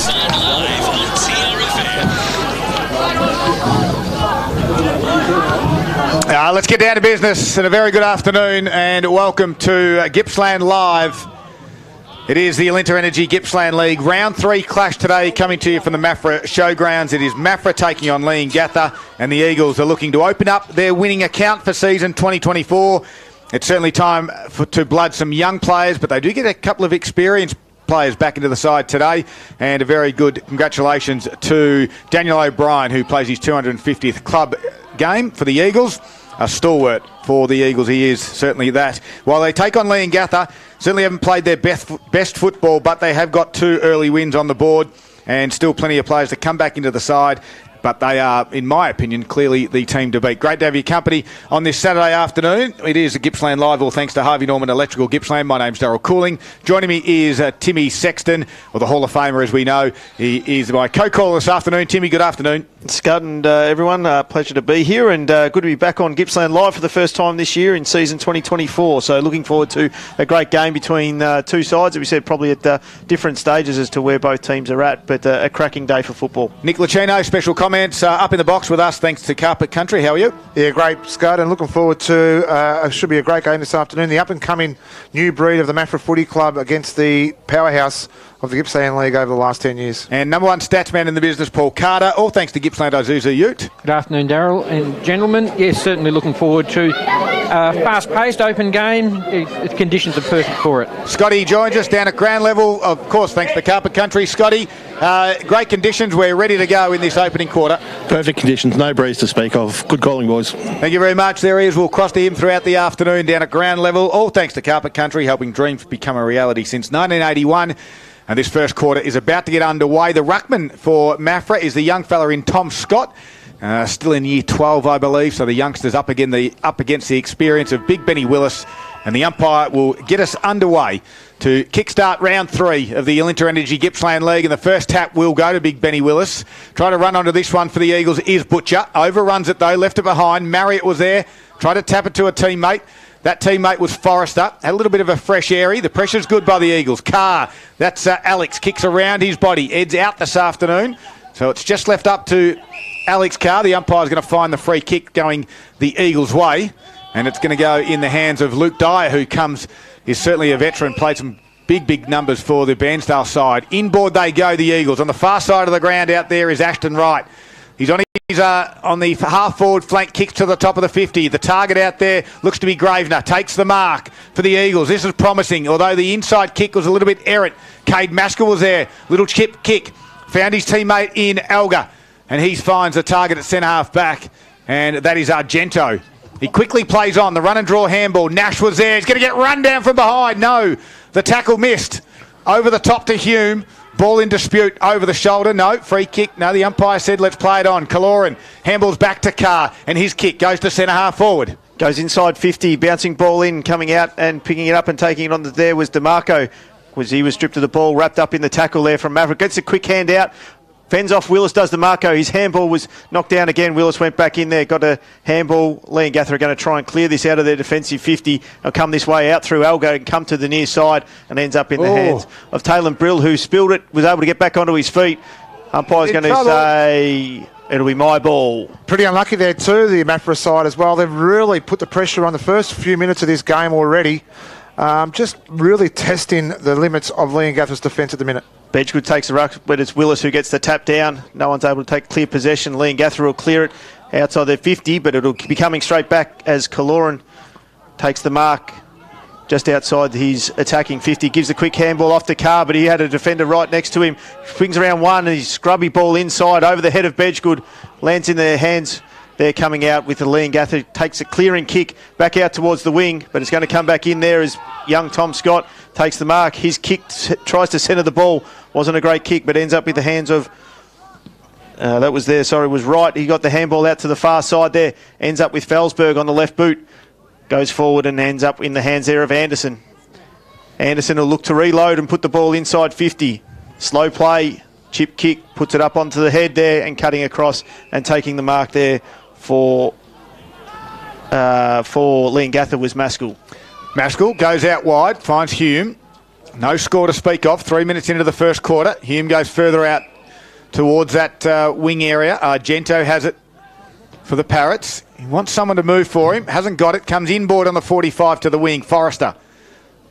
Gippsland live on TRFM. Let's get down to business and a very good afternoon and welcome to Gippsland Live. It is the Alinta Energy Gippsland League Round 3 clash today, coming to you from the Maffra Showgrounds. It is Maffra taking on Leongatha, and the Eagles are looking to open up their winning account for season 2024. It's certainly time to blood some young players, but they do get a couple of experienced players back into the side today, and a very good congratulations to Daniel O'Brien, who plays his 250th club game for the Eagles. A stalwart for the Eagles, he is certainly that. While they take on Leongatha, certainly haven't played their best football, but they have got 2 early wins on the board and still plenty of players to come back into the side. But they are, in my opinion, clearly the team to beat. Great to have your company on this Saturday afternoon. It is a Gippsland Live, all thanks to Harvey Norman Electrical Gippsland. My name's Darryl Cooling. Joining me is Timmy Sexton, or the Hall of Famer as we know. He is my co-caller this afternoon. Timmy, good afternoon. Scud and everyone, pleasure to be here, and good to be back on Gippsland Live for the first time this year in season 2024. So looking forward to a great game between two sides, as we said, probably at different stages as to where both teams are at, but a cracking day for football. Nick Lucchino, special comments up in the box with us thanks to Carpet Country. How are you? Yeah, great, Scud, and looking forward to it should be a great game this afternoon. The up-and-coming new breed of the Maffra Footy Club against the powerhouse of the Gippsland League over the last 10 years. And number one stats man in the business, Paul Carter, all thanks to Gippsland Isuzu Ute. Good afternoon, Darryl and gentlemen. Yes, certainly looking forward to a fast-paced, open game. The conditions are perfect for it. Scotty joins us down at ground level, of course, thanks to Carpet Country. Scotty, great conditions. We're ready to go in this opening quarter. Perfect conditions, no breeze to speak of. Good calling, boys. Thank you very much. There he is. We'll cross to him throughout the afternoon down at ground level, all thanks to Carpet Country, helping dreams become a reality since 1981. And this first quarter is about to get underway. The ruckman for Maffra is the young fella in Tom Scott, still in year 12, I believe. So the youngsters up against the experience of Big Benny Willis. And the umpire will get us underway to kickstart round 3 of the Alinta Energy Gippsland League. And the first tap will go to Big Benny Willis. Try to run onto this one for the Eagles is Butcher. Overruns it though, left it behind. Marriott was there. Tried to tap it to a teammate. That teammate was Forrester. Had a little bit of a fresh airy. The pressure's good by the Eagles. Carr, that's Alex, kicks around his body. Ed's out this afternoon. So it's just left up to Alex Carr. The umpire's going to find the free kick going the Eagles' way. And it's going to go in the hands of Luke Dyer, who is certainly a veteran, played some big numbers for the Bairnsdale side. Inboard they go, the Eagles. On the far side of the ground out there is Ashton Wright. He's on the half-forward flank, kicks to the top of the 50. The target out there looks to be Gravener. Takes the mark for the Eagles. This is promising, although the inside kick was a little bit errant. Cade Maskell was there. Little chip kick. Found his teammate in Alga, and he finds the target at centre-half back, and that is Argento. He quickly plays on. The run-and-draw handball. Nash was there. He's going to get run down from behind. No, the tackle missed. Over the top to Hume. Ball in dispute over the shoulder. No, free kick. No, the umpire said let's play it on. Kaloran handballs back to Carr, and his kick goes to centre half forward. Goes inside 50, bouncing ball in, coming out and picking it up and taking it on there was DeMarco. He was stripped of the ball, wrapped up in the tackle there from Maffra. Gets a quick hand out. Fends off Willis, does DeMarco. His handball was knocked down again. Willis went back in there, got a handball. Leongatha are going to try and clear this out of their defensive 50. They'll come this way out through Algo and come to the near side and ends up in the hands of Taylor Brill, who spilled it, was able to get back onto his feet. Umpire's going to say it'll be my ball. Pretty unlucky there too, the Maffra side as well. They've really put the pressure on the first few minutes of this game already. Just really testing the limits of Leongatha's defence at the minute. Bedgegood takes the ruck, but it's Willis who gets the tap down. No one's able to take clear possession. Leongatha will clear it outside their 50, but it'll be coming straight back as Kaloran takes the mark just outside his attacking 50. Gives a quick handball off to Carr, but he had a defender right next to him. Swings around one, and his scrubby ball inside over the head of Bedgegood. Lands in their hands. They're coming out with the Leongatha, takes a clearing kick back out towards the wing, but it's going to come back in there as young Tom Scott takes the mark. His kick tries to centre the ball. Wasn't a great kick, but ends up with the hands of... was Wright. He got the handball out to the far side there. Ends up with Felsberg on the left boot. Goes forward and ends up in the hands there of Anderson. Anderson will look to reload and put the ball inside 50. Slow play, chip kick, puts it up onto the head there and cutting across and taking the mark there for Leongatha was Maskell. Maskell goes out wide, finds Hume. No score to speak of. 3 minutes into the first quarter. Hume goes further out towards that wing area. Argento has it for the Parrots. He wants someone to move for him. Hasn't got it. Comes inboard on the 45 to the wing. Forrester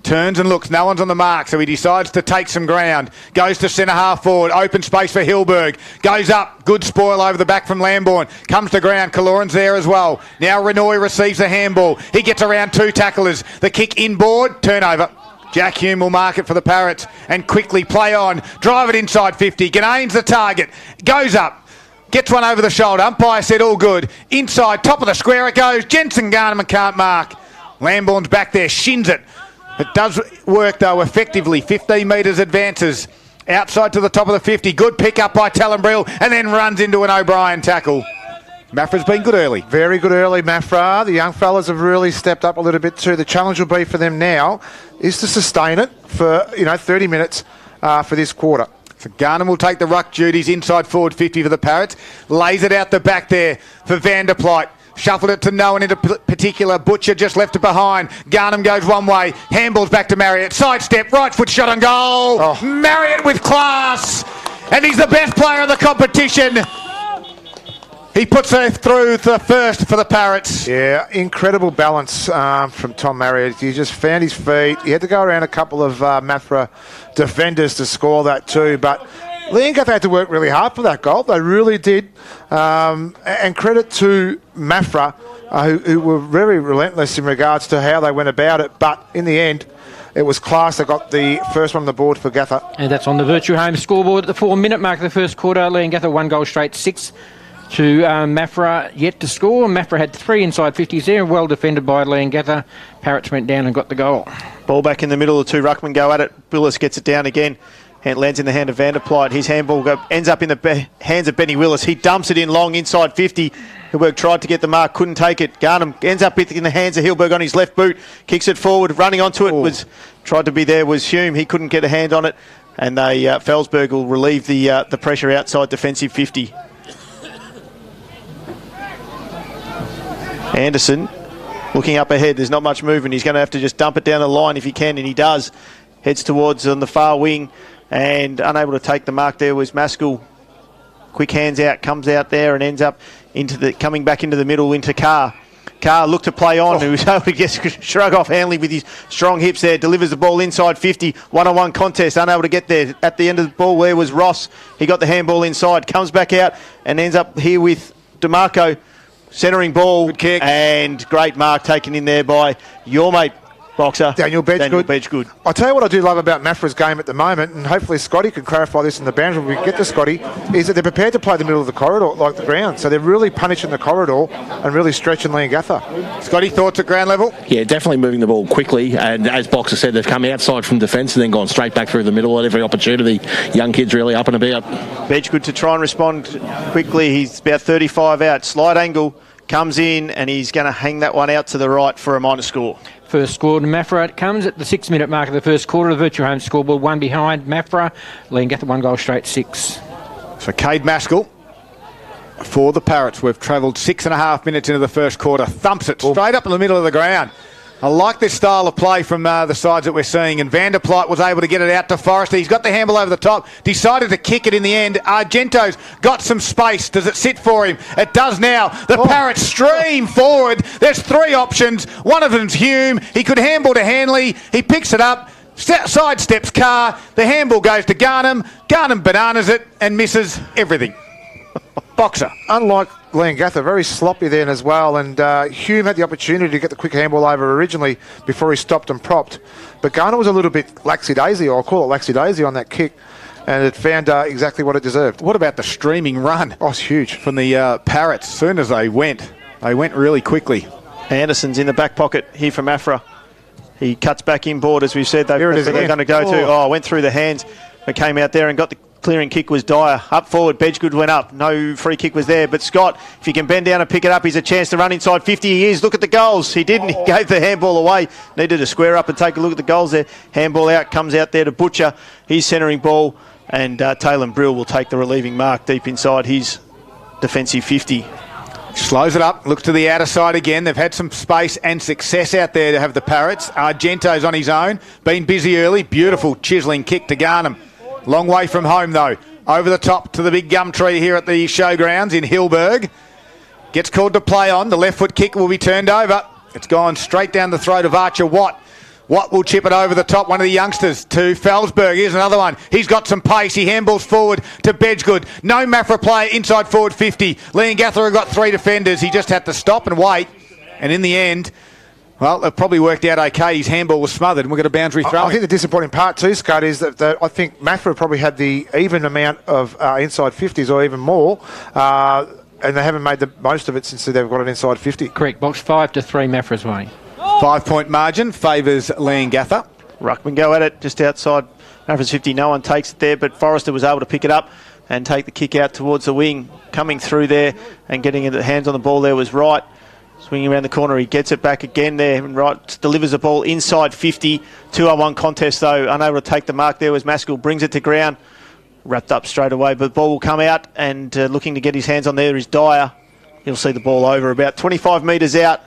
turns and looks. No one's on the mark, so he decides to take some ground. Goes to centre half forward. Open space for Hilberg. Goes up. Good spoil over the back from Lambourne. Comes to ground. Kaloran's there as well. Now Renoy receives the handball. He gets around 2 tacklers. The kick inboard. Turnover. Jack Hume will mark it for the Parrots and quickly play on. Drive it inside 50. Ganane's the target. Goes up. Gets one over the shoulder. Umpire said all good. Inside, top of the square it goes. Jensen Garneman can't mark. Lambourne's back there. Shins it. It does work though effectively. 15 metres advances. Outside to the top of the 50. Good pick up by Talonbrill and then runs into an O'Brien tackle. Maffra's been good early. Very good early, Maffra. The young fellas have really stepped up a little bit too. The challenge will be for them now is to sustain it for 30 minutes for this quarter. So Garnham will take the ruck duties inside forward 50 for the Parrots. Lays it out the back there for Vanderplyte. Shuffled it to no one in particular. Butcher just left it behind. Garnham goes one way. Handballs back to Marriott. Sidestep, right foot shot on goal. Oh. Marriott with class. And he's the best player of the competition. He puts her through the first for the Parrots. Yeah, incredible balance from Tom Marriott. He just found his feet. He had to go around a couple of Maffra defenders to score that too. But Leongatha had to work really hard for that goal. They really did. And credit to Maffra, who were very relentless in regards to how they went about it. But in the end, it was class. They got the first one on the board for Gatha. And that's on the Virtue Home scoreboard at the 4 minute mark of the first quarter. Leongatha 1 goal straight, 6 to Maffra yet to score. Maffra had 3 inside 50s there, well defended by Leongatha. Parrots went down and got the goal. Ball back in the middle, the 2 ruckmen go at it. Willis gets it down again. And it lands in the hand of Vanderplyte. His handball ends up in the hands of Benny Willis. He dumps it in long inside 50. Hilberg tried to get the mark, couldn't take it. Garnham ends up in the hands of Hilberg on his left boot. Kicks it forward, running onto it. Tried to be there was Hume. He couldn't get a hand on it. And Felsberg will relieve the pressure outside defensive 50. Anderson looking up ahead. There's not much movement. He's going to have to just dump it down the line if he can, and he does. Heads towards on the far wing and unable to take the mark there was Maskell. Quick hands out, comes out there and ends up coming back into the middle into Carr. Carr looked to play on, who was able to shrug off Hanley with his strong hips there, delivers the ball inside 50, one-on-one contest, unable to get there. At the end of the ball where was Ross. He got the handball inside, comes back out and ends up here with DeMarco. Centering ball. Good kick. And great mark taken in there by your mate, Boxer. Daniel Bedgegood. I'll tell you what I do love about Maffra's game at the moment, and hopefully Scotty can clarify this in the boundary when we get to Scotty, is that they're prepared to play the middle of the corridor, like the ground. So they're really punishing the corridor and really stretching Leongatha. Scotty, thoughts at ground level? Yeah, definitely moving the ball quickly. And as Boxer said, they've come outside from defence and then gone straight back through the middle at every opportunity. Young kids really up and about. Bedgegood to try and respond quickly. He's about 35 out. Slide angle. Comes in and he's going to hang that one out to the right for a minor score. First score to Maffra. It comes at the 6 minute mark of the first quarter. The Virtue Home scoreboard, 1 behind Maffra. Leongatha 1 goal straight, 6. So Cade Maskell for the Parrots. We've travelled 6.5 minutes into the first quarter. Thumps it straight up in the middle of the ground. I like this style of play from the sides that we're seeing, and Vanderplyte was able to get it out to Forrester. He's got the handball over the top, decided to kick it in the end. Argento's got some space. Does it sit for him? It does now. The Parrots stream forward. There's 3 options. One of them's Hume. He could handball to Hanley. He picks it up, sidesteps Carr. The handball goes to Garnham. Garnham bananas it and misses everything. Boxer. Unlike Leongatha, very sloppy then as well, and Hume had the opportunity to get the quick handball over originally before he stopped and propped. But Garner was a little bit laxy-daisy, or I'll call it laxy-daisy on that kick, and it found exactly what it deserved. What about the streaming run? Oh, it's huge. From the Parrots. As soon as they went really quickly. Anderson's in the back pocket here from Maffra. He cuts back inboard, as we've said. That's where they're going to go to. Went through the hands, but came out there and got the clearing kick was Dyer. Up forward, Bedgegood went up. No free kick was there. But Scott, if he can bend down and pick it up, he's a chance to run inside 50. He is. Look at the goals. He didn't. He gave the handball away. Needed to square up and take a look at the goals there. Handball out, comes out there to Butcher. He's centering ball. And Taylor Brill will take the relieving mark deep inside his defensive 50. Slows it up, looks to the outer side again. They've had some space and success out there to have the Parrots. Argento's on his own, been busy early. Beautiful chiselling kick to Garnham. Long way from home though. Over the top to the big gum tree here at the showgrounds in Hilberg. Gets called to play on. The left foot kick will be turned over. It's gone straight down the throat of Archer Watt. Watt will chip it over the top, one of the youngsters, to Felsberg. Here's another one. He's got some pace. He handballs forward to Bedgegood. No Maffra player inside forward 50. Leongatha have got 3 defenders. He just had to stop and wait. And in the end, well, it probably worked out okay. His handball was smothered and we've got a boundary throw. I think the disappointing part too, Scott, is that I think Maffra probably had the even amount of inside 50s or even more. And they haven't made the most of it since they've got an inside 50. Correct. Box 5-3 Maffra's way. 5-point margin favours Leongatha. Ruckman go at it just outside Maffra's 50. No one takes it there, but Forrester was able to pick it up and take the kick out towards the wing. Coming through there and getting into the hands on the ball there was Wright. Swinging around the corner, he gets it back again there. And Wright delivers the ball inside 50. 2-on-1 contest though. Unable to take the mark there was Maskell. Brings it to ground. Wrapped up straight away, but the ball will come out and looking to get his hands on there is Dyer. He'll see the ball over about 25 metres out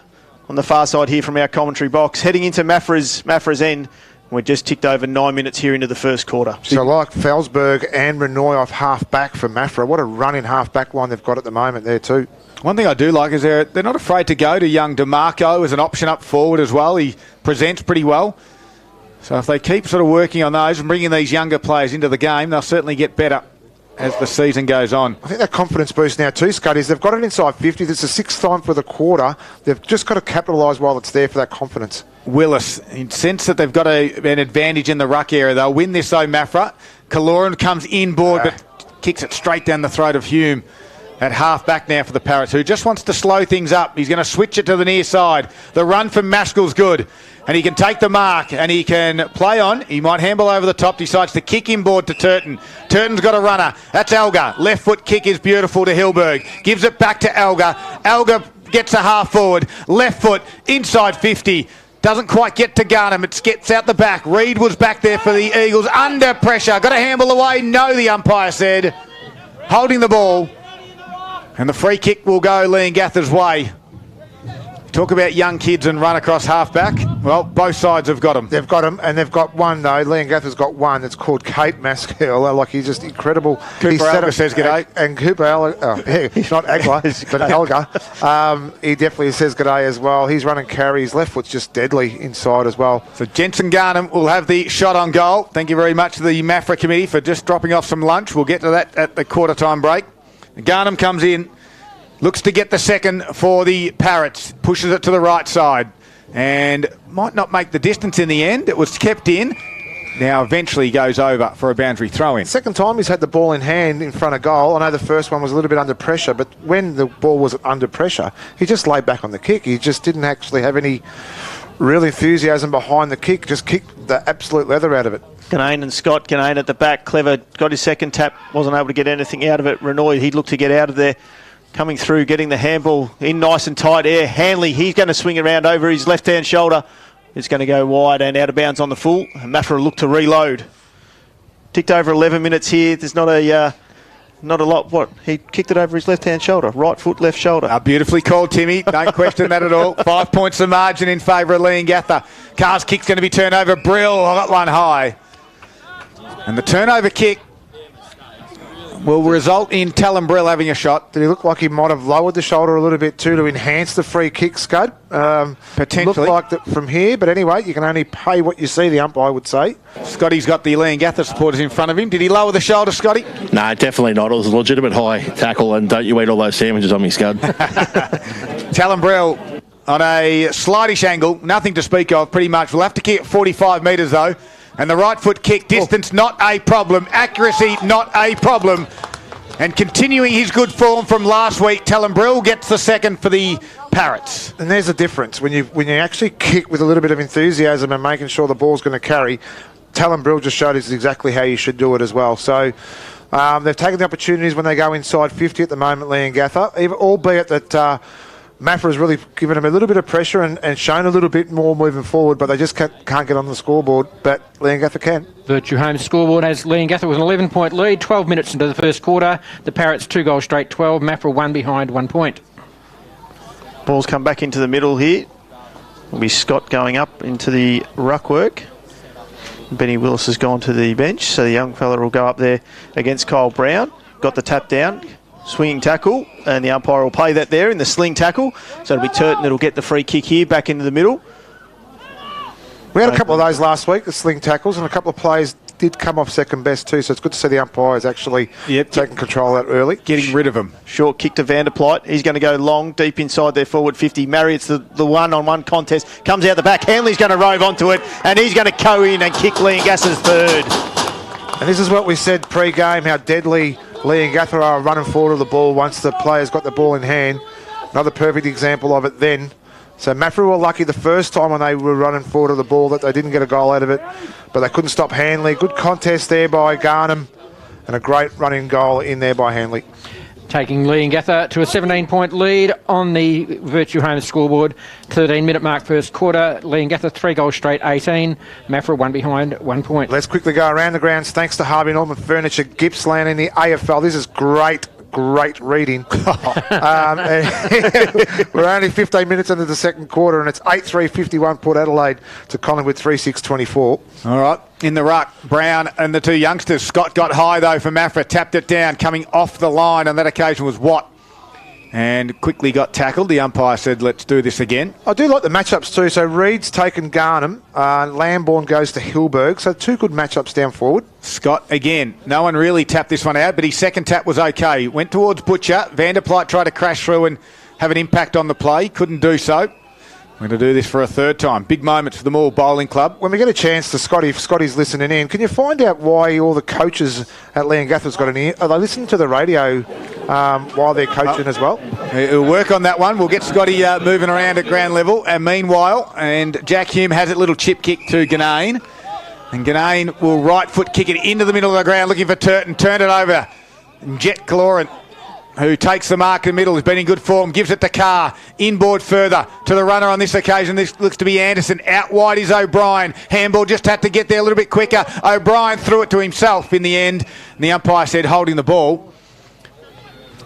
on the far side here from our commentary box. Heading into Maffra's end. We're just ticked over 9 minutes here into the first quarter. So like Felsberg and Renoy off half-back for Maffra. What a running half-back line they've got at the moment there too. One thing I do like is they're not afraid to go to young DeMarco as an option up forward as well. He presents pretty well. So if they keep sort of working on those and bringing these younger players into the game, they'll certainly get better as the season goes on. I think that confidence boost now too, Scott, is they've got it inside 50. It's the 6th time for the quarter. They've just got to capitalise while it's there for that confidence. Willis, in sense that they've got an advantage in the ruck area. They'll win this though, Maffra. Kaloran comes inboard but kicks it straight down the throat of Hume. At half back now for the Parrots, who just wants to slow things up. He's going to switch it to the near side. The run from Maskell's good. And he can take the mark and he can play on. He might handle over the top. Decides to kick inboard to Turton. Turton's got a runner. That's Elgar. Left foot kick is beautiful to Hilberg. Gives it back to Elgar. Elgar gets a half forward. Left foot inside 50. Doesn't quite get to Garnham. It gets out the back. Reid was back there for the Eagles. Under pressure. Got to handle away. No, the umpire said. Holding the ball. And the free kick will go Leongatha's way. Talk about young kids and run across half-back. Well, both sides have got them. They've got them, and they've got one, though. Leongatha's got one. It's called Kate Maskell. Like, he's just incredible. Cooper Elgar says g'day. And Cooper Elgar, he's not Agler, but Elgar. He definitely says g'day as well. He's running carry. His left foot's just deadly inside as well. So Jensen Garnham will have the shot on goal. Thank you very much to the Maffra committee for just dropping off some lunch. We'll get to that at the quarter-time break. Garnham comes in. Looks to get the second for the Parrots. Pushes it to the right side. And might not make the distance in the end. It was kept in. Now eventually goes over for a boundary throw-in. Second time he's had the ball in hand in front of goal. I know the first one was a little bit under pressure, but when the ball was under pressure, he just laid back on the kick. He just didn't actually have any real enthusiasm behind the kick. Just kicked the absolute leather out of it. Ganane and Scott. Ganane at the back. Clever. Got his second tap. Wasn't able to get anything out of it. Renoy, he'd look to get out of there. Coming through, getting the handball in nice and tight air. Hanley, he's going to swing around over his left-hand shoulder. It's going to go wide and out of bounds on the full. Maffra look to reload. Ticked over 11 minutes here. There's not a lot. What? He kicked it over his left-hand shoulder. Right foot, left shoulder. Beautifully called, Timmy. Don't question that at all. 5 points of margin in favour of Leongatha. Carr's kick's going to be turned over. Brill got one high. And the turnover kick will result in Talon Brill having a shot. Did he look like he might have lowered the shoulder a little bit too to enhance the free kick, Scud? Potentially. Looked like that from here, but anyway, you can only pay what you see, the umpire would say. Scotty's got the Leongatha supporters in front of him. Did he lower the shoulder, Scotty? No, definitely not. It was a legitimate high tackle, and don't you eat all those sandwiches on me, Scud. Talon Brill on a slightish angle, nothing to speak of pretty much. We'll have to kick 45 metres though. And the right foot kick, distance not a problem, accuracy not a problem. And continuing his good form from last week, Talon Brill gets the second for the Parrots. And there's a difference. When you actually kick with a little bit of enthusiasm and making sure the ball's going to carry, Talon Brill just showed us exactly how you should do it as well. So they've taken the opportunities when they go inside 50 at the moment, Leongatha, albeit that Maffra has really given them a little bit of pressure and shown a little bit more moving forward, but they just can't get on the scoreboard. But Leongatha can. Virtue Home scoreboard has Leongatha with an 11-point lead, 12 minutes into the first quarter. The Parrots 2 goals straight, 12. Maffra 1 behind, 1 point. Ball's come back into the middle here. Will be Scott going up into the ruck work. Benny Willis has gone to the bench, so the young fella will go up there against Kyle Brown. Got the tap down, swinging tackle, and the umpire will play that there in the sling tackle. So it'll be Turton that'll get the free kick here back into the middle. We had a couple of those last week, the sling tackles, and a couple of players did come off second best too, so it's good to see the umpires actually taking control of that early. Getting rid of them. Short kick to Vanderpleit. He's going to go long, deep inside their forward 50. Marriott's the one-on-one contest. Comes out the back. Hanley's going to rove onto it, and he's going to go in and kick Leongatha's third. And this is what we said pre-game, how deadly Leongatha are running forward of the ball once the player's got the ball in hand. Another perfect example of it then. So Maffra were lucky the first time when they were running forward of the ball that they didn't get a goal out of it, but they couldn't stop Hanley. Good contest there by Garnham, and a great running goal in there by Hanley. Taking Leongatha to a 17-point lead on the Virtue Home scoreboard. 13-minute mark first quarter. Leongatha 3 goals straight, 18. Maffra 1 behind, 1 point. Let's quickly go around the grounds. Thanks to Harvey Norman Furniture, Gippsland in the AFL. This is great reading. We're only 15 minutes into the second quarter, and it's 8-3 51 Port Adelaide to Collingwood 3-6 24. All right, in the ruck, Brown and the two youngsters. Scott got high though for Maffra, tapped it down, coming off the line on that occasion was Watt. And quickly got tackled. The umpire said, let's do this again. I do like the matchups too. So Reed's taken Garnham. Lambourne goes to Hilberg. So 2 good matchups down forward. Scott again. No one really tapped this one out, but his second tap was okay. Went towards Butcher. Vanderpleit tried to crash through and have an impact on the play. Couldn't do so. We're going to do this for a third time. Big moments for the Moore Bowling Club. When we get a chance to Scotty, if Scotty's listening in, can you find out why all the coaches at Leongatha's got an ear? Are they listening to the radio while they're coaching as well? We'll work on that one. We'll get Scotty moving around at ground level. And meanwhile, Jack Hume has a little chip kick to Ganane. And Ganane will right foot kick it into the middle of the ground, looking for Turton. Turn it over. Jet Caloran, who takes the mark in the middle, has been in good form, gives it to Carr, inboard further to the runner on this occasion. This looks to be Anderson. Out wide is O'Brien. Handball just had to get there a little bit quicker. O'Brien threw it to himself in the end. And the umpire said holding the ball.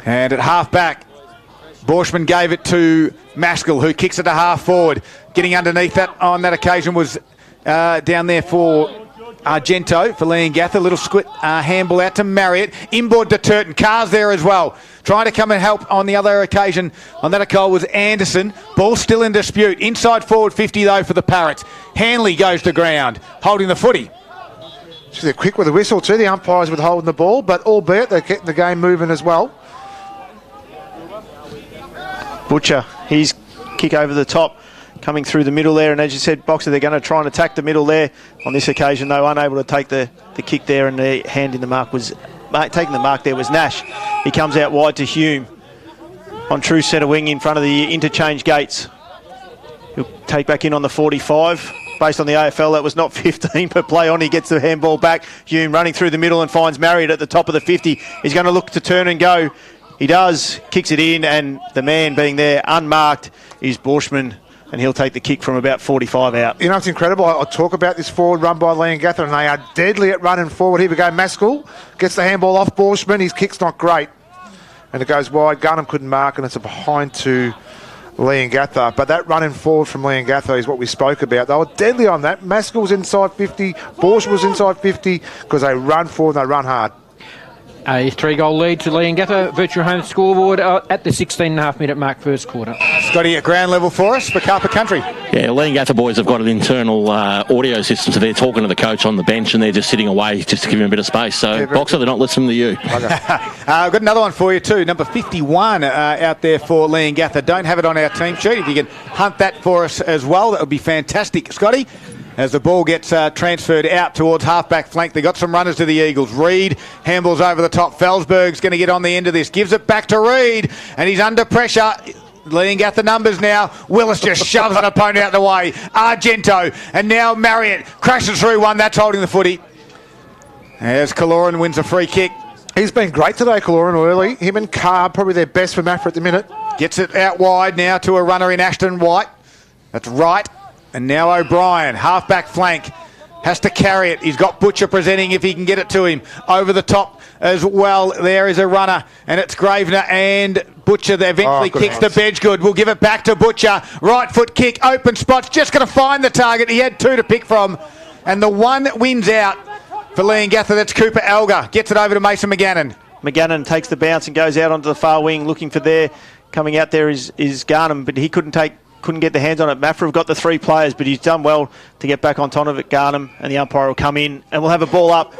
And at half back, Borshman gave it to Maskell, who kicks it to half forward. Getting underneath that on that occasion was down there for Argento for Leongatha. Little squit handball out to Marriott. Inboard to Turton. Carr's there as well. Trying to come and help on the other occasion. On that goal was Anderson. Ball still in dispute. Inside forward 50 though for the Parrots. Hanley goes to ground, holding the footy. So they're quick with the whistle too. The umpires with holding the ball, but albeit they're getting the game moving as well. Butcher, his kick over the top, coming through the middle there, and as you said, Boxer, they're going to try and attack the middle there. On this occasion, though, unable to take the kick there, and the hand in the mark was taking the mark there was Nash. He comes out wide to Hume on true centre wing in front of the interchange gates. He'll take back in on the 45. Based on the AFL, that was not 15, but play on. He gets the handball back. Hume running through the middle and finds Marriott at the top of the 50. He's going to look to turn and go. He does, kicks it in, and the man being there unmarked is Borshman, and he'll take the kick from about 45 out. You know, it's incredible. I talk about this forward run by Leongatha, and they are deadly at running forward. Here we go. Maskell gets the handball off Borshman. His kick's not great, and it goes wide. Garnham couldn't mark, and it's a behind to Leongatha. But that running forward from Leongatha is what we spoke about. They were deadly on that. Maskell was inside 50. Borshman was inside 50 because they run forward and they run hard. A 3-goal lead to Leongatha. Virtue Home scoreboard at the 16.5-minute mark first quarter. Scotty at ground level for us for Carpet Country. Yeah, Leongatha boys have got an internal audio system, so they're talking to the coach on the bench and they're just sitting away just to give him a bit of space. So, yeah, Boxer, they're not listening to you. Okay. I've got another one for you too. Number 51 out there for Leongatha. Don't have it on our team sheet. If you can hunt that for us as well, that would be fantastic. Scotty, as the ball gets transferred out towards half-back flank. They got some runners to the Eagles. Reed handballs over the top. Felsberg's going to get on the end of this. Gives it back to Reed, and he's under pressure. Leongatha numbers now. Willis just shoves an opponent out the way. Argento, and now Marriott crashes through one. That's holding the footy. As Caloran wins a free kick. He's been great today, Caloran, early. Him and Carr, probably their best for Maffra at the minute. Gets it out wide now to a runner in Ashton White. That's right. And now O'Brien, half-back flank. has to carry it. He's got Butcher presenting if he can get it to him. Over the top as well, there is a runner, and it's Gravener and Butcher that eventually kicks to Bedgood. We'll give it back to Butcher. Right foot kick, open spots, just going to find the target. He had two to pick from, and the one that wins out for Leongatha, that's Cooper Elgar. Gets it over to Mason McGannon. McGannon takes the bounce and goes out onto the far wing, looking for there. Coming out there is Garnham, but he couldn't get the hands on it. Maffra have got the three players, but he's done well to get back on top of it, Garnham, and the umpire will come in, and we'll have a ball up.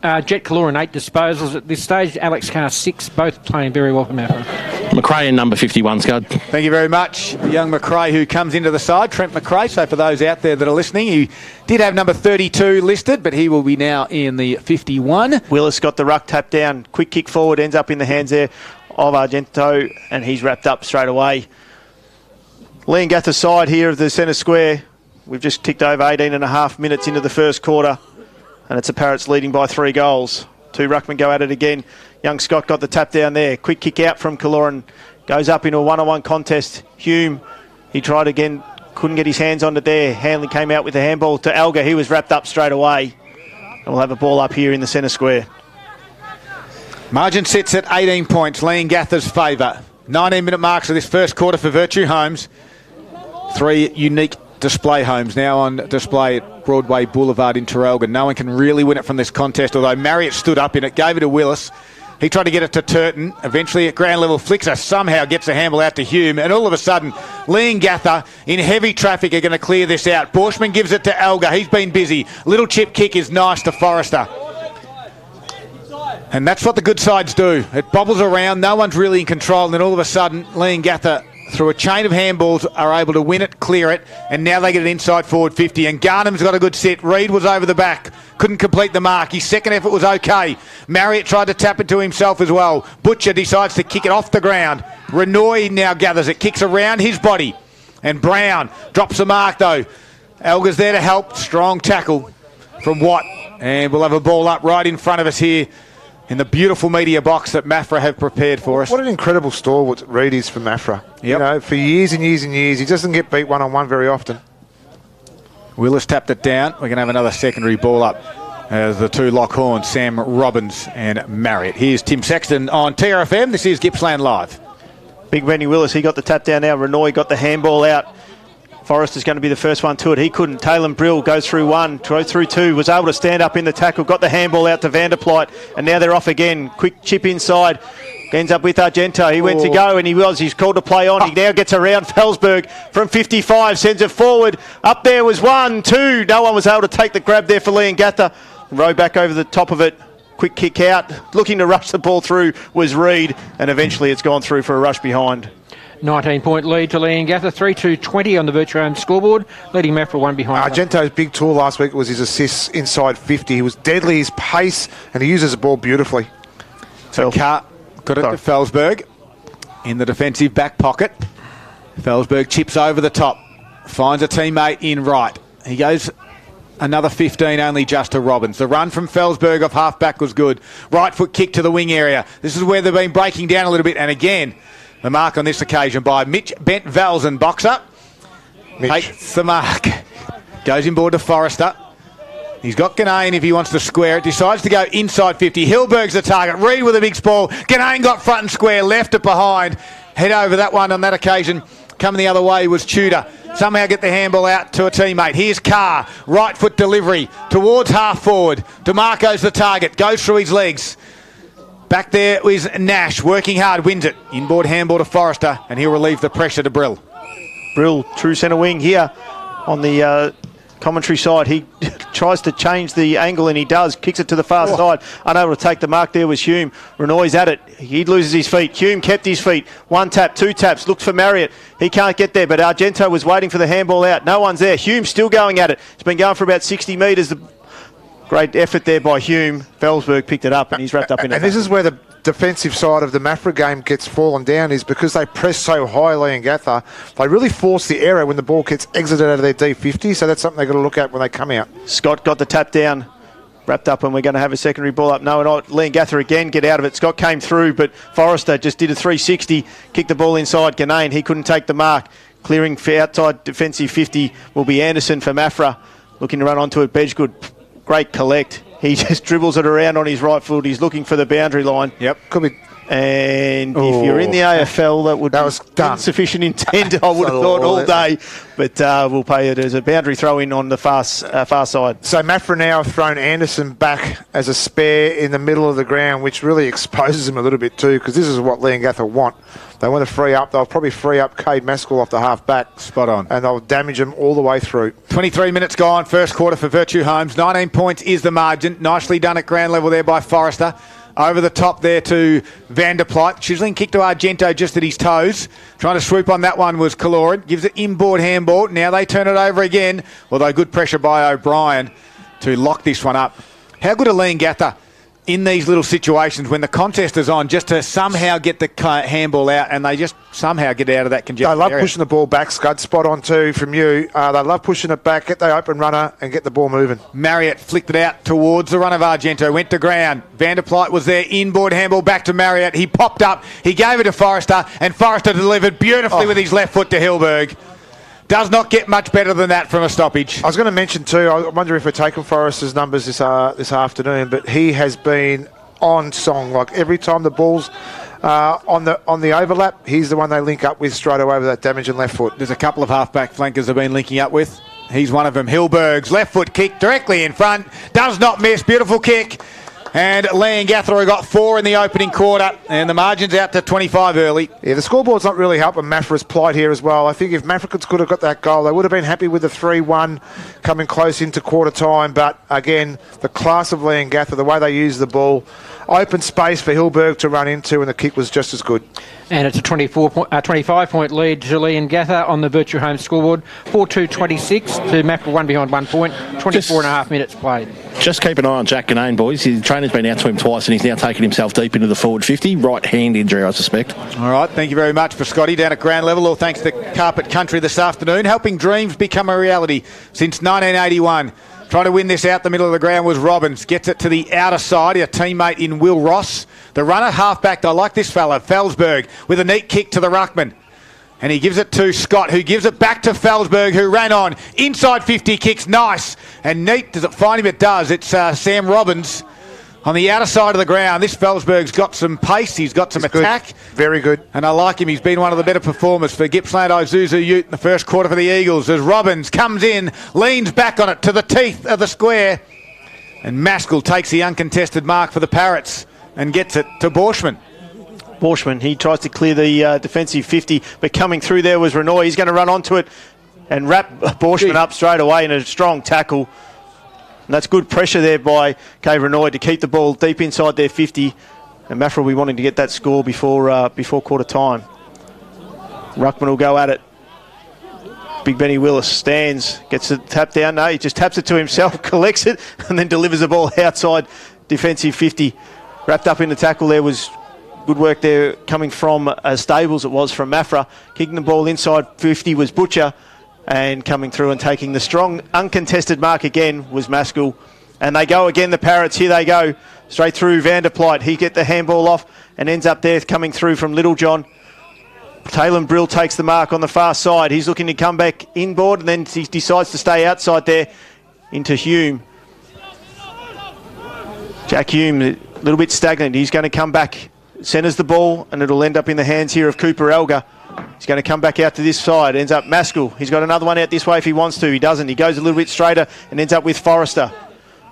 Jet Kaloran 8 disposals at this stage. Alex Carr 6, both playing very well for Maffra. McRae in number 51, Scud. Thank you very much. Young McRae who comes into the side, Trent McRae. So for those out there that are listening, he did have number 32 listed, but he will be now in the 51. Willis got the ruck tapped down. Quick kick forward, ends up in the hands there of Argento, and he's wrapped up straight away. Leongatha side here of the centre square. We've just ticked over 18.5 minutes into the first quarter, and it's the Parrots leading by 3 goals. 2 ruckmen go at it again. Young Scott got the tap down there. Quick kick out from Kaloran. Goes up into a one-on-one contest. Hume, he tried again, couldn't get his hands on it there. Hanley came out with the handball to Elgar. He was wrapped up straight away. And we'll have a ball up here in the centre square. Margin sits at 18 points, Leongatha's favour. 19-minute marks of this first quarter for Virtue Homes. 3 unique display homes now on display at Broadway Boulevard in Traralgon. No one can really win it from this contest, although Marriott stood up in it, gave it to Willis. He tried to get it to Turton. Eventually at ground level, Flixer somehow gets the handball out to Hume, and all of a sudden Leongatha in heavy traffic are going to clear this out. Borshman gives it to Elgar. He's been busy. Little chip kick is nice to Forrester. And that's what the good sides do. It bobbles around, no one's really in control, and then all of a sudden Leongatha, through a chain of handballs, are able to win it, clear it, and now they get it inside forward 50. And Garnham's got a good sit. Reid was over the back, couldn't complete the mark. His second effort was okay. Marriott tried to tap it to himself as well. Butcher decides to kick it off the ground. Renoy now gathers it, kicks around his body, and Brown drops the mark though. Elgar's there to help. Strong tackle from Watt, and we'll have a ball up right in front of us here in the beautiful media box that Maffra have prepared for us. What an incredible stalwart Reid is for Maffra. Yep. You know, for years and years and years, he doesn't get beat one-on-one very often. Willis tapped it down. We're going to have another secondary ball up as the 2 lock horns, Sam Robbins and Marriott. Here's Tim Sexton on TRFM. This is Gippsland Live. Big Randy Willis, he got the tap down now. Renoy got the handball out. Forrester's going to be the first one to it. He couldn't. Taylor Brill goes through 1, goes through 2, was able to stand up in the tackle, got the handball out to Vanderpleit, and now they're off again. Quick chip inside. Ends up with Argento. He went to go, and he's called to play on. He now gets around Felsberg from 55, sends it forward. Up there was 1, 2. No one was able to take the grab there for Leongatha. Row back over the top of it. Quick kick out. Looking to rush the ball through was Reid, and eventually it's gone through for a rush behind. 19-point lead to Leongatha, 3-2-20 on the Virtue Homes scoreboard, leading Maffra 1 behind. Argento's big tool last week was his assists inside 50. He was deadly, his pace, and he uses the ball beautifully. So Carr got it to Felsberg in the defensive back pocket. Felsberg chips over the top, finds a teammate in right. He goes another 15 only just to Robbins. The run from Felsberg off half-back was good. Right foot kick to the wing area. This is where they've been breaking down a little bit, and again, the mark on this occasion by Mitch Bent-Valzen, boxer. Takes the mark. Goes inboard to Forrester. He's got Ganane if he wants to square it. Decides to go inside 50. Hilberg's the target. Reid with a big ball. Ganane got front and square. Left it behind. Head over that one on that occasion. Coming the other way was Tudor. Somehow get the handball out to a teammate. Here's Carr. Right foot delivery towards half forward. DeMarco's the target. Goes through his legs. Back there is Nash, working hard, wins it. Inboard handball to Forrester, and he'll relieve the pressure to Brill. Brill, true centre wing here on the commentary side. He tries to change the angle, and he does. Kicks it to the far side. Unable to take the mark there was Hume. Renoy's at it. He loses his feet. Hume kept his feet. 1 tap, 2 taps. Looks for Marriott. He can't get there, but Argento was waiting for the handball out. No one's there. Hume still going at it. It's been going for about 60 metres. Great effort there by Hume. Felsberg picked it up, and he's wrapped up in it. And this is where the defensive side of the Maffra game gets fallen down, is because they press so high, Leongatha. They really force the error when the ball gets exited out of their D50, so that's something they've got to look at when they come out. Scott got the tap down, wrapped up, and we're going to have a secondary ball up. No, not Leongatha again, get out of it. Scott came through, but Forrester just did a 360, kicked the ball inside Ganane. He couldn't take the mark. Clearing for outside defensive 50 will be Anderson for Maffra. looking to run onto it. Bedgood, great collect. He just dribbles it around on his right foot. He's looking for the boundary line. Yep. Could be. And if you're in the AFL, that was done. Sufficient intent, I would have thought, all day. But we'll pay it as a boundary throw-in on the far side. So Maffra now have thrown Anderson back as a spare in the middle of the ground, which really exposes him a little bit too, because this is what Leongatha want. They want to free up. They'll probably free up Cade Maskell off the half-back. Spot on. And they'll damage him all the way through. 23 minutes gone, first quarter for Virtue Homes. 19 points is the margin. Nicely done at ground level there by Forrester. Over the top there to Vanderplyte. Chiseling kick to Argento just at his toes. Trying to swoop on that one was Kaloran. Gives it inboard handball. Now they turn it over again. Although good pressure by O'Brien to lock this one up. How good are Leongatha in these little situations when the contest is on, just to somehow get the handball out, and they just somehow get out of that congested They love area. pushing the ball back, Scud. Spot on too from you. They love pushing it back, get the open runner and get the ball moving. Marriott flicked it out towards the run of Argento, went to ground. Vanderplyte was there, inboard handball back to Marriott. He popped up, he gave it to Forrester, and Forrester delivered beautifully with his left foot to Hilberg. Does not get much better than that from a stoppage. I was going to mention too, I wonder if we're taking Forrester's numbers this afternoon, but he has been on song. Like every time the ball's on the overlap, he's the one they link up with straight away with that damage and left foot. There's a couple of half-back flankers they've been linking up with. He's one of them. Hilberg's left foot kick directly in front. Does not miss. Beautiful kick. And Leongatha got 4 in the opening quarter, and the margin's out to 25 early. Yeah, the scoreboard's not really helping Maffra's plight here as well. I think if Maffra could have got that goal, they would have been happy with the 3-1 coming close into quarter time. But again, the class of Leongatha, the way they use the ball, open space for Hilberg to run into, and the kick was just as good. And it's a 25-point lead to Leongatha on the Virtue Home scoreboard. 4-2-26 to Maffra, 1 behind 1 point. 24 and a half minutes played. Just keep an eye on Jack Ganane, boys. His trainer's been out to him twice and he's now taken himself deep into the forward 50. Right hand injury, I suspect. All right, thank you very much for Scotty down at ground level. All thanks to Carpet Country this afternoon, helping dreams become a reality since 1981. Trying to win this out the middle of the ground was Robbins. Gets it to the outer side, a teammate in Will Ross. The runner half-back, I like this fella, Felsberg, with a neat kick to the ruckman. And he gives it to Scott, who gives it back to Felsberg, who ran on. Inside 50, kicks nice. And neat, does it find him? It does. It's Sam Robbins on the outer side of the ground. This Felsberg's got some pace. He's got some attack. Good. Very good. And I like him. He's been one of the better performers for Gippsland Isuzu Ute in the first quarter for the Eagles as Robbins comes in, leans back on it to the teeth of the square. And Maskell takes the uncontested mark for the Parrots and gets it to Borshman. Borshman, he tries to clear the defensive 50, but coming through there was Renoy. He's going to run onto it and wrap Borshman up straight away in a strong tackle. And that's good pressure there by Cave Renoy to keep the ball deep inside their 50. And Maffra will be wanting to get that score before quarter time. Ruckman will go at it. Big Benny Willis stands, gets it tapped down. No, he just taps it to himself, collects it, and then delivers the ball outside defensive 50. Wrapped up in the tackle there was good work there coming from Stables. It was from Maffra. Kicking the ball inside 50 was Butcher. And coming through and taking the strong uncontested mark again was Maskell. And they go again, the Parrots. Here they go, straight through Vanderplyte. He get the handball off and ends up there coming through from Littlejohn. Taylor Brill takes the mark on the far side. He's looking to come back inboard and then he decides to stay outside there into Hume. Jack Hume, a little bit stagnant. He's going to come back, centres the ball, and it'll end up in the hands here of Cooper Elgar. He's going to come back out to this side. Ends up Maskell. He's got another one out this way if he wants to. He doesn't. He goes a little bit straighter and ends up with Forrester.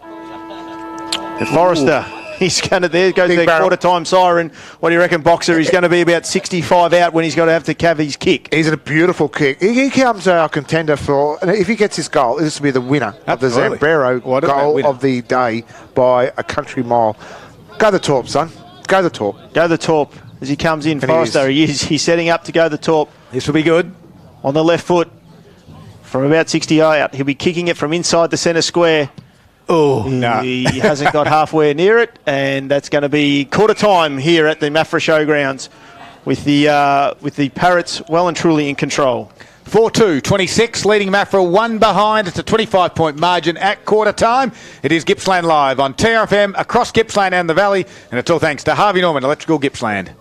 And Forrester, he's going to, there goes the quarter time siren. What do you reckon, Boxer? He's going to be about 65 out when he's got to have to have his kick. He's a beautiful kick. He comes our contender for, and if he gets this goal, this will be the winner of the Zambrero goal of the day by a country mile. Go the Torp, son. Go the Torp. Go the Torp. As he comes in, Forrester, he's setting up to go the Torp. This will be good. On the left foot from about 60 out. He'll be kicking it from inside the centre square. Oh, no. He hasn't got halfway near it, and that's going to be quarter time here at the Maffra Showgrounds with the Parrots well and truly in control. 4-2-26, leading Maffra 1 behind. It's a 25-point margin at quarter time. It is Gippsland Live on TRFM across Gippsland and the Valley, and it's all thanks to Harvey Norman Electrical Gippsland.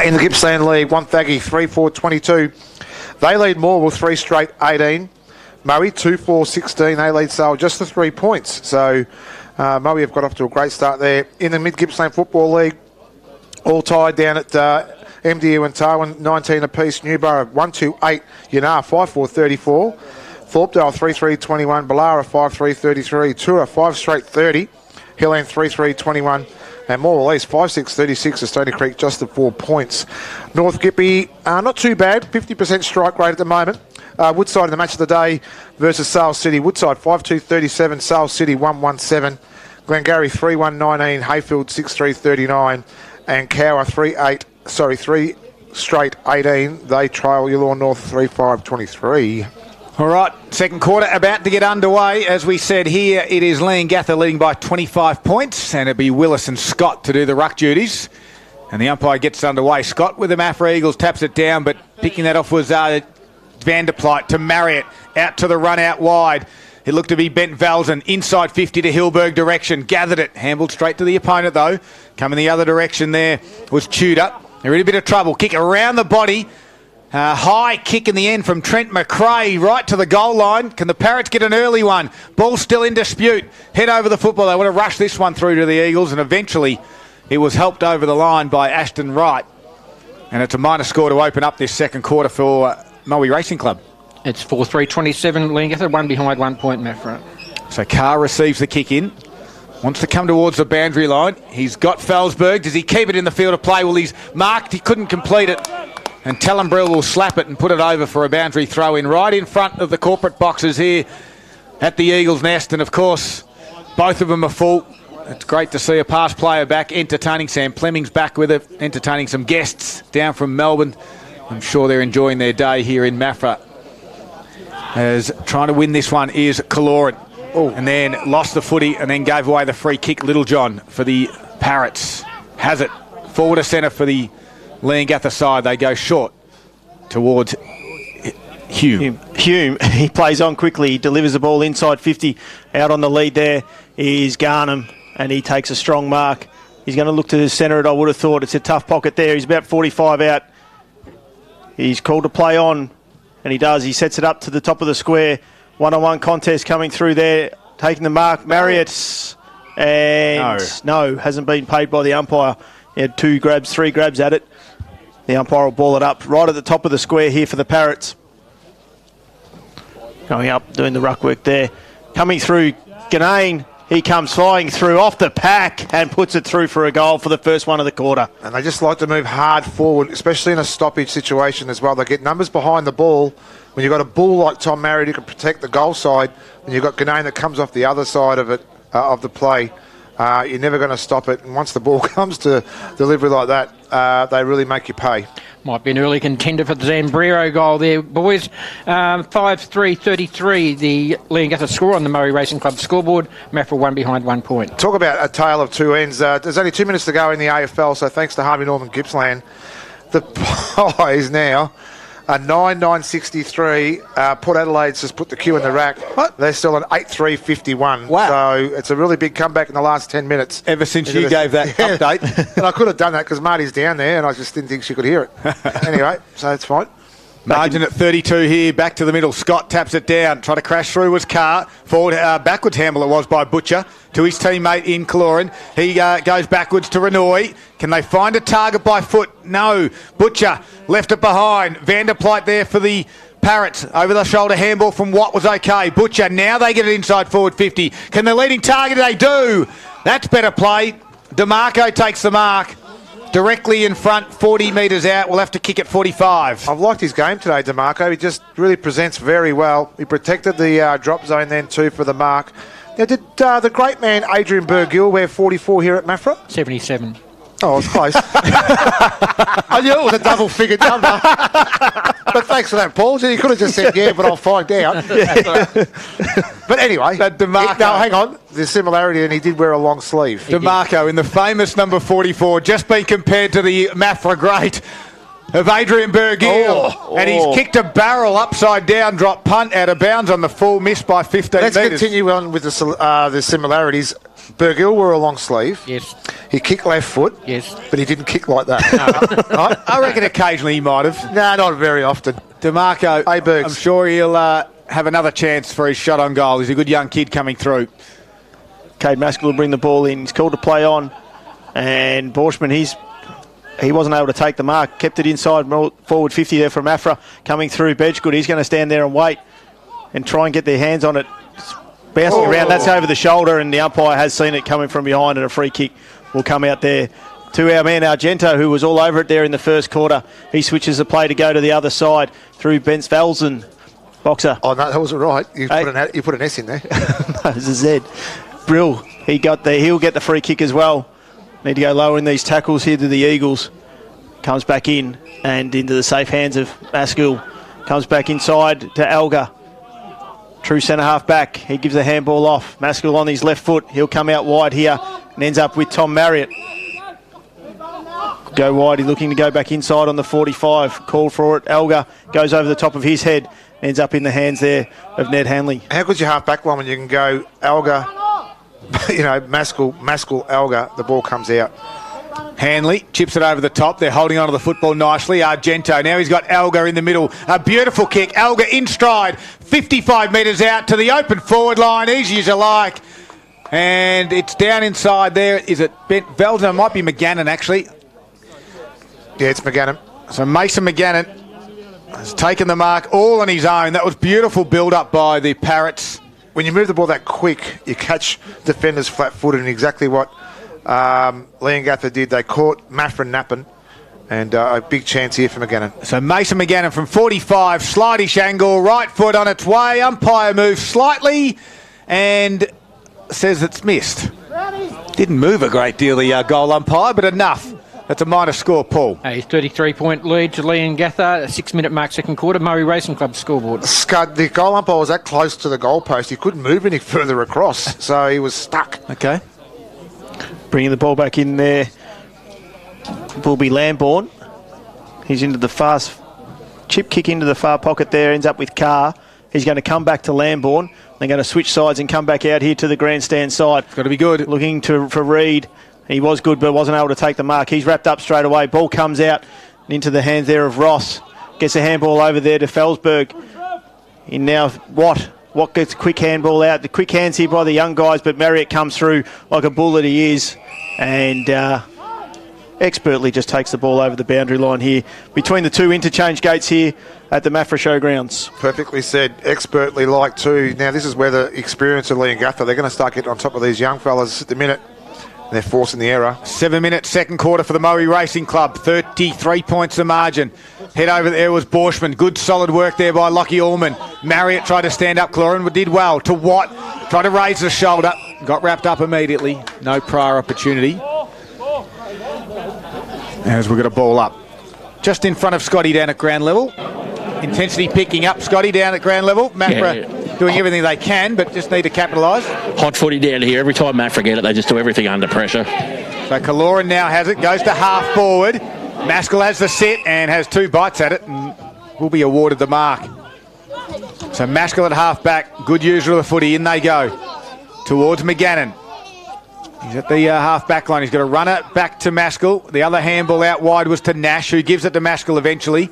In the Gippsland League, Wonthaggi 3-4-22. They lead Morwell 3 straight 18. Murray 2-4-16. They lead Sale just the 3 points. So Murray have got off to a great start there. In the Mid Gippsland Football League, all tied down at MDU and Tarwin, 19 apiece. Newborough 1-2-8. Yanar 5-4-34. Thorpedale 3-3-21. Ballara 5-3-33. Tura 5 straight 30. Hilland 3-3-21. And Morwell East 5-6-36. to Stony Creek just the 4 points. North Gippy not too bad. 50% strike rate at the moment. Woodside in the match of the day versus Sale City. Woodside 5-2-37. Sale City 1-1-7. Glengarry 3-1-19. Hayfield 6-3-39. And Cower 3 straight 18. They trail Yallourn North 3-5-23. All right, second quarter about to get underway. As we said here, it is Leongatha leading by 25 points, and it'll be Willis and Scott to do the ruck duties. And the umpire gets underway. Scott with the Maffra Eagles taps it down, but picking that off was Van der Plyt to Marriott, out to the run out wide. It looked to be Bent Valzen, inside 50 to Hilberg direction, gathered it, handled straight to the opponent though. Coming the other direction there was Tudor. They're in a bit of trouble. Kick around the body. High kick in the end from Trent McRae right to the goal line. Can the Parrots get an early one? Ball still in dispute. Head over the football. They want to rush this one through to the Eagles, and eventually it was helped over the line by Ashton Wright. And it's a minor score to open up this second quarter for Moe Racing Club. It's 4-3-27. Leongatha, 1 behind, 1 point, Maffra. So Carr receives the kick in. Wants to come towards the boundary line. He's got Felsberg. Does he keep it in the field of play? Well, he's marked. He couldn't complete it. And Tallenbrill will slap it and put it over for a boundary throw in right in front of the corporate boxes here at the Eagles' Nest. And, of course, both of them are full. It's great to see a past player back entertaining. Sam Fleming's back with it, entertaining some guests down from Melbourne. I'm sure they're enjoying their day here in Maffra. As trying to win this one is Kaloran. And then lost the footy and then gave away the free kick. Littlejohn for the Parrots. Has it. Forward to centre for the Leongatha side. They go short towards Hume. Hume, he plays on quickly. He delivers the ball inside 50. Out on the lead there is Garnham, and he takes a strong mark. He's going to look to the centre it, I would have thought. It's a tough pocket there. He's about 45 out. He's called to play on, and he does. He sets it up to the top of the square. One-on-one contest coming through there. Taking the mark, Marriott. And no, hasn't been paid by the umpire. He had 3 grabs at it. The umpire will ball it up right at the top of the square here for the Parrots. Going up, doing the ruck work there. Coming through, Ganane. He comes flying through off the pack and puts it through for a goal for the first one of the quarter. And they just like to move hard forward, especially in a stoppage situation as well. They get numbers behind the ball. When you've got a bull like Tom Marriott who can protect the goal side, and you've got Ganane that comes off the other side of it, of the play, you're never going to stop it. And once the ball comes to delivery like that, they really make you pay. Might be an early contender for the Zambrero goal there, boys. 5-3-33, the Leongatha score on the Murray Racing Club scoreboard. Maffra 1 behind, 1 point. Talk about a tale of two ends. There's only 2 minutes to go in the AFL, so thanks to Harvey Norman Gippsland. The Pies now are 9-9-63. Port Adelaide's just put the cue in the rack. What? They're still on 8-3-51. Wow. So it's a really big comeback in the last 10 minutes. Ever since you gave that update. And I could have done that because Marty's down there and I just didn't think she could hear it. Anyway, so it's fine. Margin at 32 here, back to the middle. Scott taps it down. Try to crash through was Carr. Forward, backwards handle it was by Butcher to his teammate in Kaloran. He goes backwards to Renoy. Can they find a target by foot? No. Butcher left it behind. Van der Plyt there for the Parrots. Over the shoulder handball from Watt was okay. Butcher, now they get it inside forward 50. Can the leading target? They do. That's better play. DeMarco takes the mark. Directly in front, 40 metres out. We'll have to kick at 45. I've liked his game today, DeMarco. He just really presents very well. He protected the drop zone then too for the mark. Now, did the great man Adrian Burgill wear 44 here at Maffra? 77. Oh, it's close. I knew it was a double-figured number. But thanks for that, Paul. You could have just said, yeah, but I'll find out. But anyway, DeMarco. No, hang on. There's similarity, and he did wear a long sleeve. DeMarco in the famous number 44, just been compared to the Maffra great of Adrian Burgill. And he's kicked a barrel upside down, drop punt out of bounds on the full, missed by 15 metres. Let's continue on with the similarities. Burgill wore a long sleeve. Yes. He kicked left foot, Yes. but he didn't kick like that. Right? I reckon occasionally he might have. No, not very often. DeMarco, Hey, Bergs. I'm sure he'll have another chance for his shot on goal. He's a good young kid coming through. Cade Maskell will bring the ball in. He's called to play on. And Borschman, he wasn't able to take the mark. Kept it inside, forward 50 there from Maffra. Coming through Bedgegood. He's going to stand there and wait and try and get their hands on it. It's bouncing around. That's over the shoulder, and the umpire has seen it coming from behind, and a free kick will come out there to our man Argento, who was all over it there in the first quarter. He switches the play to go to the other side through Bence Velsen. Boxer. Oh, no, that was all right. You put an S in there. No, it's a Z. Brill, he'll get the free kick as well. Need to go lower in these tackles here to the Eagles. Comes back in and into the safe hands of Maskell. Comes back inside to Elgar. True centre half back. He gives the handball off. Maskell on his left foot. He'll come out wide here and ends up with Tom Marriott. Go wide. He's looking to go back inside on the 45. Call for it. Elgar goes over the top of his head. Ends up in the hands there of Ned Hanley. How good's your half back line when you can go Elgar, Maskell, Elgar, the ball comes out. Hanley chips it over the top. They're holding on to the football nicely. Argento. Now he's got Elgar in the middle. A beautiful kick. Elgar in stride. 55 metres out to the open forward line. Easy as you like. And it's down inside there. Is it Bent Velden? It might be McGannon, actually. Yeah, it's McGannon. So Mason McGannon has taken the mark all on his own. That was beautiful build-up by the Parrots. When you move the ball that quick, you catch defenders flat-footed, and exactly what Leongatha did. They caught Maffra napping, and a big chance here for McGannon. So Mason McGannon from 45, slightish angle, right foot on its way. Umpire moves slightly and says it's missed. Didn't move a great deal, the goal umpire, but enough. That's a minor score, Paul. A 33-point lead to Leongatha, a 6-minute mark second quarter. Murray Racing Club scoreboard. Scud, the goal umpire was that close to the goalpost. He couldn't move any further across, so he was stuck. Okay. Bringing the ball back in there will be Lambourne. He's into the fast chip kick into the far pocket there, ends up with Carr. He's going to come back to Lambourne. They're going to switch sides and come back out here to the grandstand side. It's got to be good. Looking for Reid. He was good but wasn't able to take the mark. He's wrapped up straight away. Ball comes out and into the hands there of Ross. Gets a handball over there to Felsberg. In now Watt gets a quick handball out. The quick hands here by the young guys, but Marriott comes through like a bull that he is. And expertly just takes the ball over the boundary line here between the two interchange gates here at the Maffra Showgrounds. Perfectly said. Expertly like too. Now this is where the experience of Leongatha, they're going to start getting on top of these young fellas at the minute. They're forcing the error. 7-minute second quarter for the Murray Racing Club. 33 points the margin. Head over there was Borschman. Good solid work there by Lockie Allman. Marriott tried to stand up. Cloran did well. To Watt. Tried to raise the shoulder. Got wrapped up immediately. No prior opportunity. As we've got a ball up. Just in front of Scotty down at ground level. Intensity picking up. Scotty down at ground level. Maffra doing everything they can, but just need to capitalise. Hot footy down here. Every time Maffra get it, they just do everything under pressure. So Caloran now has it, goes to half forward. Maskell has the sit and has 2 bites at it and will be awarded the mark. So Maskell at half back, good user of the footy, in they go. Towards McGannon. He's at the half back line. He's got to run it back to Maskell. The other handball out wide was to Nash, who gives it to Maskell eventually.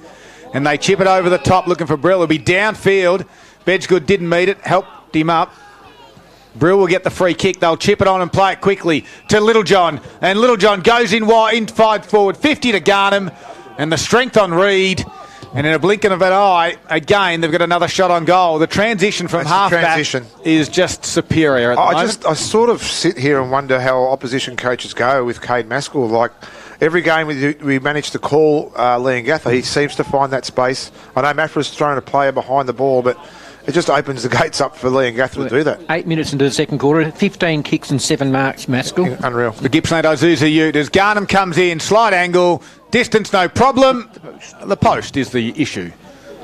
And they chip it over the top looking for Brill. It'll be downfield. Bedgegood didn't meet it, helped him up. Brill will get the free kick. They'll chip it on and play it quickly to Littlejohn. And Littlejohn goes in wide, inside forward, 50 to Garnham. And the strength on Reid. And in a blink of an eye, again, they've got another shot on goal. The transition from half-back is just superior at the moment. I sort of sit here and wonder how opposition coaches go with Cade Maskell. Like, every game we manage to call Leongatha, he seems to find that space. I know Maffra's thrown a player behind the ball, but it just opens the gates up for Leongatha to do that. 8 minutes into the second quarter, 15 kicks and 7 marks, Maskell. Unreal. The Gippsland Azusa Ute as Garnham comes in, slight angle, distance no problem. The post is the issue.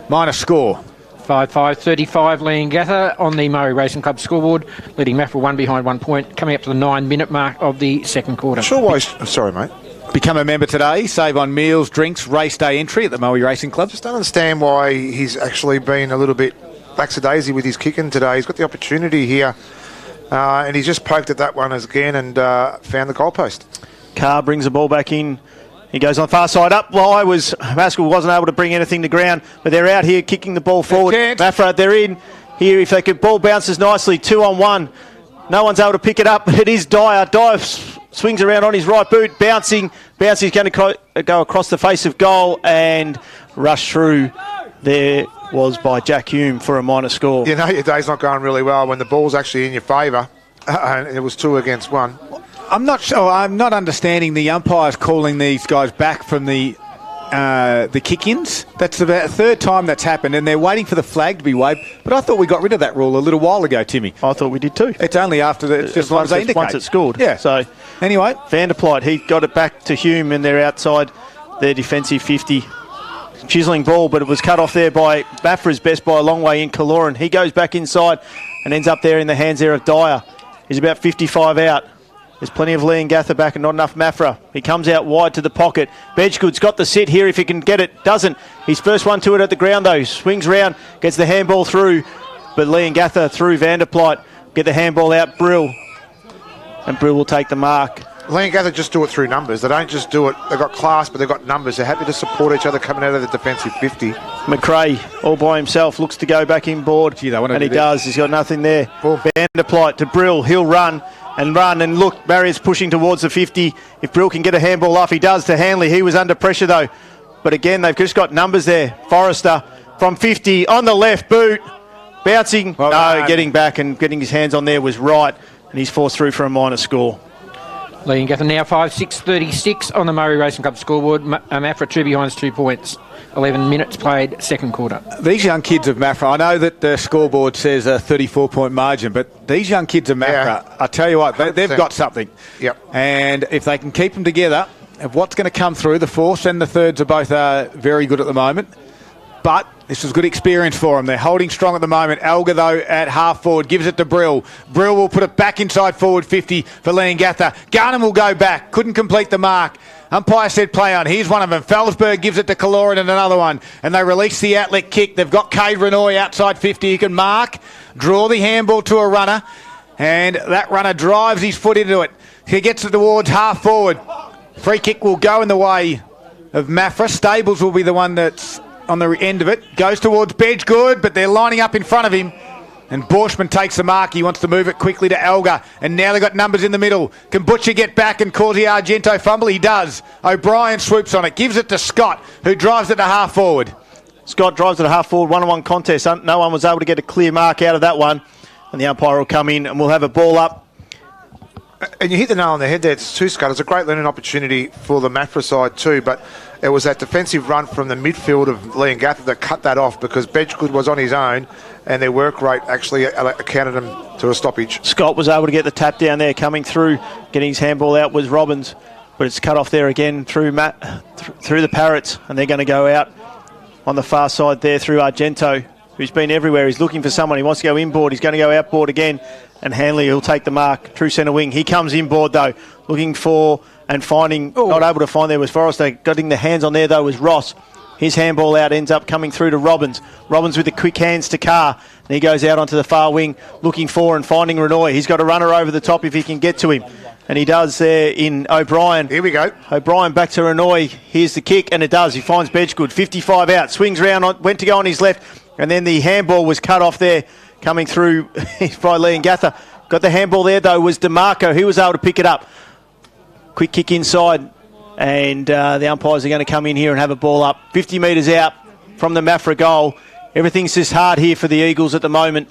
Minor score. 5-5, 35 Leongatha on the Murray Racing Club scoreboard, leading Maffra 1 behind 1 point, coming up to the 9-minute mark of the second quarter. Sure why... Sorry, mate. Become a member today. Save on meals, drinks, race day entry at the Murray Racing Club. Just don't understand why he's actually been a little bit lackadaisy with his kicking today. He's got the opportunity here, and he's just poked at that one again and found the goalpost. Carr brings the ball back in. He goes on the far side. Up wide was Maskell, wasn't able to bring anything to ground, but they're out here kicking the ball forward. Maffra, they're in here. If they could, ball bounces nicely, 2-on-1. No one's able to pick it up. It is Dyer. Dyer swings around on his right boot, bouncing. He's going to go across the face of goal and rush through. There was by Jack Hume for a minor score. You know your day's not going really well when the ball's actually in your favour, and it was 2 against 1. I'm not sure. I'm not understanding the umpires calling these guys back from the kick-ins. That's about the third time that's happened, and they're waiting for the flag to be waved. But I thought we got rid of that rule a little while ago, Timmy. I thought we did too. It's only after it's just once they indicate. Once it's scored. Yeah. So anyway, Vanderplyt, he got it back to Hume, and they're outside their defensive 50. Chiselling ball, but it was cut off there by Maffra's best by a long way in Kaloran. He goes back inside and ends up there in the hands there of Dyer. He's about 55 out. There's plenty of Leongatha back and not enough Maffra. He comes out wide to the pocket. Bedgood's got the sit here if he can get it. Doesn't. His first one to it at the ground though. Swings round, gets the handball through, but Leongatha through Vanderplyt. Get the handball out, Brill. And Brill will take the mark. Leongatha just do it through numbers. They don't just do it. They've got class, but they've got numbers. They're happy to support each other coming out of the defensive 50. McRae, all by himself, looks to go back inboard. And he does. He's got nothing there. Vanderplyt to Brill. He'll run. And look, Barrier's pushing towards the 50. If Brill can get a handball off, he does to Hanley. He was under pressure though. But again, they've just got numbers there. Forrester from 50 on the left boot. Bouncing. Getting back and getting his hands on there was right. And he's forced through for a minor score. Leongatha now 5-6-36 on the Murray Racing Club scoreboard. Maffra 2 behinds, 2 points. 11 minutes played, second quarter. These young kids of Maffra, I know that the scoreboard says a 34-point margin, but these young kids of Maffra, I tell you what, they've got something. Yep. And if they can keep them together, of what's going to come through, the fourths and the thirds are both very good at the moment. But this is good experience for them. They're holding strong at the moment. Elgar, though, at half forward, gives it to Brill. Brill will put it back inside forward 50 for Leongatha. Garnham will go back. Couldn't complete the mark. Umpire said play on. Here's one of them. Felsberg gives it to Kaloran and another one. And they release the outlet kick. They've got Cade Renoy outside 50. He can mark, draw the handball to a runner. And that runner drives his foot into it. He gets it towards half forward. Free kick will go in the way of Maffra. Stables will be the one that's on the end of it. Goes towards Bedgood, but they're lining up in front of him. And Borshman takes the mark. He wants to move it quickly to Elgar. And now they've got numbers in the middle. Can Butcher get back and cause the Argento fumble? He does. O'Brien swoops on it. Gives it to Scott, who drives it to half forward. Scott drives it to half forward. 1-on-1 contest. No one was able to get a clear mark out of that one. And the umpire will come in and we'll have a ball up. And you hit the nail on the head there. It's too, Scott. It's a great learning opportunity for the Maffra side too, but it was that defensive run from the midfield of Leongatha that cut that off because Bedgood was on his own and their work rate actually accounted him to a stoppage. Scott was able to get the tap down there. Coming through, getting his handball out was Robbins, but it's cut off there again through through the Parrots, and they're going to go out on the far side there through Argento, who's been everywhere. He's looking for someone. He wants to go inboard. He's going to go outboard again. And Hanley will take the mark. True centre wing. He comes inboard though, looking for and finding, not able to find there was Forrester. Getting the hands on there though was Ross. His handball out ends up coming through to Robbins. Robbins with the quick hands to Carr. And he goes out onto the far wing, looking for and finding Renoy. He's got a runner over the top if he can get to him. And he does there in O'Brien. Here we go. O'Brien back to Renoy. Here's the kick, and it does. He finds Bedgood. 55 out. Swings round, went to go on his left. And then the handball was cut off there, coming through by Leongatha. Got the handball there, though, was DeMarco. He was able to pick it up. Quick kick inside. And the umpires are going to come in here and have a ball up. 50 metres out from the Maffra goal. Everything's just hard here for the Eagles at the moment.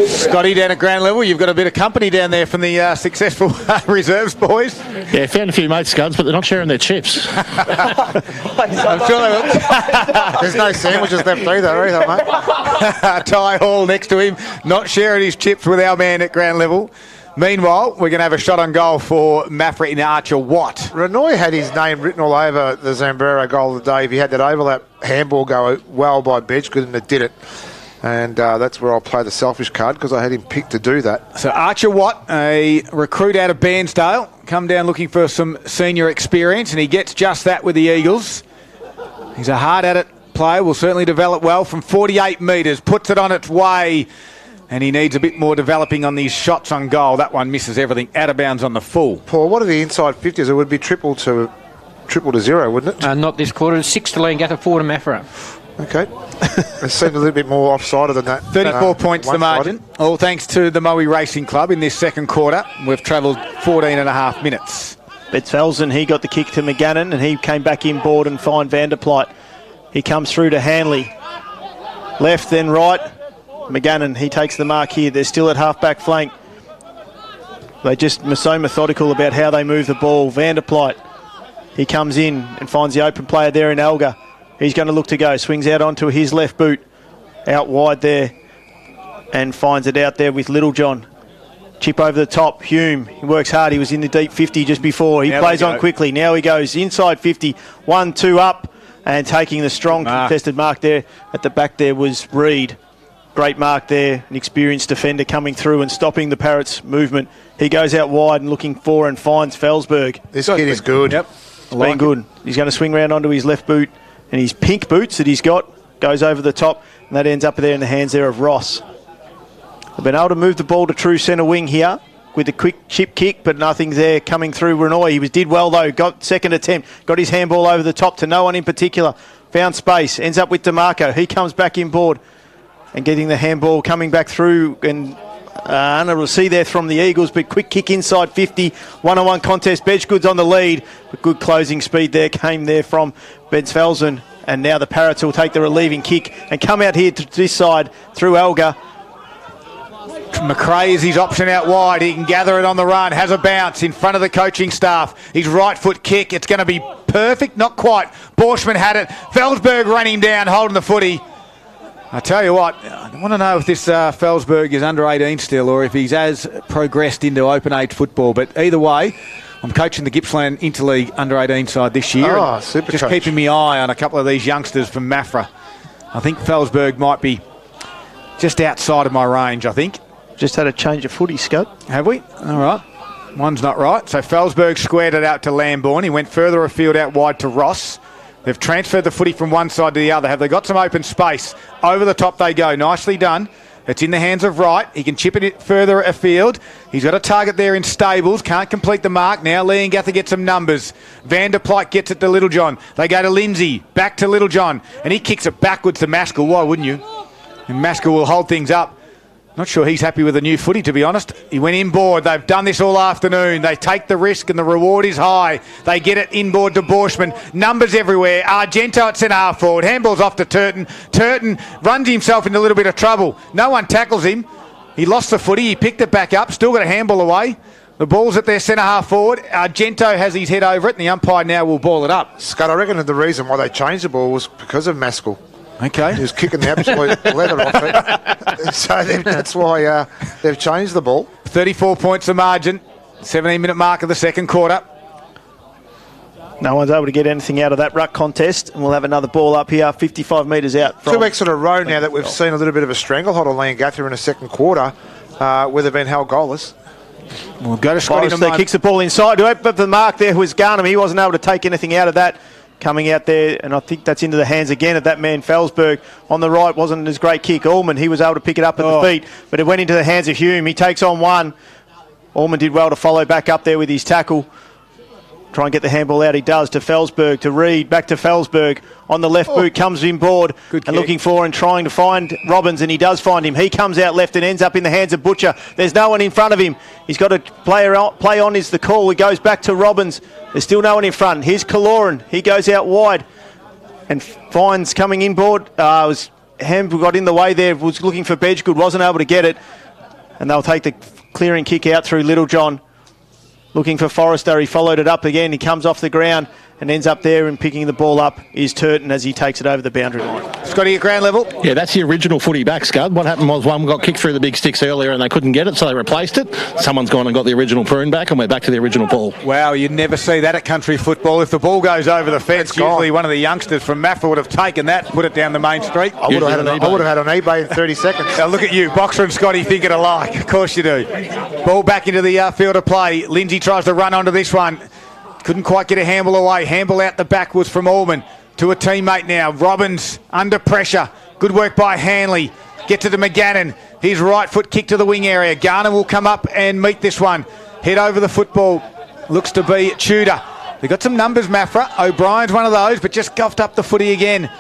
Scotty, down at ground level, you've got a bit of company down there from the successful reserves boys. Yeah, found a few mates, Scuds, but they're not sharing their chips. I'm sure they will. There's no sandwiches left either, mate. Ty Hall next to him, not sharing his chips with our man at ground level. Meanwhile, we're going to have a shot on goal for Maffra in Archer Watt. Renoy had his name written all over the Zambrero goal of the day. If he had that overlap handball go well by Bedgood, and it did it. And that's where I'll play the selfish card because I had him picked to do that. So Archer Watt, a recruit out of Bairnsdale, come down looking for some senior experience, and he gets just that with the Eagles. He's a hard-at-it player, will certainly develop well from 48 metres, puts it on its way. And he needs a bit more developing on these shots on goal. That one misses everything out of bounds on the full. Paul, what are the inside 50s? It would be triple to 0, wouldn't it? Not this quarter. 6 to Leongatha, 4 to Maffra. Okay. It seemed a little bit more offsided than that. 34 points the margin. All thanks to the Moe Racing Club in this second quarter. We've travelled 14 and a half minutes. Betzfelsen, he got the kick to McGannon, and he came back inboard and fined Vanderpleit. He comes through to Hanley. Left, then right. McGannon, he takes the mark here. They're still at half-back flank. They're just so methodical about how they move the ball. Vanderpleit, he comes in and finds the open player there in Elgar. He's going to look to go. Swings out onto his left boot. Out wide there. And finds it out there with Littlejohn. Chip over the top. Hume, he works hard. He was in the deep 50 just before. He plays on quickly. Now he goes inside 50. 1-2 up. And taking the strong contested mark there at the back there was Reid. Great mark there. An experienced defender coming through and stopping the Parrots' movement. He goes out wide and looking for and finds Felsberg. This kid is good. Yep. It's been good. He's going to swing round onto his left boot, and his pink boots that he's got goes over the top, and that ends up there in the hands there of Ross. They've been able to move the ball to true centre wing here with a quick chip kick, but nothing there coming through Renoy. He did well though, got second attempt, got his handball over the top to no one in particular. Found space, ends up with DeMarco. He comes back inboard and getting the handball coming back through, and unable to see there from the Eagles, but quick kick inside 50, one-on-one contest. Bedgood's on the lead, but good closing speed there came there from Betzfelsen, and now the Parrots will take the relieving kick and come out here to this side through Elgar. McRae is his option out wide. He can gather it on the run, has a bounce in front of the coaching staff. His right foot kick, it's going to be perfect, not quite. Borschmann had it. Felsberg running down, holding the footy. I tell you what, I want to know if this Felsberg is under 18 still, or if he's as progressed into open age football. But either way, I'm coaching the Gippsland Interleague under 18 side this year. Oh, super just coach. Keeping my eye on a couple of these youngsters from Maffra. I think Felsberg might be just outside of my range, I think. Just had a change of footy, Scott. Have we? All right. One's not right. So Felsberg squared it out to Lambourne. He went further afield out wide to Ross. They've transferred the footy from one side to the other. Have they got some open space? Over the top they go. Nicely done. It's in the hands of Wright. He can chip it further afield. He's got a target there in Stables. Can't complete the mark. Now Leongatha gets some numbers. Vanderpleit gets it to Littlejohn. They go to Lindsay. Back to Littlejohn. And he kicks it backwards to Maskell. Why wouldn't you? And Maskell will hold things up. Not sure he's happy with the new footy, to be honest. He went inboard. They've done this all afternoon. They take the risk and the reward is high. They get it inboard to Borschmann. Numbers everywhere. Argento at centre half forward. Handball's off to Turton. Turton runs himself into a little bit of trouble. No one tackles him. He lost the footy. He picked it back up. Still got a handball away. The ball's at their centre half forward. Argento has his head over it, and the umpire now will ball it up. Scott, I reckon that the reason why they changed the ball was because of Maskell. Okay. He was kicking the absolute leather off it. So that's why they've changed the ball. 34 points the margin. 17-minute mark of the second quarter. No one's able to get anything out of that ruck contest, and we'll have another ball up here, 55 metres out. 2 weeks in a row now that we've seen a little bit of a stranglehold on Leongatha in the second quarter, where they've been held goalless. We'll go to Scotty. Forrester kicks the ball inside. To open up the mark there was Garnham. He wasn't able to take anything out of that. Coming out there, and I think that's into the hands again of that man Felsberg. On the right wasn't as great kick. Allman, he was able to pick it up at the feet, but it went into the hands of Hume. He takes on one. Allman did well to follow back up there with his tackle. Try and get the handball out. He does to Felsberg, to Reid, back to Felsberg. On the left boot, comes inboard and looking for and trying to find Robbins, and he does find him. He comes out left and ends up in the hands of Butcher. There's no one in front of him. He's got a player out, play on is the call. He goes back to Robbins. There's still no one in front. Here's Kaloran. He goes out wide and finds coming inboard. Handball got in the way there, was looking for Bedgood, wasn't able to get it. And they'll take the clearing kick out through Littlejohn. Looking for Forrester, he followed it up again. He comes off the ground and ends up there, and picking the ball up is Turton as he takes it over the boundary line. Scotty at ground level. Yeah, that's the original footy back, Scud. What happened was one got kicked through the big sticks earlier and they couldn't get it, so they replaced it. Someone's gone and got the original prune back, and we're back to the original ball. Wow, you'd never see that at country football. If the ball goes over the fence, usually one of the youngsters from Maffra would have taken that, put it down the main street. I would have had on eBay in 30 seconds. Now look at you, Boxer and Scotty thinking alike. Of course you do. Ball back into the field of play. Lindsay tries to run onto this one. Couldn't quite get a handball away. Handball out the back was from Allman to a teammate now. Robbins under pressure. Good work by Hanley. Gets it to McGannon. His right foot kick to the wing area. Garner will come up and meet this one. Head over the football. Looks to be Tudor. They've got some numbers, Maffra. O'Brien's one of those, but just goughed up the footy again.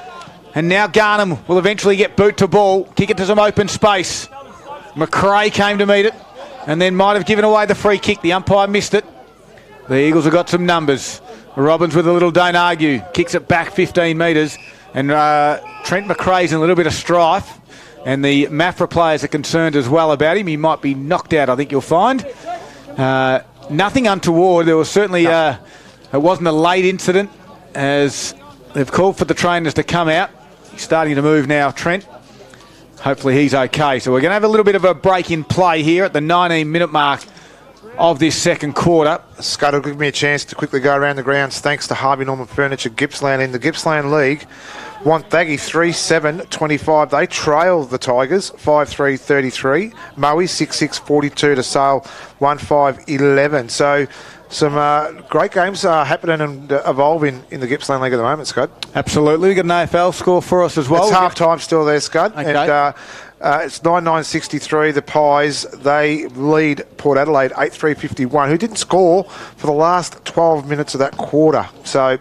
And now Garnham will eventually get boot to ball. Kick it to some open space. McRae came to meet it and then might have given away the free kick. The umpire missed it. The Eagles have got some numbers. Robbins with a little don't argue. Kicks it back 15 metres. And Trent McRae's in a little bit of strife. And the Maffra players are concerned as well about him. He might be knocked out, I think you'll find. Nothing untoward. There was certainly... it wasn't a late incident as they've called for the trainers to come out. He's starting to move now, Trent. Hopefully he's okay. So we're going to have a little bit of a break in play here at the 19-minute mark of this second quarter. Scott will give me a chance to quickly go around the grounds thanks to Harvey Norman Furniture Gippsland. In the Gippsland League, Wonthaggi 3-7-25. They trail the Tigers 5-3-33. Moe 6-6-42 to Sale 1-5-11. So some great games are happening and evolving in the Gippsland League at the moment, Scott. Absolutely. We've got an AFL score for us as well. It's half-time still there, Scott. Okay. And it's 9-9-63. The Pies, they lead Port Adelaide 8-3-51, who didn't score for the last 12 minutes of that quarter. So,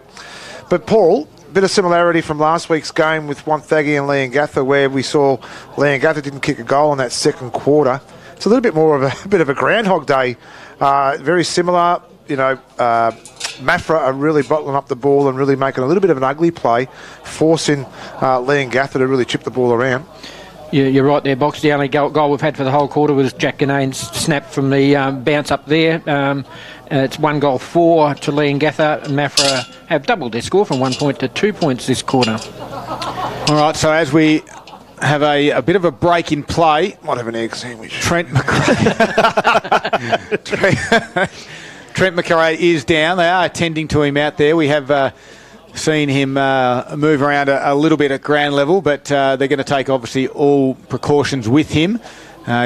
but Paul, a bit of similarity from last week's game with Wonthaggi and Leongatha, where we saw Leongatha didn't kick a goal in that second quarter. It's a little bit more of a bit of a Groundhog Day. Very similar. You know, Maffra are really bottling up the ball and really making a little bit of an ugly play, forcing Leongatha to really chip the ball around. Yeah, you're right there, Box. The only goal we've had for the whole quarter was Jack Gannane's snap from the bounce up there. It's 1-4 to Leongatha. Maffra have doubled their score from 1 point to 2 points this quarter. All right, so as we have a bit of a break in play. Might have an egg sandwich. Trent McRae is down. They are attending to him out there. We have seen him move around a little bit at ground level, but they're going to take obviously all precautions with him.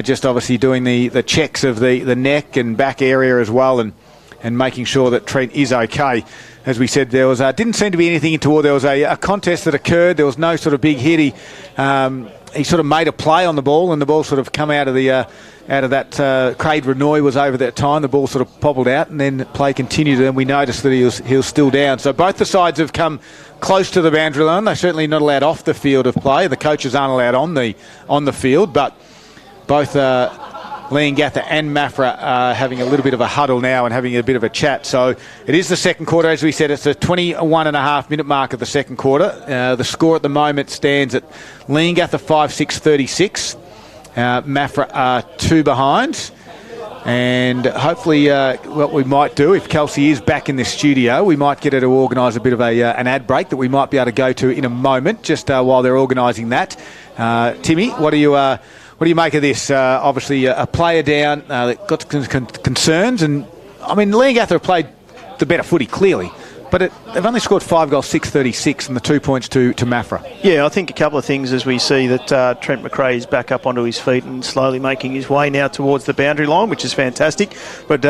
Just obviously doing the checks of the neck and back area as well, and making sure that Trent is okay. As we said, there was didn't seem to be anything untoward. There was a contest that occurred. There was no sort of big hit. He sort of made a play on the ball, and the ball sort of come out of that. Craig Renoy was over that time. The ball sort of poppled out, and then play continued. And we noticed that he was still down. So both the sides have come close to the boundary line. They're certainly not allowed off the field of play. The coaches aren't allowed on the field, but both Leongatha and Maffra are having a little bit of a huddle now and having a bit of a chat. So it is the second quarter. As we said, it's the 21.5-minute mark of the second quarter. The score at the moment stands at Leongatha 5-6-36. Maffra are 2 behind. And hopefully what we might do, if Kelsey is back in the studio, we might get her to organise a bit of an ad break that we might be able to go to in a moment, just while they're organising that. Timmy, what do you make of this? Obviously, a player down that got concerns, and I mean, Leongatha have played the better footy clearly, but they've only scored 5 goals, 6-36, and the 2 points to Maffra. Yeah, I think a couple of things as we see that Trent McRae is back up onto his feet and slowly making his way now towards the boundary line, which is fantastic. But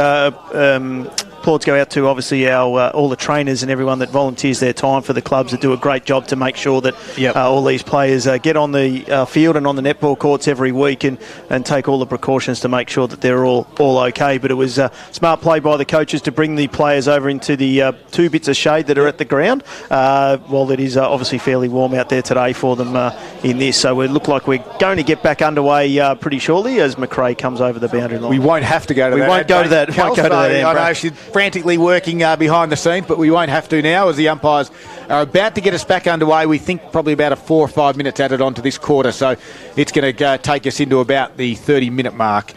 applause go out to obviously our all the trainers and everyone that volunteers their time for the clubs that do a great job to make sure that all these players get on the field and on the netball courts every week and take all the precautions to make sure that they're all okay. But it was smart play by the coaches to bring the players over into the 2 bits of shade that are at the ground while it is obviously fairly warm out there today for them in this. So we look like we're going to get back underway pretty shortly as McRae comes over the boundary line. We won't have to go to that. We won't go to that. I know she's frantically working behind the scenes, but we won't have to now as the umpires are about to get us back underway. We think probably about a 4 or 5 minutes added onto this quarter, so it's going to take us into about the 30-minute mark.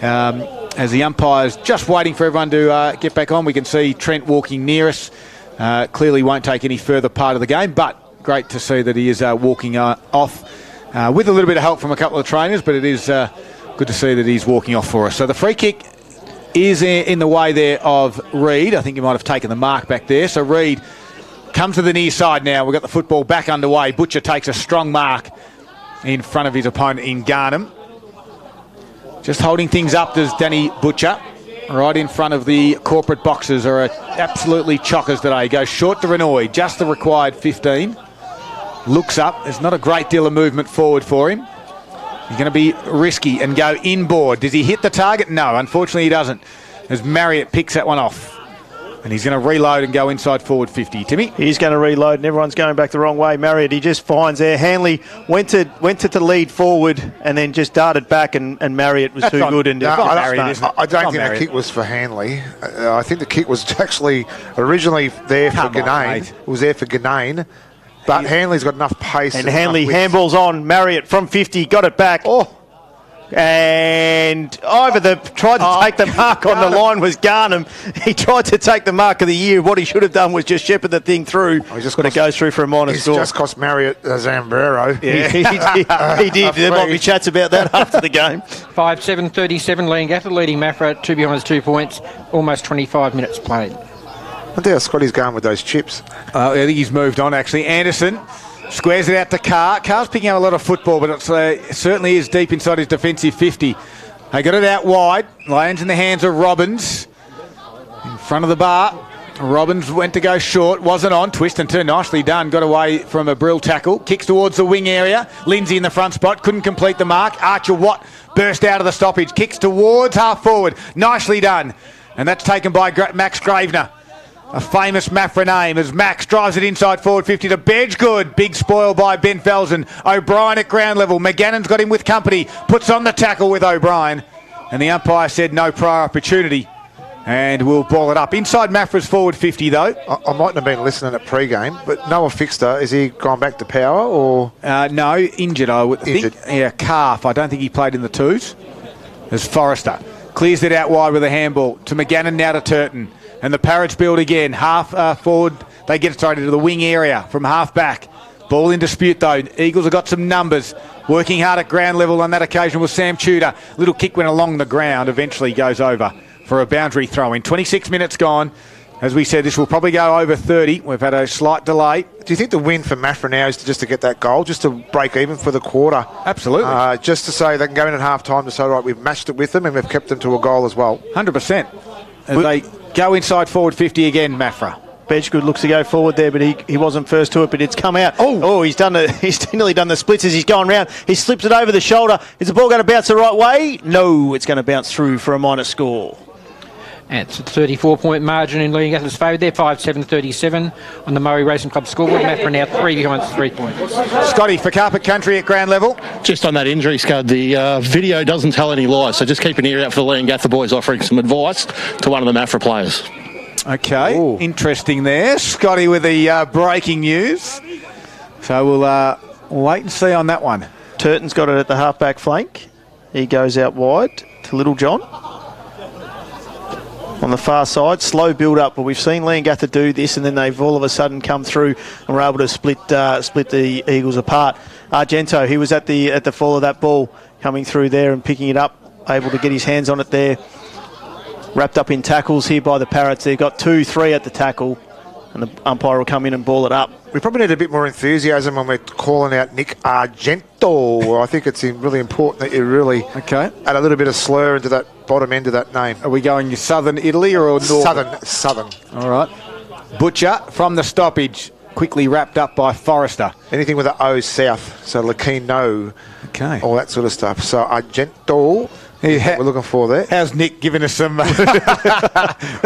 As the umpire's just waiting for everyone to get back on, we can see Trent walking near us. Clearly won't take any further part of the game, but great to see that he is walking off with a little bit of help from a couple of trainers, but it is good to see that he's walking off for us. So the free kick is in the way there of Reid. I think he might have taken the mark back there. So Reid comes to the near side now. We've got the football back underway. Butcher takes a strong mark in front of his opponent in Garnham. Just holding things up does Danny Butcher. Right in front of the corporate boxes are absolutely chockers today. Goes short to Renoy, just the required 15. Looks up. There's not a great deal of movement forward for him. He's going to be risky and go inboard. Does he hit the target? No, unfortunately he doesn't, as Marriott picks that one off. And he's going to reload and go inside forward 50. Timmy? He's going to reload and everyone's going back the wrong way. Marriott, he just finds there. Hanley went to lead forward and then just darted back and Marriott was too good. And I don't think the kick was for Hanley. I think the kick was actually originally there for Ganane. It was there for Ganane. But Hanley's got enough pace. And Hanley handballs on. Marriott from 50, got it back. And tried to take the mark on the line was Garnham. He tried to take the mark of the year. What he should have done was just shepherd the thing through. But it goes through for a minor score. He's just cost Marriott Zambrero. Yeah, he did. There might be chats about that after the game. 5-7-37 Leongatha leading Maffra 2 behind 2 points. Almost 25 minutes played. I think how Scotty's going with those chips. I think he's moved on, actually. Anderson squares it out to Carr. Carr's picking up a lot of football, but it certainly is deep inside his defensive 50. They got it out wide. Lands in the hands of Robbins. In front of the bar. Robbins went to go short. Wasn't on. Twist and turn. Nicely done. Got away from a Brill tackle. Kicks towards the wing area. Lindsay in the front spot. Couldn't complete the mark. Archer Watt burst out of the stoppage. Kicks towards half forward. Nicely done. And that's taken by Max Gravener. A famous Maffra name as Max drives it inside forward 50 to Bedgegood. Big spoil by Ben Felsen. O'Brien at ground level. McGannon's got him with company. Puts on the tackle with O'Brien. And the umpire said no prior opportunity. And we'll ball it up. Inside Maffra's forward 50 though. I mightn't have been listening at pre-game, but Noah Fixter, is he gone back to power or? No, injured I would think. Yeah, calf. I don't think he played in the twos. There's Forrester. Clears it out wide with a handball to McGannon, now to Turton. And the Parrots build again. Half forward, they get straight into the wing area from half back. Ball in dispute though. Eagles have got some numbers. Working hard at ground level on that occasion was Sam Tudor. Little kick went along the ground, eventually goes over for a boundary throw in. 26 minutes gone. As we said, this will probably go over 30. We've had a slight delay. Do you think the win for Maffra now is just to get that goal, just to break even for the quarter? Absolutely. Just to say they can go in at half-time to say, right, we've matched it with them and we've kept them to a goal as well. 100%. As they go inside forward 50 again, Maffra. Bedgegood looks to go forward there, but he wasn't first to it, but it's come out. He's nearly done the splits as he's gone round. He slips it over the shoulder. Is the ball going to bounce the right way? No, it's going to bounce through for a minor score. And it's a 34-point margin in Leongatha's favour there, 5-7-37 on the Murray Racing Club scoreboard. Maffra now 3 behind 3 points. Scotty, for Carpet Country at ground level. Just on that injury, Scud, the video doesn't tell any lies, so just keep an ear out for the Leongatha boys offering some advice to one of the Maffra players. Okay, interesting there. Scotty with the breaking news. So we'll wait and see on that one. Turton's got it at the half-back flank. He goes out wide to Little John. On the far side, slow build-up, but we've seen Leongatha do this, and then they've all of a sudden come through and were able to split the Eagles apart. Argento, he was at the fall of that ball, coming through there and picking it up, able to get his hands on it there. Wrapped up in tackles here by the Parrots. They've got 2-3 at the tackle, and the umpire will come in and ball it up. We probably need a bit more enthusiasm when we're calling out Nick Argento. I think it's really important that you really add a little bit of slur into that bottom end of that name. Are we going southern Italy or northern? Southern. All right. Butcher from the stoppage, quickly wrapped up by Forrester. Anything with an O south, so Lacino, all that sort of stuff. So Argento. We're looking for there. How's Nick giving us some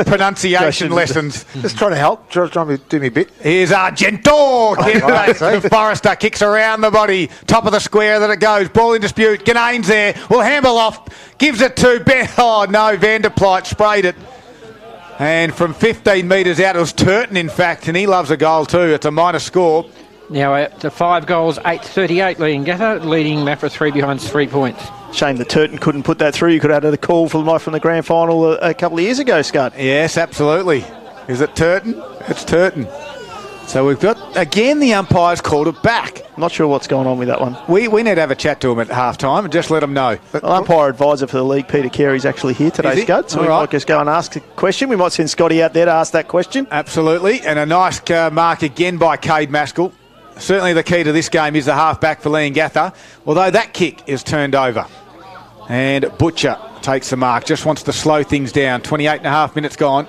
pronunciation lessons? Just trying to help, trying to do me a bit. Here's Argento. Forrester kicks around the body. Top of the square that it goes. Ball in dispute. Ganane's there. Will handball off. Gives it to Ben. Oh, no. Vanderpleit sprayed it. And from 15 metres out, it was Turton, in fact, and he loves a goal too. It's a minor score. Now to 5 goals, 8-38 Leongatha, leading Maffra 3 behind 3 points. Shame that Turton couldn't put that through. You could have had a call from the grand final a couple of years ago, Scott. Yes, absolutely. Is it Turton? It's Turton. So we've got, again, the umpires called it back. Not sure what's going on with that one. We need to have a chat to him at half-time and just let him know. Well, umpire advisor for the league, Peter Carey, is actually here today, Scott. So we might just go and ask a question. We might send Scotty out there to ask that question. Absolutely. And a nice mark again by Cade Maskell. Certainly the key to this game is the half-back for Leongatha, although that kick is turned over. And Butcher takes the mark, just wants to slow things down. 28.5 minutes gone.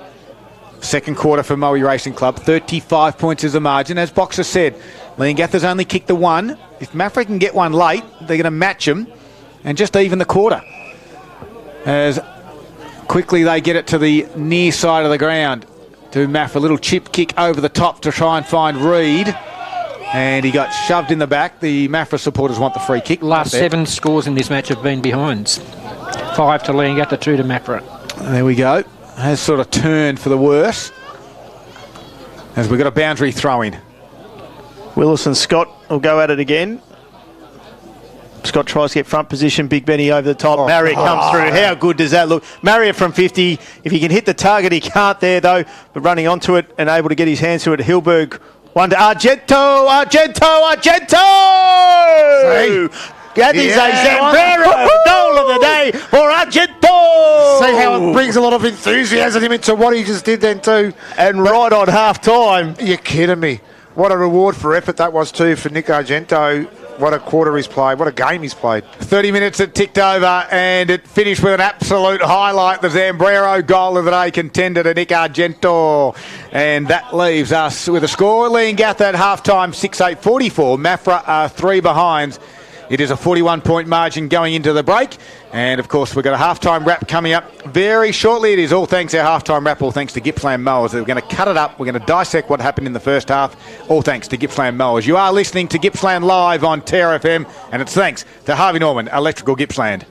Second quarter for Moe Racing Club. 35 points is the margin. As Boxer said, Leongatha's only kicked the one. If Maffra can get one late, they're going to match them. and just even the quarter. As quickly they get it to the near side of the ground to Maffra. A little chip kick over the top to try and find Reid. And he got shoved in the back. The Maffra supporters want the free kick. Last 7 scores in this match have been behinds. 5 to Leongatha, 2 to Maffra. There we go. Has sort of turned for the worse. As we've got a boundary throw in. Willis and Scott will go at it again. Scott tries to get front position. Big Benny over the top. Marriott comes through. How good does that look? Marriott from 50. If he can hit the target, he can't there though. But running onto it and able to get his hands to it. Hilberg. One to Argento. That is a Zambrero goal of the day for Argento. See how it brings a lot of enthusiasm into what he just did then too. And right on half time. You're kidding me. What a reward for effort that was too for Nick Argento. What a quarter he's played. What a game he's played. 30 minutes it ticked over and it finished with an absolute highlight. The Zambrero goal of the day contender to Nick Argento. And that leaves us with a score. Leongatha at half-time 6-8-44. Maffra are 3 behind. It is a 41-point margin going into the break. And, of course, we've got a half-time wrap coming up very shortly. It is all thanks to our half-time wrap, all thanks to Gippsland Mowers. We're going to cut it up. We're going to dissect what happened in the first half, all thanks to Gippsland Mowers. You are listening to Gippsland Live on Terra FM, and it's thanks to Harvey Norman, Electrical Gippsland.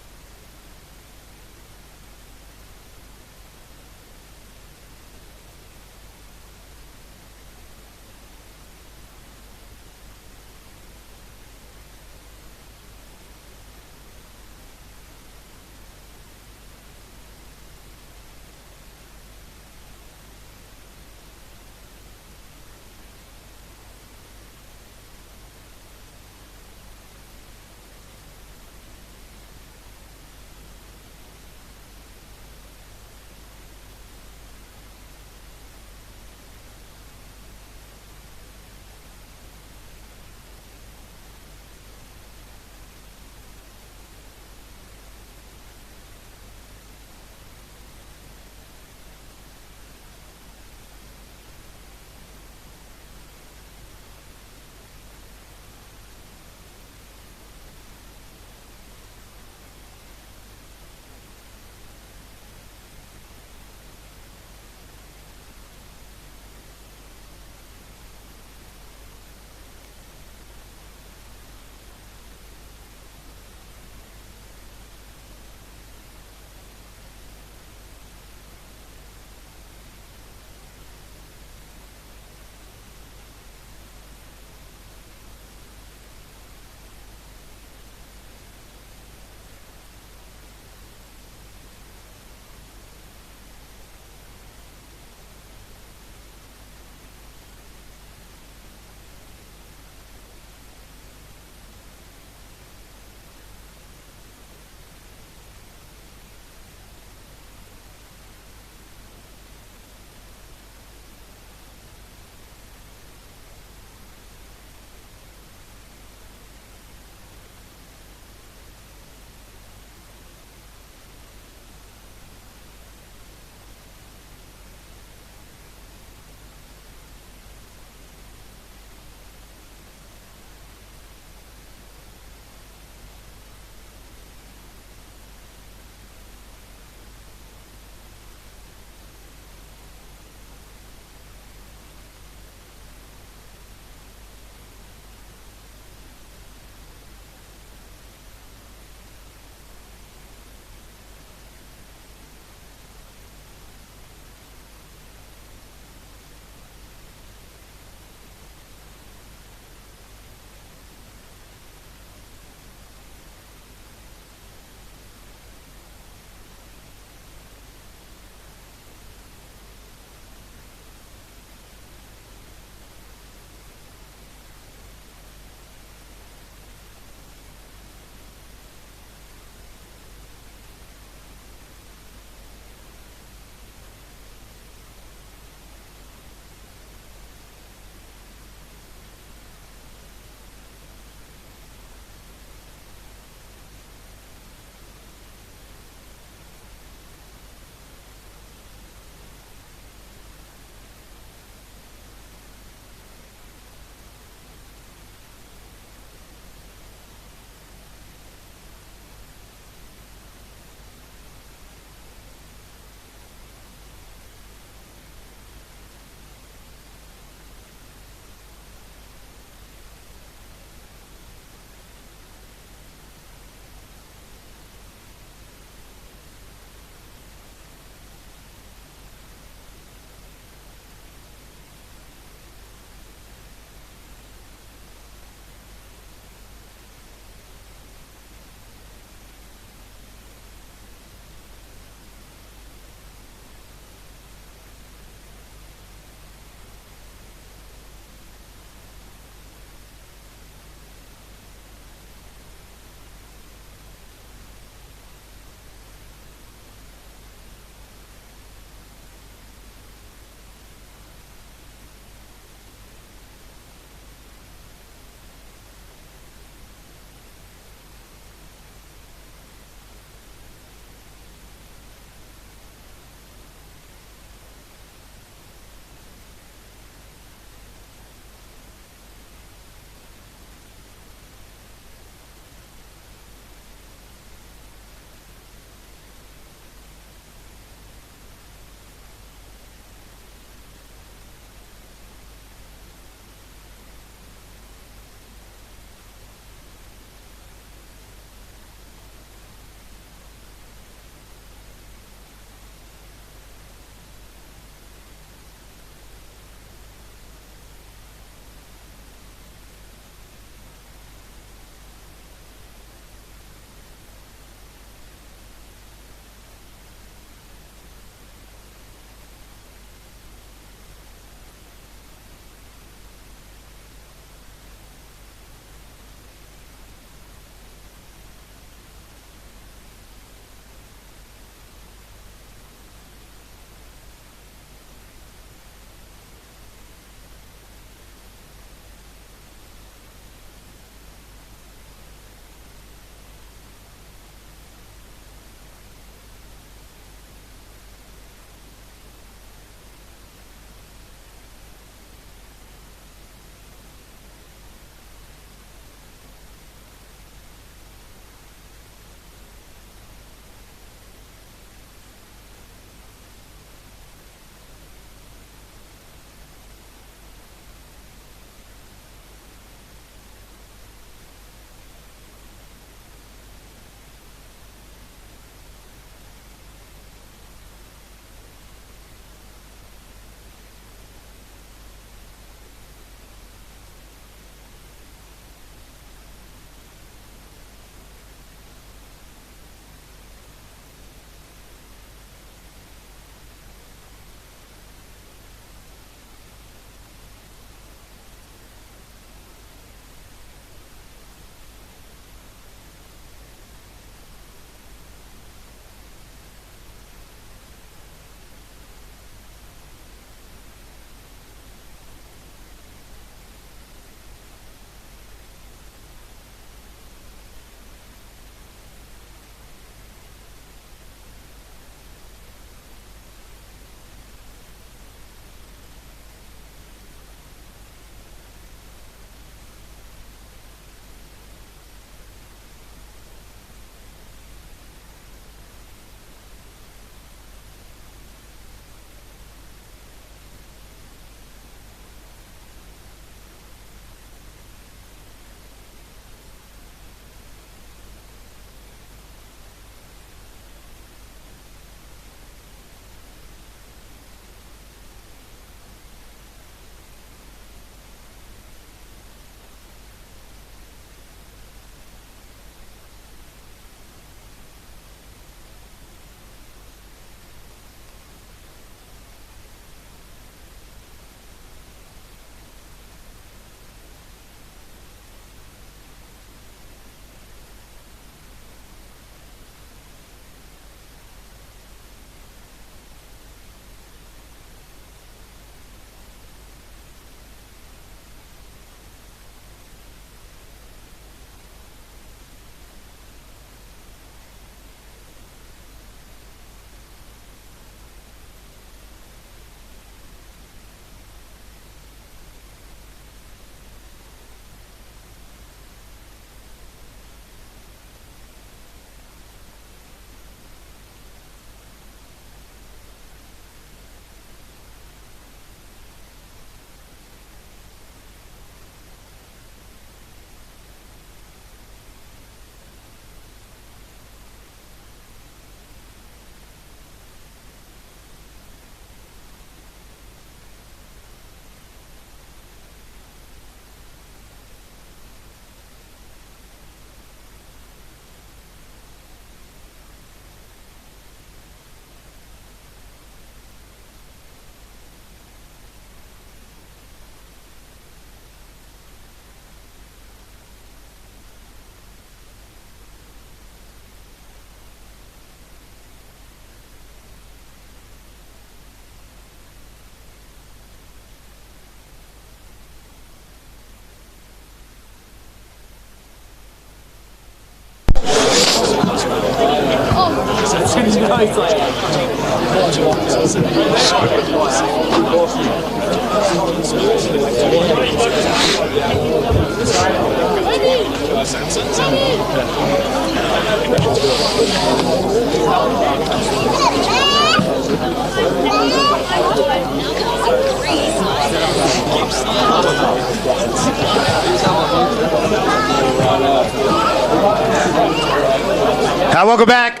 Welcome back.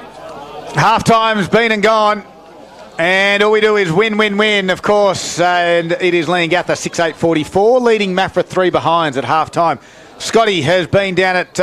Half-time's been and gone. And all we do is win, win, win, of course. And it is Leongatha 6-8-44, leading Maffra 3 behinds at half-time. Scotty has been down at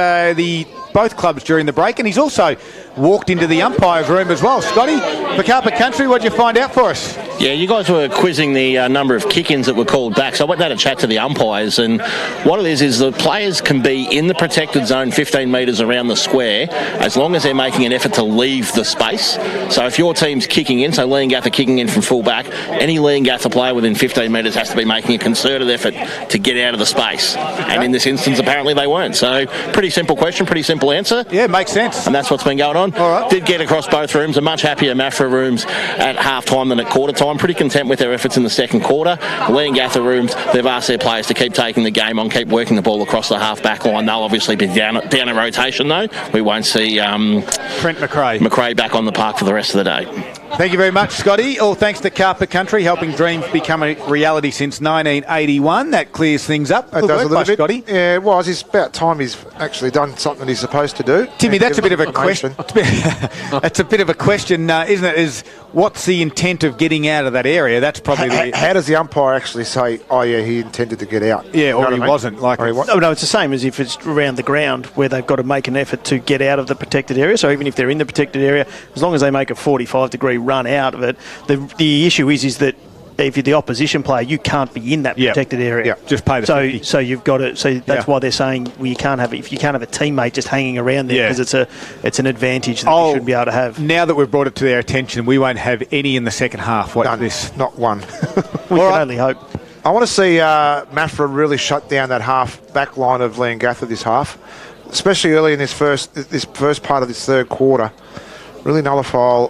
both clubs during the break, and he's also walked into the umpire's room as well. Scotty, for Carpet Country, what'd you find out for us? Yeah, you guys were quizzing the number of kick-ins that were called back, so I went down to chat to the umpires, and what it is the players can be in the protected zone 15 metres around the square as long as they're making an effort to leave the space. So if your team's kicking in, so Leongatha kicking in from full back, any Leongatha player within 15 metres has to be making a concerted effort to get out of the space. And in this instance, apparently they weren't. So pretty simple question, pretty simple answer. Yeah, makes sense. And that's what's been going on. All right. Did get across both rooms, a much happier Maffra rooms at half-time than at quarter-time. Pretty content with their efforts in the second quarter. Leongatha rooms, they've asked their players to keep taking the game on, keep working the ball across the half-back line. They'll obviously be down a rotation, though. We won't see Trent McRae back on the park for the rest of the day. Thank you very much, Scotty. All thanks to Carpet Country, helping dreams become a reality since 1981. That clears things up. It does a little bit. Scotty. Yeah, it was. It's about time he's actually done something he's supposed to do. Timmy, that's a bit of a question. That's a bit of a question, isn't it? Is what's the intent of getting out of that area? That's probably how does the umpire actually say, oh, yeah, he intended to get out? Yeah, or he wasn't. No, it's the same as if it's around the ground where they've got to make an effort to get out of the protected area. So even if they're in the protected area, as long as they make a 45-degree run out of it, the issue is that if you're the opposition player, you can't be in that protected area. Yeah, just pay the 50. So you've got to. So that's why they're saying you can't have a teammate just hanging around there because it's an advantage that you should be able to have. Now that we've brought it to their attention, we won't have any in the second half. None, not one. We can only hope. I want to see Maffra really shut down that half back line of Leongatha this half, especially early in this first part of this third quarter. Really nullify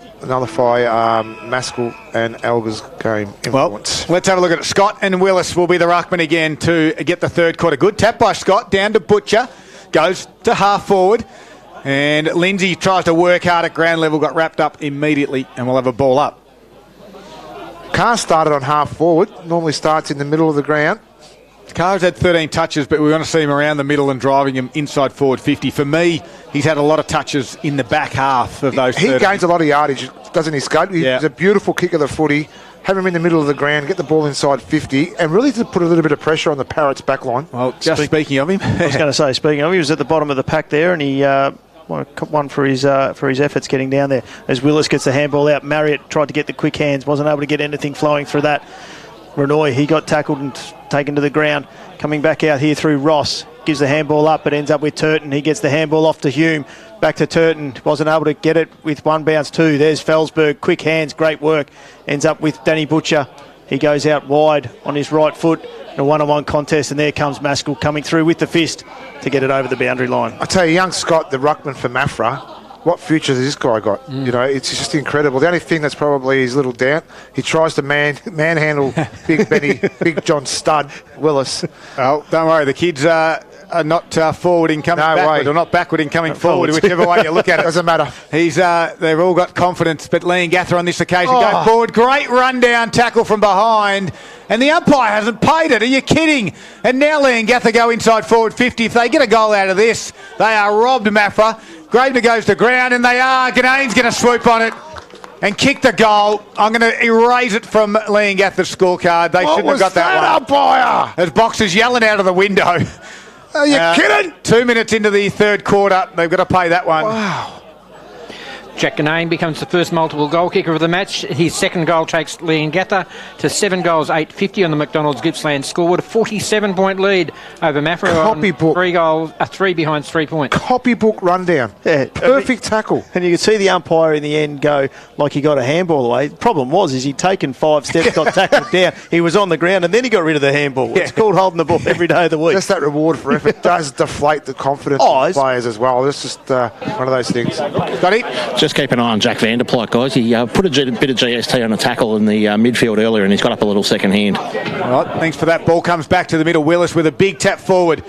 Maskell and Elga's game influence. Well, let's have a look at it. Scott and Willis will be the ruckman again to get the third quarter. Good tap by Scott, down to Butcher, goes to half forward, and Lindsay tries to work hard at ground level, got wrapped up immediately, and we'll have a ball up. Carr started on half forward, normally starts in the middle of the ground. Carr's had 13 touches, but we want to see him around the middle and driving him inside forward 50. For me, he's had a lot of touches in the back half of those 13. He gains a lot of yardage, doesn't he, Scud? He's a beautiful kick of the footy. Have him in the middle of the ground, get the ball inside 50, and really to put a little bit of pressure on the Parrots' back line. Well, speaking of him. I was going to say, speaking of him, he was at the bottom of the pack there, and he won for his efforts getting down there. As Willis gets the handball out, Marriott tried to get the quick hands, wasn't able to get anything flowing through that. Renoy, he got tackled and taken to the ground. Coming back out here through Ross, gives the handball up, but ends up with Turton. He gets the handball off to Hume. Back to Turton, wasn't able to get it with one bounce too. There's Felsberg, quick hands, great work. Ends up with Danny Butcher. He goes out wide on his right foot in a one-on-one contest, and there comes Maskell coming through with the fist to get it over the boundary line. I tell you, young Scott, the ruckman for Maffra, what future has this guy got? You know, it's just incredible. The only thing that's probably his little doubt, he tries to manhandle Big Benny, Big John Stud, Willis. Oh, don't worry, the kids are not forward in coming backward, or not backward in coming forward, whichever way you look at it. Doesn't matter. They've all got confidence, but Leongatha on this occasion go forward. Great rundown tackle from behind, and the umpire hasn't paid it. Are you kidding? And now Leongatha go inside forward 50. If they get a goal out of this, they are robbed, Maffra. Grabner goes to ground, and they are. Ganane's going to swoop on it and kick the goal. I'm going to erase it from Leongatha's scorecard. They shouldn't have got that one. Umpire? There's boxers yelling out of the window. Are you kidding? 2 minutes into the third quarter, they've got to pay that one. Wow. Jack Ganane becomes the first multiple goal kicker of the match. His second goal takes Leongatha to 7 goals, 8.50 on the McDonald's Gippsland scoreboard. A 47-point lead over Maffra. Copybook. 3 behind 3 points. Copybook rundown. Yeah, Perfect tackle. And you could see the umpire in the end go like he got a handball away. The problem was he'd taken 5 steps, got tackled down. He was on the ground, and then he got rid of the handball. It's called holding the ball every day of the week. Just that reward for effort does deflate the confidence of players as well. It's just one of those things. Got it? just keep an eye on Jack Vanderplyt, guys. He put a bit of GST on a tackle in the midfield earlier, and he's got up a little second hand. All right, thanks for that. Ball comes back to the middle. Willis with a big tap forward.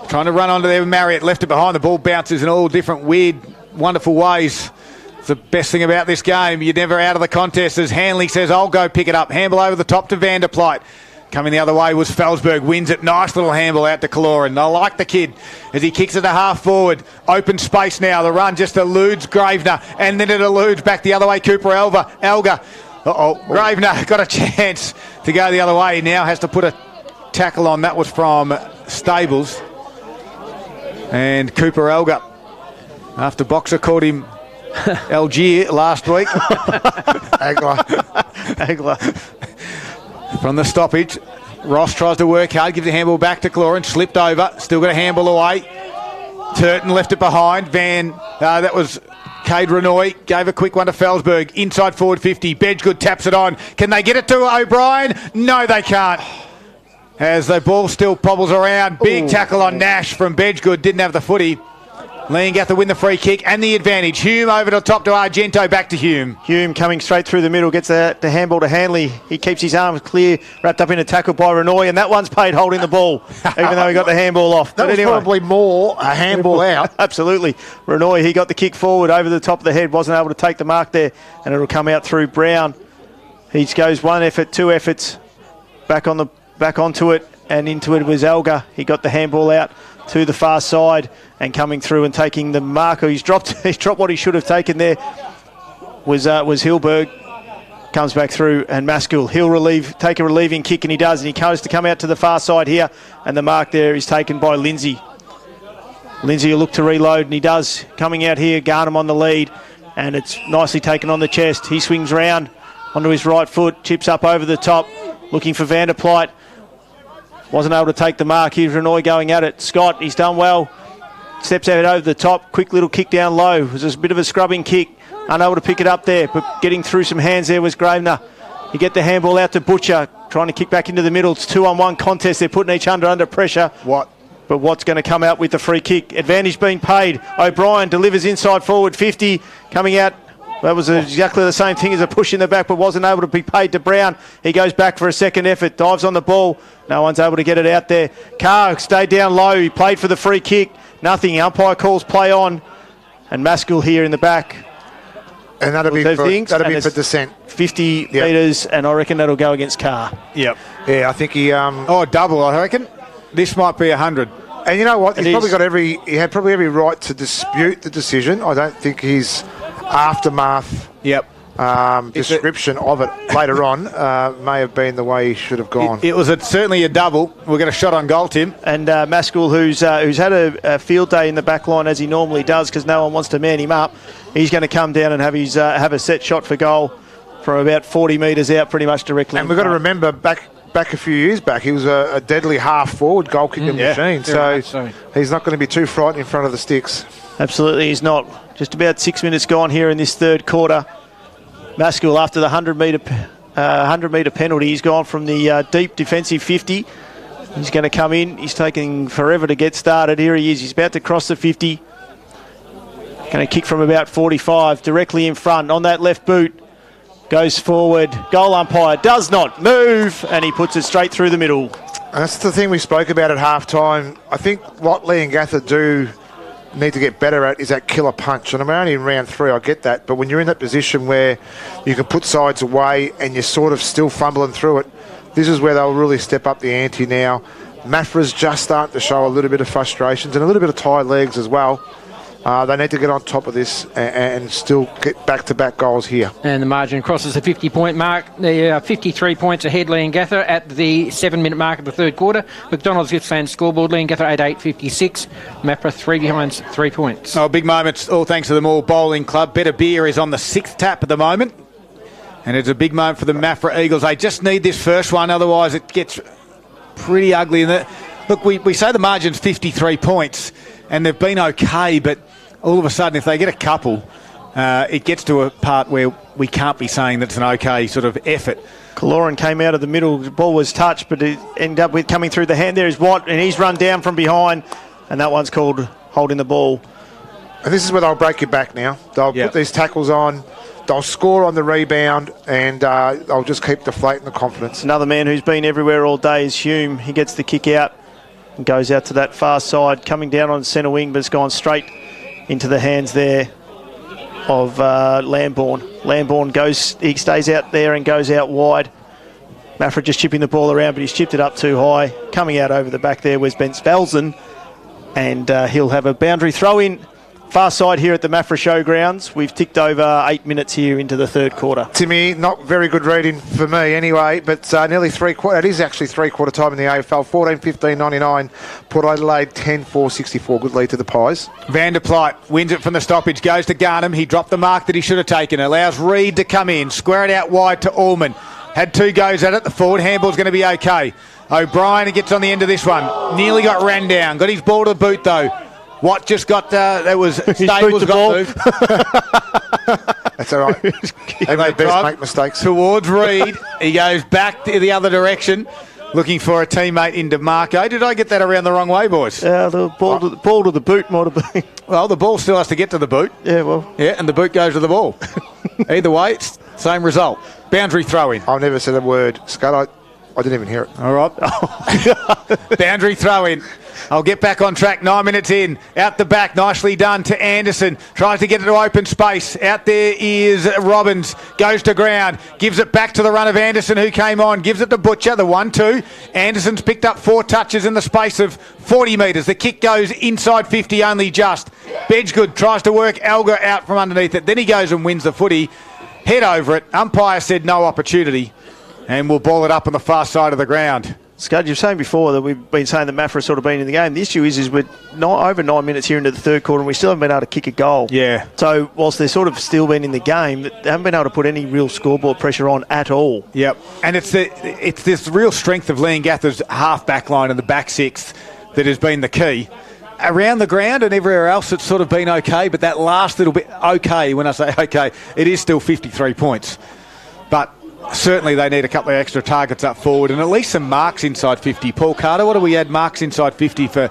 Trying to run onto there. Marriott left it behind. The ball bounces in all different weird, wonderful ways. It's the best thing about this game. You're never out of the contest. As Hanley says, I'll go pick it up. Handball over the top to Vanderplyt. Coming the other way was Felsberg. Wins it. Nice little handball out to Kaloran. I like the kid as he kicks it a half forward. Open space now. The run just eludes Gravener. And then it eludes back the other way. Cooper Elga. Gravener got a chance to go the other way. He now has to put a tackle on. That was from Stables. And Cooper Elga, after Boxer called him Algier last week. Agler. From the stoppage, Ross tries to work hard, gives the handball back to Cloran, slipped over, still got a handball away. Turton left it behind. That was Cade Renoy, gave a quick one to Felsberg, inside forward 50. Bedgood taps it on. Can they get it to O'Brien? No, they can't. As the ball still pobbles around. Big tackle on Nash from Bedgood. Didn't have the footy. Leongatha win the free kick and the advantage. Hume over the top to Argento. Back to Hume. Hume coming straight through the middle. Gets the handball to Hanley. He keeps his arms clear. Wrapped up in a tackle by Renoy. And that one's paid holding the ball. Even though he got the handball off. That was probably more a handball out. Absolutely. Renoy, he got the kick forward over the top of the head. Wasn't able to take the mark there. And it'll come out through Brown. He goes one effort, two efforts. Back onto it, and into it was Elga. He got the handball out to the far side and coming through and taking the marker. He's dropped what he should have taken there. Was Hilberg. Comes back through, and Maskell, he'll take a relieving kick, and he does, and he goes to come out to the far side here, and the mark there is taken by Lindsay. Lindsay will look to reload, and he does. Coming out here, Garnham on the lead, and it's nicely taken on the chest. He swings round onto his right foot, chips up over the top, looking for Vanderplyt. Wasn't able to take the mark. Here's Renoy going at it. Scott, he's done well. Steps out over the top. Quick little kick down low. It was a bit of a scrubbing kick. Unable to pick it up there, but getting through some hands there was Gravener. You get the handball out to Butcher, trying to kick back into the middle. It's 2-on-1 contest. They're putting each other under pressure. But Watt's going to come out with the free kick. Advantage being paid. O'Brien delivers inside forward 50. Coming out. That was exactly the same thing as a push in the back, but wasn't able to be paid to Brown. He goes back for a second effort, dives on the ball. No one's able to get it out there. Carr stayed down low. He played for the free kick. Nothing. Umpire calls play on. And Maskell here in the back. And that'll be for descent. 50 metres, and I reckon that'll go against Carr. Yep. Yeah, I think he... double, I reckon. This might be 100. And you know what? He had probably every right to dispute the decision. I don't think his aftermath description of it later on may have been the way he should have gone. It was certainly a double. We'll get a shot on goal, Tim. And Maskell, who's had a field day in the back line as he normally does because no one wants to man him up, he's going to come down and have a set shot for goal from about 40 metres out, pretty much directly. And we've got to remember back a few years back, he was a deadly half-forward goal-kicking machine, so he's not going to be too frightened in front of the sticks. Absolutely, he's not. Just about 6 minutes gone here in this third quarter. Maskell, after the 100-metre penalty, he's gone from the deep defensive 50. He's going to come in. He's taking forever to get started. Here he is. He's about to cross the 50. Going to kick from about 45, directly in front on that left boot. Goes forward. Goal umpire does not move, and he puts it straight through the middle. That's the thing we spoke about at half-time. I think what Leongatha do need to get better at is that killer punch. And I'm only in round 3, I get that. But when you're in that position where you can put sides away and you're sort of still fumbling through it, this is where they'll really step up the ante now. Maffra's just starting to show a little bit of frustrations and a little bit of tired legs as well. They need to get on top of this and still get back-to-back goals here. And the margin crosses the 50-point mark. They're 53 points ahead, Leongatha, at the 7-minute mark of the third quarter. McDonald's Gippsland scoreboard, Leongatha 8-8-56. Maffra 3 behind 3 points. Oh, big moments, all thanks to the Moore Bowling Club. Better Beer is on the 6th tap at the moment. And it's a big moment for the Maffra Eagles. They just need this first one, otherwise it gets pretty ugly. Look, we say the margin's 53 points, and they've been okay, but all of a sudden, if they get a couple, it gets to a part where we can't be saying that's an okay sort of effort. Kaloran came out of the middle. The ball was touched, but it ended up with coming through the hand. There is Watt, and he's run down from behind, and that one's called holding the ball. And this is where they'll break your back now. They'll put these tackles on, they'll score on the rebound, and they'll just keep deflating the confidence. Another man who's been everywhere all day is Hume. He gets the kick out and goes out to that far side, coming down on centre wing, but it's gone straight into the hands there of Lambourne. Lambourne he stays out there and goes out wide. Maffra just chipping the ball around, but he's chipped it up too high. Coming out over the back there was Ben Spelzen, and he'll have a boundary throw in. Far side here at the Maffra Showgrounds. We've ticked over 8 minutes here into the third quarter. Timmy, not very good reading for me anyway, but nearly three-quarter. It is actually three-quarter time in the AFL. 14-15-99. Port Adelaide 10-4-64. Good lead to the Pies. Van der Plyt wins it from the stoppage, goes to Garnham. He dropped the mark that he should have taken. Allows Reid to come in, square it out wide to Allman. Had 2 goes at it. The forward handball's going to be okay. O'Brien gets on the end of this one. Nearly got ran down. Got his ball to the boot though. What just got, that was Stables got moved. That's all right. They may best make mistakes. Towards Reid. He goes back to the other direction, looking for a teammate in DeMarco. Did I get that around the wrong way, boys? The ball to the boot might have been. Well, the ball still has to get to the boot. Yeah, well. Yeah, and the boot goes to the ball. Either way, it's same result. Boundary throw-in. I've never said a word. Scott, I didn't even hear it. All right. Boundary throw-in. I'll get back on track. 9 minutes in. Out the back. Nicely done to Anderson. Tries to get it to open space. Out there is Robbins. Goes to ground. Gives it back to the run of Anderson who came on. Gives it to Butcher. The 1-2. Anderson's picked up 4 touches in the space of 40 metres. The kick goes inside 50 only just. Bedgegood tries to work Alga out from underneath it. Then he goes and wins the footy. Head over it. Umpire said no opportunity. And we'll ball it up on the far side of the ground. Scud, you were saying before that we've been saying that Maffra sort of been in the game. The issue is we're over 9 minutes here into the third quarter and we still haven't been able to kick a goal. Yeah. So whilst they've sort of still been in the game, they haven't been able to put any real scoreboard pressure on at all. Yep. And it's this real strength of Leongatha's half-back line and the back six that has been the key. Around the ground and everywhere else it's sort of been okay, but that last little bit, okay, when I say okay, it is still 53 points. But certainly they need a couple of extra targets up forward and at least some marks inside 50. Paul Carter, what do we add marks inside 50 for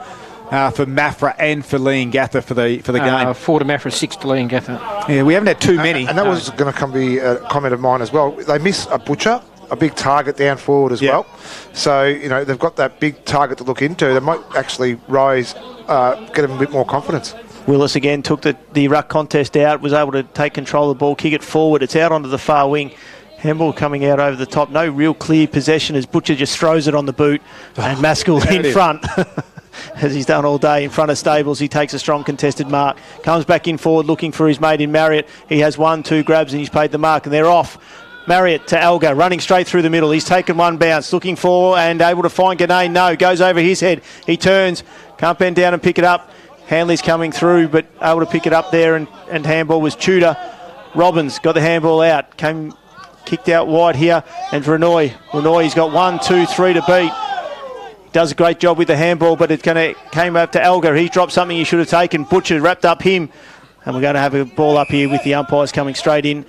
Maffra and for Leongatha for the game? 4 to Maffra, 6 to Leongatha. Yeah, we haven't had too many. And that was going to be a comment of mine as well. They miss a Butcher, a big target down forward as well. So, they've got that big target to look into. They might actually get them a bit more confidence. Willis again took the ruck contest out, was able to take control of the ball, kick it forward. It's out onto the far wing. Handball coming out over the top. No real clear possession as Butcher just throws it on the boot. And Maskell in front, as he's done all day in front of Stables. He takes a strong contested mark. Comes back in forward looking for his mate in Marriott. He has 1-2 grabs and he's paid the mark and they're off. Marriott to Alga, running straight through the middle. He's taken one bounce, looking for and able to find Ganane. No, goes over his head. He turns, can't bend down and pick it up. Hanley's coming through, but able to pick it up there and handball was Tudor. Robbins got the handball out, kicked out wide here, and Renoy, he's got 1, 2, 3 to beat. Does a great job with the handball, but it came up to Alga. He dropped something he should have taken. Butcher wrapped up him, and we're going to have a ball up here with the umpires coming straight in.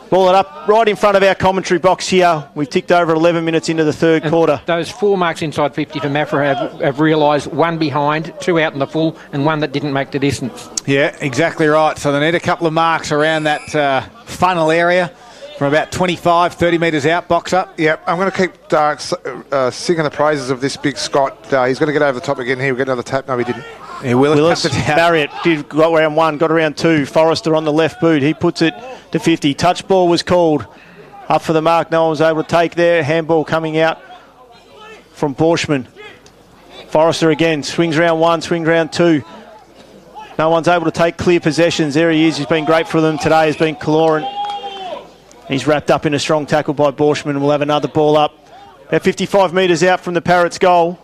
Ball it up right in front of our commentary box here. We've ticked over 11 minutes into the third quarter. Those 4 marks inside 50 for Maffra have realised 1 behind, 2 out in the full, and 1 that didn't make the distance. Yeah, exactly right. So they need a couple of marks around that funnel area. From about 25, 30 metres out, box up. Yep, I'm going to keep singing the praises of this big Scott. He's going to get over the top again here. We'll get another tap. No, he didn't. Yeah, Willis, Marriott got round 1, got around 2. Forrester on the left boot. He puts it to 50. Touch ball was called. Up for the mark. No one was able to take there. Handball coming out from Borshman. Forrester again. Swings round 1, swings round 2. No one's able to take clear possessions. There he is. He's been great for them today. Has been Caloran. He's wrapped up in a strong tackle by Borshman and we'll have another ball up. About 55 metres out from the Parrots' goal.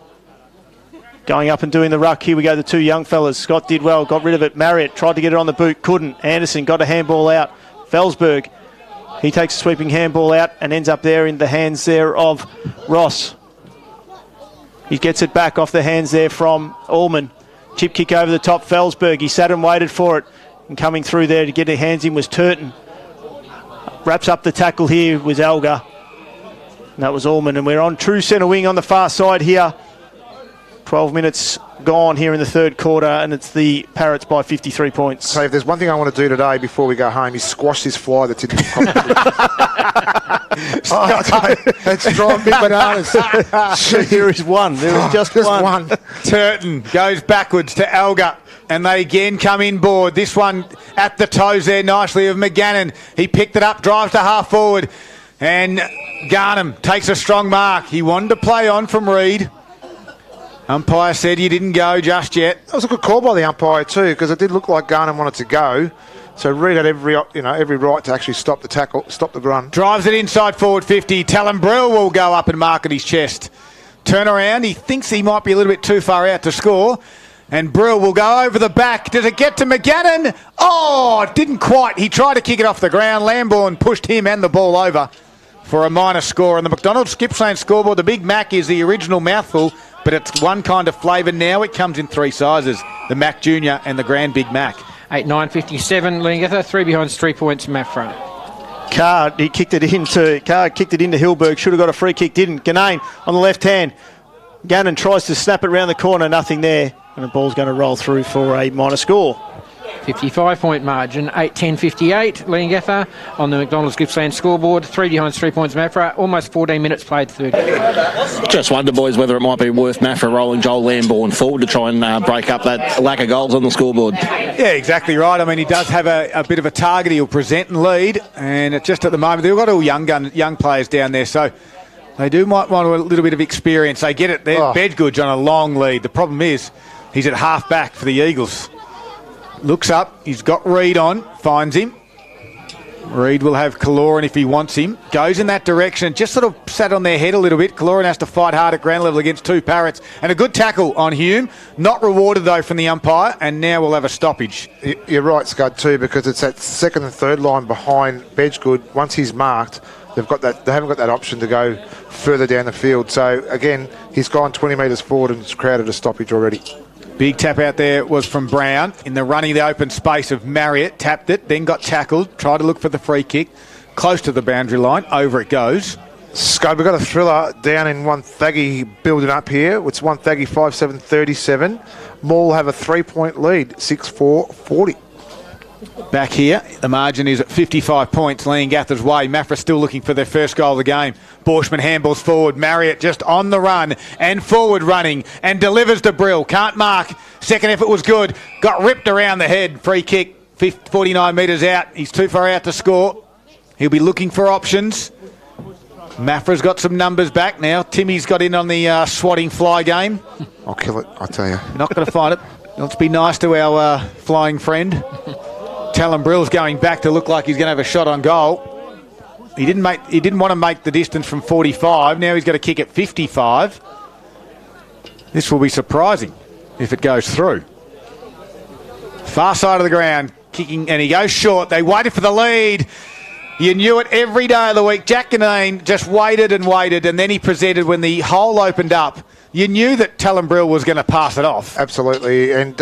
Going up and doing the ruck. Here we go, the 2 young fellas. Scott did well, got rid of it. Marriott tried to get it on the boot, couldn't. Anderson got a handball out. Felsberg, he takes a sweeping handball out and ends up there in the hands there of Ross. He gets it back off the hands there from Allman. Chip kick over the top, Felsberg. He sat and waited for it. And coming through there to get his hands in was Turton. Wraps up the tackle here was Alga. And that was Allman. And we're on true centre wing on the far side here. 12 minutes gone here in the third quarter, and it's the Parrots by 53 points. So if there's one thing I want to do today before we go home is squash this fly that's in the That's drawing big bananas. Here is one. There is just one. Turton goes backwards to Elga, and they again come inboard. This one at the toes there nicely of McGannon. He picked it up, drives to half forward, and Garnham takes a strong mark. He wanted to play on from Reid. Umpire said you didn't go just yet. That was a good call by the umpire too, because it did look like Garnham wanted to go. So Reid had every right to actually stop the tackle, stop the run. Drives it inside forward 50. Talon Brill will go up and mark at his chest. Turn around. He thinks he might be a little bit too far out to score. And Brill will go over the back. Does it get to McGannon? Oh, it didn't quite. He tried to kick it off the ground. Lambourne pushed him and the ball over for a minor score. On the McDonald's Gippsland scoreboard, the Big Mac is the original mouthful, but it's one kind of flavour now. It comes in three sizes, the Mac Junior and the Grand Big Mac. 8-9-57, Leongatha, 3 behind, 3 points, Maffra. Carr kicked it into Hilberg. Should have got a free kick, didn't. Ganane on the left hand. Gannon tries to snap it round the corner, nothing there. And the ball's going to roll through for a minor score. 55-point margin, 8-10-58, Leongatha on the McDonald's Gippsland scoreboard. 3 behind, 3 points, Maffra. Almost 14 minutes played third. Just wonder, boys, whether it might be worth Maffra rolling Joel Lambourne forward to try and break up that lack of goals on the scoreboard. Yeah, exactly right. I mean, he does have a bit of a target he'll present and lead, and it's just at the moment they've got all young players down there, so they might want a little bit of experience. They get it there. Bedgood's on a long lead. The problem is he's at half back for the Eagles. Looks up, he's got Reid on, finds him. Reid will have Kaloran if he wants him. Goes in that direction, just sort of sat on their head a little bit. Kaloran has to fight hard at ground level against two Parrots. And a good tackle on Hume. Not rewarded, though, from the umpire, and now we'll have a stoppage. You're right, Scud, too, because it's that second and third line behind Bedgood. Once he's marked, they haven't got that option to go further down the field. So, again, he's gone 20 metres forward and it's crowded a stoppage already. Big tap out there was from Brown in the running the open space of Marriott. Tapped it, then got tackled, tried to look for the free kick. Close to the boundary line, over it goes. Scud, we've got a thriller down in one Thaggy building up here. It's one Thaggy 5-7-37. Maul have a 3-point lead, 6-4-40. Back here, the margin is at 55 points, Leongatha's way. Maffra still looking for their first goal of the game. Borshman handballs forward. Marriott just on the run and forward running and delivers to Brill. Can't mark. Second effort was good. Got ripped around the head. Free kick, 49 metres out. He's too far out to score. He'll be looking for options. Maffra's got some numbers back now. Timmy's got in on the swatting fly game. I'll kill it, I tell you. You're not going to find it. Let's be nice to our flying friend. Talon Brill's going back to look like he's going to have a shot on goal. He didn't want to make the distance from 45. Now he's got to kick at 55. This will be surprising if it goes through. Far side of the ground, kicking, and he goes short. They waited for the lead. You knew it every day of the week. Jack Ganane just waited and waited, and then he presented when the hole opened up. You knew that Talon Brill was going to pass it off. Absolutely, and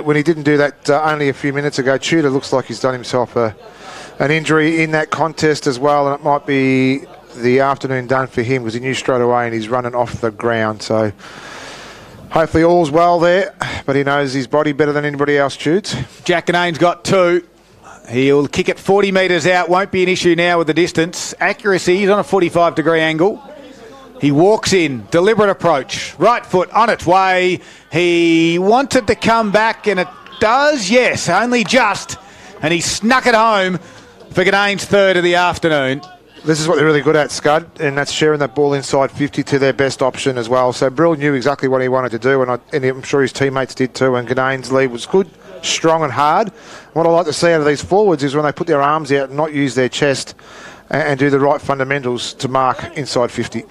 when he didn't do that only a few minutes ago, Tudor looks like he's done himself an injury in that contest as well, and it might be the afternoon done for him because he knew straight away and he's running off the ground. So hopefully all's well there, but he knows his body better than anybody else, Tudes. Jack Ganane's got 2. He'll kick it 40 metres out. Won't be an issue now with the distance. Accuracy, he's on a 45-degree angle. He walks in, deliberate approach, right foot on its way. He wanted to come back, and it does, yes, only just. And he snuck it home for Ganane's third of the afternoon. This is what they're really good at, Scud, and that's sharing that ball inside 50 to their best option as well. So Brill knew exactly what he wanted to do, and I'm sure his teammates did too, and Ganane's lead was good, strong and hard. What I like to see out of these forwards is when they put their arms out and not use their chest and do the right fundamentals to mark inside 50.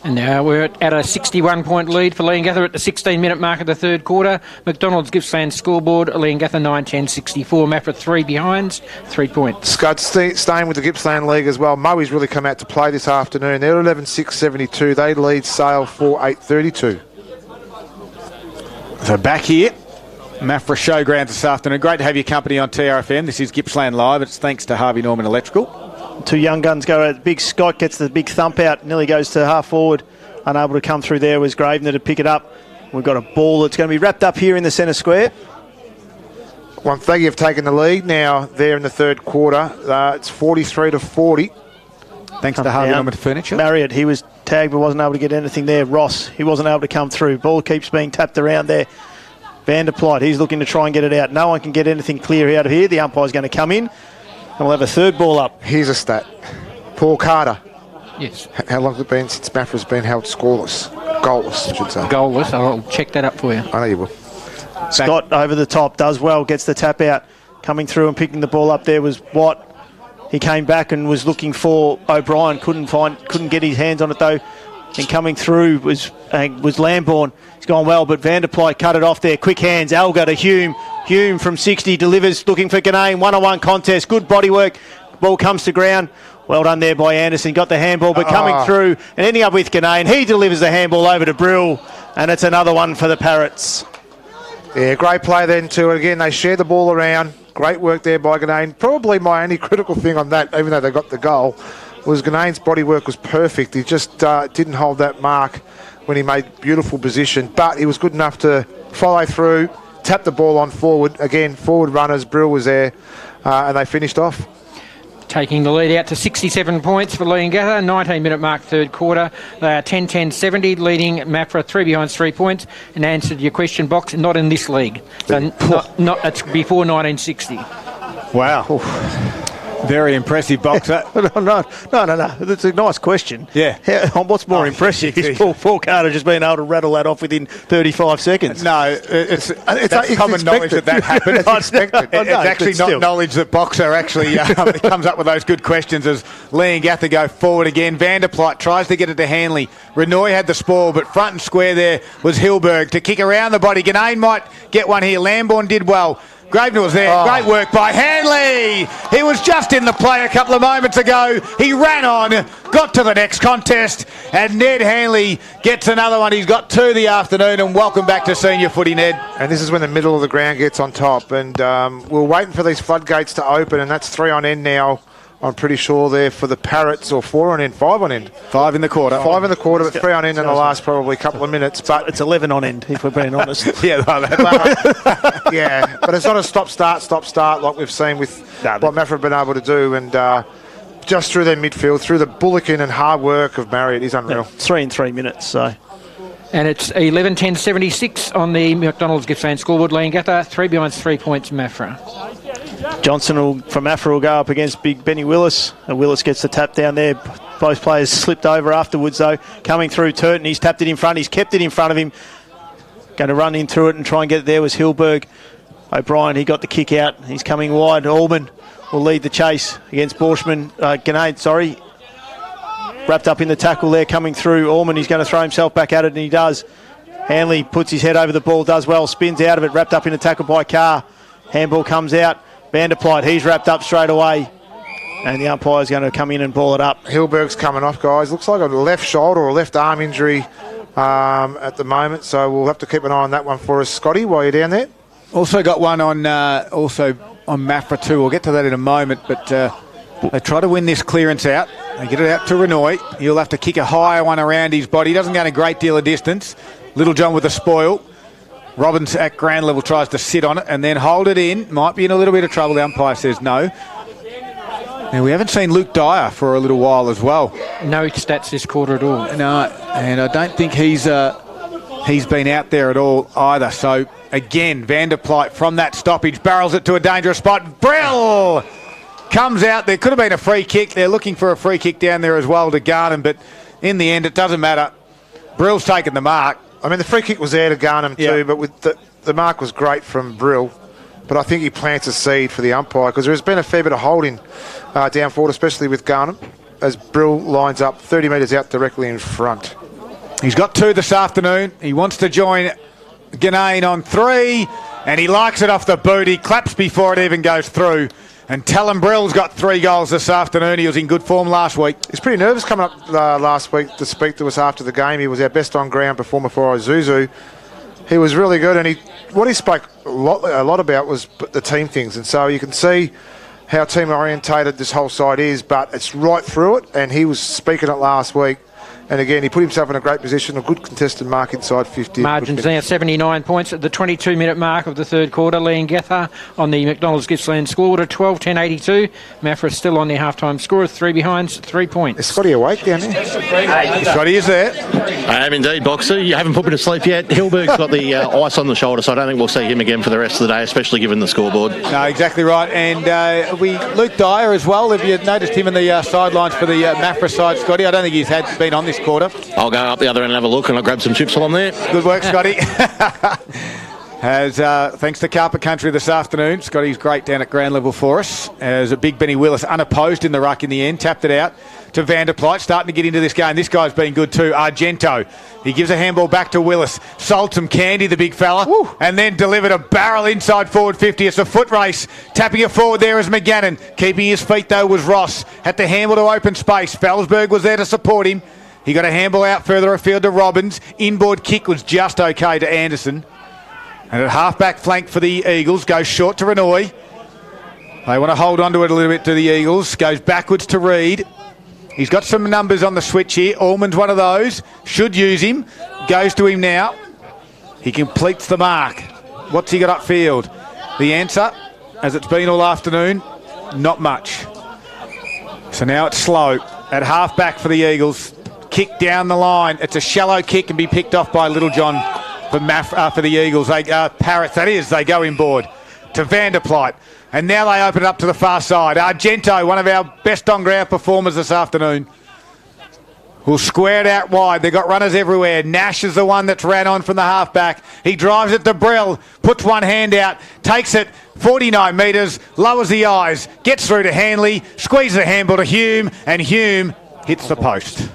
And now we're at a 61-point lead for Leongatha at the 16-minute mark of the third quarter. McDonald's Gippsland scoreboard, Leongatha 9-10-64. Maffra 3 behinds, 3 points. Scud staying with the Gippsland League as well. Murray's really come out to play this afternoon. They're 11-6-72. They lead Sale 4-8-32. So back here, Maffra Showgrounds this afternoon. Great to have your company on TRFM. This is Gippsland Live. It's thanks to Harvey Norman Electrical. 2 young guns go out. Big Scott gets the big thump out. Nearly goes to half forward. Unable to come through there was Gravener to pick it up. We've got a ball that's going to be wrapped up here in the centre square. Wonthaggi have taken the lead now there in the third quarter. It's 43-40. Thanks to Harvey Norman Furniture. Marriott, he was tagged but wasn't able to get anything there. Ross, he wasn't able to come through. Ball keeps being tapped around there. Van der Plyt, he's looking to try and get it out. No one can get anything clear out of here. The umpire's going to come in, and we'll have a third ball up. Here's a stat. Paul Carter. Yes. How long has it been since Maffra's been held scoreless? Goalless, I should say. Goalless. I'll check that up for you. I know you will. Scott over the top, does well, gets the tap out. Coming through and picking the ball up there was Watt. He came back and was looking for O'Brien. Couldn't get his hands on it though. And coming through was Lambourne. He's gone well, but Van der Plyt cut it off there. Quick hands. Alga to Hume. Hume from 60 delivers, looking for Ganane. 1-on-1 contest. Good body work. Ball comes to ground. Well done there by Anderson. Got the handball, but coming through and ending up with Ganane. He delivers the handball over to Brill, and it's another one for the Parrots. Yeah, great play then too. Again, they share the ball around. Great work there by Ganane. Probably my only critical thing on that, even though they got the goal, was Ganane's body work was perfect. He just didn't hold that mark when he made beautiful position, but he was good enough to follow through, tap the ball on forward. Again, forward runners, Brill was there, and they finished off. Taking the lead out to 67 points for Leongatha, 19-minute mark third quarter. They are 10-10-70, leading Maffra 3 behind 3 points. And answered your question box, not in this league. So not it's before 1960. Wow. Very impressive boxer. No. That's a nice question. Yeah. What's more impressive is Paul Carter just being able to rattle that off within 35 seconds. No, it's common knowledge that happened. It's expected. It's actually not knowledge that boxer actually comes up with those good questions as Leongatha go forward again. Van der Plyt tries to get it to Hanley. Renoy had the spoil, but front and square there was Hilberg to kick around the body. Ganane might get one here. Lambourne did well. Gravener was there. Great work by Hanley. He was just in the play a couple of moments ago. He ran on, got to the next contest, and Ned Hanley gets another one. He's got 2 the afternoon, and welcome back to senior footy, Ned. And this is when the middle of the ground gets on top, and we're waiting for these floodgates to open, and that's 3 on end now. I'm pretty sure there for the Parrots, or 4 on end, 5 on end. 5 in the quarter. 5 in the quarter, but 3 on end in the last probably couple of minutes. But it's 11 on end, if we're being honest. Yeah, yeah, but it's not a stop-start like we've seen with what Maffra have been able to do. And just through their midfield, through the bullocking and hard work of Marriott, is unreal. 3 in 3 minutes, so... And it's 11-10-76 on the McDonald's Gippsland scoreboard. Leongatha 3 behind 3 points, Maffra. Johnson from Maffra will go up against Big Benny Willis. And Willis gets the tap down there. Both players slipped over afterwards, though. Coming through Turton, he's tapped it in front. He's kept it in front of him. Going to run in through it and try and get it there was Hilberg. O'Brien, he got the kick out. He's coming wide. Allman will lead the chase against Ganane, sorry. Wrapped up in the tackle there, coming through. Allman, he's going to throw himself back at it, and he does. Hanley puts his head over the ball, does well, spins out of it, wrapped up in the tackle by Carr. Handball comes out. Van der Plyt, he's wrapped up straight away. And the umpire's going to come in and ball it up. Hilberg's coming off, guys. Looks like a left shoulder or a left arm injury at the moment, so we'll have to keep an eye on that one for us, Scotty, while you're down there. Also got one on Maffra too. We'll get to that in a moment, but they try to win this clearance out. They get it out to Renoy. He'll have to kick a higher one around his body. He doesn't go a great deal of distance. Little John with the spoil. Robbins at ground level tries to sit on it and then hold it in. Might be in a little bit of trouble. The umpire says no. Now, we haven't seen Luke Dyer for a little while as well. No stats this quarter at all. No, and I don't think he's been out there at all either. So, again, Van der Plyt from that stoppage barrels it to a dangerous spot. Brill comes out. There could have been a free kick. They're looking for a free kick down there as well to Garnham, but in the end, it doesn't matter. Brill's taken the mark. I mean, the free kick was there to Garnham too, but with the mark was great from Brill. But I think he plants a seed for the umpire because there's been a fair bit of holding down forward, especially with Garnham, as Brill lines up 30 metres out directly in front. He's got 2 this afternoon. He wants to join Ganane on 3, and he likes it off the boot. He claps before it even goes through. And Talon Brill's got 3 goals this afternoon. He was in good form last week. He's pretty nervous coming up last week to speak to us after the game. He was our best on-ground performer for Isuzu. He was really good, and what he spoke a lot about was the team things. And so you can see how team-orientated this whole side is, but it's right through it, and he was speaking it last week. And again, he put himself in a great position, a good contested mark inside 50. Margins now 79 points at the 22-minute mark of the third quarter. Leongatha on the McDonald's Gippsland score to 12-10-82. Maffra still on their half-time score, 3 behinds, 3 points. Is Scotty awake down there? Scotty is there. I am indeed, Boxer. You haven't put me to sleep yet. Hilberg's got the ice on the shoulder, so I don't think we'll see him again for the rest of the day, especially given the scoreboard. No, exactly right. And Luke Dyer as well. Have you noticed him in the sidelines for the Maffra side, Scotty? I don't think he's been on this quarter. I'll go up the other end and have a look, and I'll grab some chips while I'm there. Good work, Scotty. Thanks to Carpet Country this afternoon. Scotty's great down at ground level for us. As a big Benny Willis unopposed in the ruck in the end, tapped it out to Vanderpleit, starting to get into this game. This guy's been good too, Argento. He gives a handball back to Willis. Sold some candy, the big fella, and then delivered a barrel inside forward 50. It's a foot race. Tapping it forward there is McGannon. Keeping his feet though was Ross. Had to handle to open space. Felsberg was there to support him. He got a handball out further afield to Robbins. Inboard kick was just okay to Anderson. And at half-back flank for the Eagles. Goes short to Renoy. They want to hold on to it a little bit to the Eagles. Goes backwards to Reed. He's got some numbers on the switch here. Allman's one of those. Should use him. Goes to him now. He completes the mark. What's he got upfield? The answer, as it's been all afternoon, not much. So now it's slow. At half-back for the Eagles. Kick down the line. It's a shallow kick and be picked off by Littlejohn for the Eagles. Parrots, that is, they go inboard to Vanderpleit. And now they open it up to the far side. Argento, one of our best on-ground performers this afternoon, will square it out wide. They've got runners everywhere. Nash is the one that's ran on from the half-back. He drives it to Brill, puts one hand out, takes it 49 metres, lowers the eyes, gets through to Hanley, squeezes the handball to Hume, and Hume hits the post.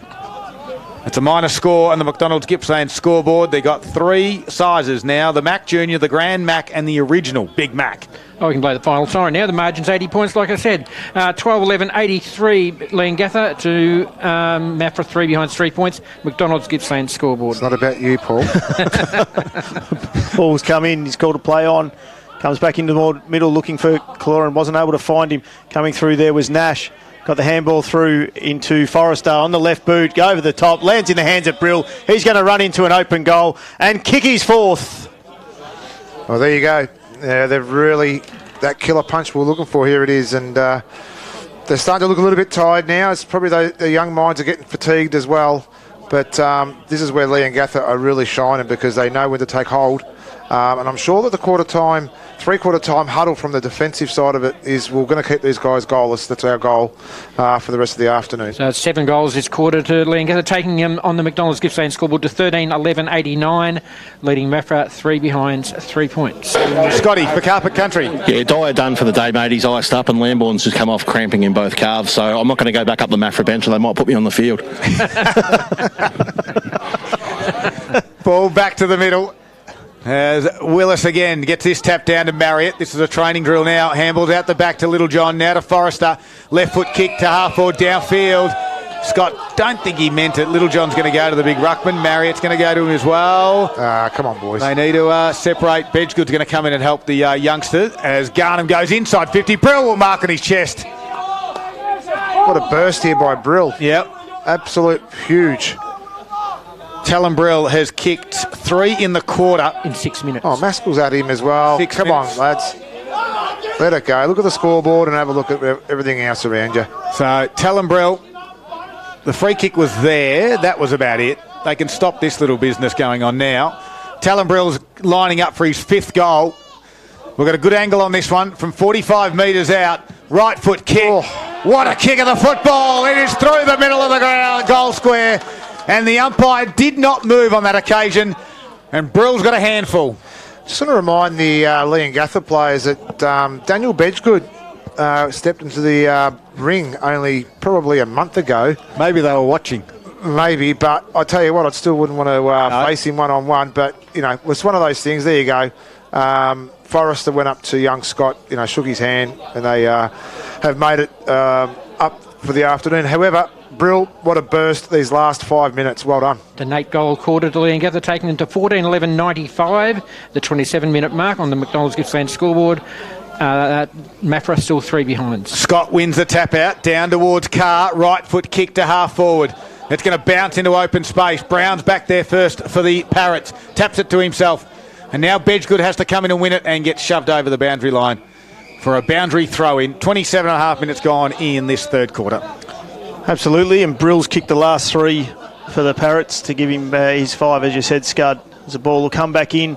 It's a minor score on the McDonald's Gippsland scoreboard. They got 3 sizes now, the Mac Junior, the Grand Mac and the original Big Mac. Oh, we can play the final siren now. The margin's 80 points, like I said. 12-11-83 Leongatha to Maffra, 3 behinds, 3 points. McDonald's Gippsland scoreboard. It's not about you, Paul. Paul's come in, he's called a play on. Comes back into the middle looking for Caloran, wasn't able to find him. Coming through there was Nash. Got the handball through into Forrester on the left boot, go over the top, lands in the hands of Brill. He's going to run into an open goal and kick his fourth. Well, there you go. Yeah, they've really, that killer punch we're looking for, here it is. And they're starting to look a little bit tired now. It's probably the young minds are getting fatigued as well. But this is where Leongatha are really shining because they know when to take hold. And I'm sure that the three-quarter time huddle from the defensive side of it is we're going to keep these guys goalless. That's our goal for the rest of the afternoon. So it's 7 goals this quarter to Leongatha, taking him on the McDonald's Gippsland scoreboard to 13-11-89, leading Maffra 3 behinds, 3 points. Scotty for Carpet Country. Yeah, Dyer done for the day, mate. He's iced up and Lambourne's just come off cramping in both calves, so I'm not going to go back up the Maffra bench or they might put me on the field. Ball back to the middle. As Willis again gets this tap down to Marriott. This is a training drill now. Handballs out the back to Littlejohn. Now to Forrester. Left foot kick to half forward downfield. Scott, don't think he meant it. Littlejohn's going to go to the big ruckman. Marriott's going to go to him as well. Come on, boys. They need to separate. Bedgood's going to come in and help the youngster as Garnham goes inside 50. Brill will mark on his chest. What a burst here by Brill. Yep. Absolute huge. Talon Brill has kicked 3 in the quarter. In 6 minutes. Oh, Maskell's at him as well. 6 Come minutes. on, lads. Let it go. Look at the scoreboard and have a look at everything else around you. So, Talon Brill, the free kick was there. That was about it. They can stop this little business going on now. Talon Brill's lining up for his 5th goal. We've got a good angle on this one from 45 metres out. Right foot kick. Oh. What a kick of the football. It is through the middle of the ground, goal square. And the umpire did not move on that occasion. And Brill's got a handful. Just want to remind the Leongatha players that Daniel Bedgood stepped into the ring only probably a month ago. Maybe they were watching. Maybe, but I tell you what, I still wouldn't want to face him one-on-one. But, you know, it's one of those things. There you go. Forrester went up to young Scott, shook his hand, and they have made it up for the afternoon. However, Brill, what a burst these last 5 minutes. Well done. The 8-goal quarter to Leongatha, taking them to 14-11-95, the 27-minute mark on the McDonald's Gippsland scoreboard. Maffra still 3 behinds. Scott wins the tap out, down towards Carr, right foot kick to half forward. It's going to bounce into open space. Brown's back there first for the Parrots. Taps it to himself. And now Bedgegood has to come in and win it and get shoved over the boundary line for a boundary throw-in. 27 and a half minutes gone in this third quarter. Absolutely, and Brill's kicked the last 3 for the Parrots to give him his 5, as you said, Scud. As the ball will come back in,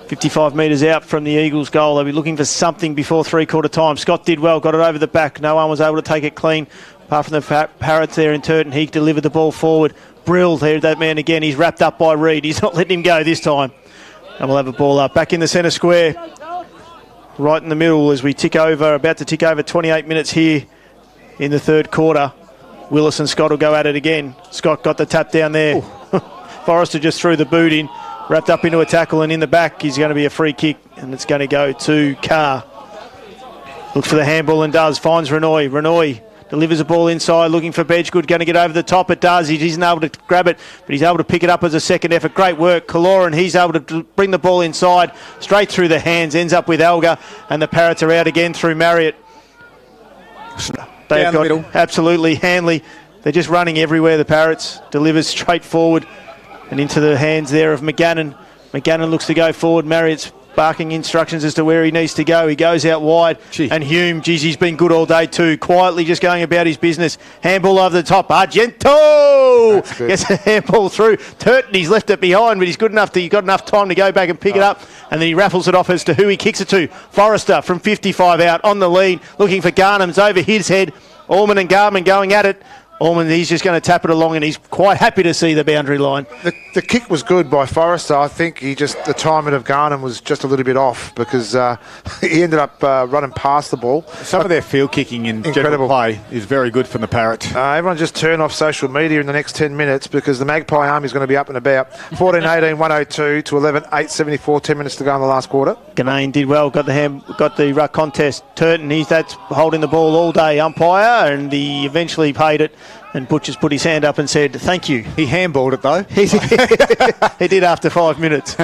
55 metres out from the Eagles' goal. They'll be looking for something before three-quarter time. Scott did well, got it over the back. No one was able to take it clean, apart from the Parrots there in Turton. He delivered the ball forward. Brill, there's that man again. He's wrapped up by Reed. He's not letting him go this time. And we'll have a ball up. Back in the centre square, right in the middle as we tick over, about to tick over 28 minutes here in the third quarter. Willis and Scott will go at it again. Scott got the tap down there. Forrester just threw the boot in, wrapped up into a tackle, and in the back is going to be a free kick, and it's going to go to Carr. Looks for the handball and does. Finds Renoy. Renoy delivers the ball inside, looking for Bedgegood. Going to get over the top. It does. He isn't able to grab it, but he's able to pick it up as a second effort. Great work. Kaloran, he's able to bring the ball inside, straight through the hands, ends up with Elgar, and the Parrots are out again through Marriott. They've got middle. Absolutely Hanley. They're just running everywhere, the Parrots. Delivers straight forward and into the hands there of McGannon. McGannon looks to go forward. Marriott's barking instructions as to where he needs to go. He goes out wide. And Hume, geez, he's been good all day too. Quietly just going about his business. Handball over the top. Argento gets a handball through. Turton, he's left it behind, but he's good enough. He's got enough time to go back and pick it up. And then he raffles it off as to who he kicks it to. Forrester from 55 out on the lead, looking for Garnham's over his head. Allman and Garman going at it. Allman, he's just going to tap it along, and he's quite happy to see the boundary line. The kick was good by Forrester. I think the timing of Garnham was just a little bit off because he ended up running past the ball. Some of their field kicking in general play is very good from the Parrots. Everyone just turn off social media in the next 10 minutes because the Magpie Army is going to be up and about. 14-18, 102 to 11, 8:74, 10 minutes to go in the last quarter. Ganane did well, got the ruck contest. Turton, that's holding the ball all day, umpire, and he eventually paid it. And Butcher's put his hand up and said, thank you. He handballed it, though. He did after 5 minutes.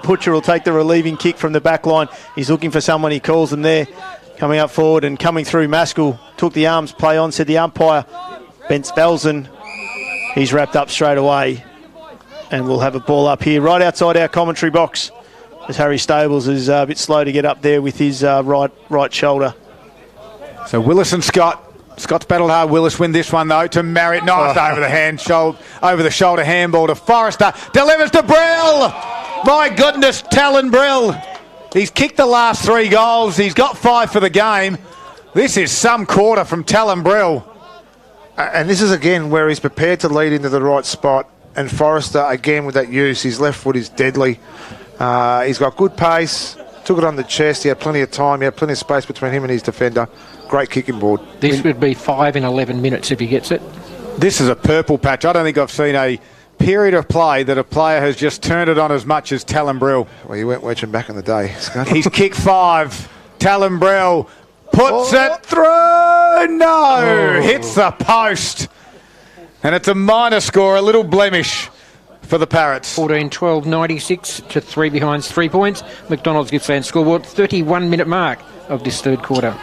Butcher will take the relieving kick from the back line. He's looking for someone. He calls them there. Coming up forward and coming through, Maskell took the arms play on, said the umpire, Ben Spelzen. He's wrapped up straight away. And we'll have a ball up here right outside our commentary box as Harry Stables is a bit slow to get up there with his right shoulder. So Willis and Scott. Scott's battled hard. Willis win this one, though, to Marriott. Nice over the hand, over the shoulder handball to Forrester. Delivers to Brill. My goodness, Talon Brill. He's kicked the last 3 goals. He's got 5 for the game. This is some quarter from Talon Brill. And this is, again, where he's prepared to lead into the right spot. And Forrester, again, with that use, his left foot is deadly. He's got good pace. Took it on the chest. He had plenty of time. He had plenty of space between him and his defender. Great kicking board. This would be 5 in 11 minutes if he gets it. This is a purple patch. I don't think I've seen a period of play that a player has just turned it on as much as Talon Brill. Well, you weren't watching back in the day, Scott. He's kicked 5. Talon Brill puts it through. No! Hits the post. And it's a minor score, a little blemish for the Parrots. 14-12, 96 to 3 behind 3 points. McDonald's Gippsland scoreboard, 31-minute mark of this third quarter.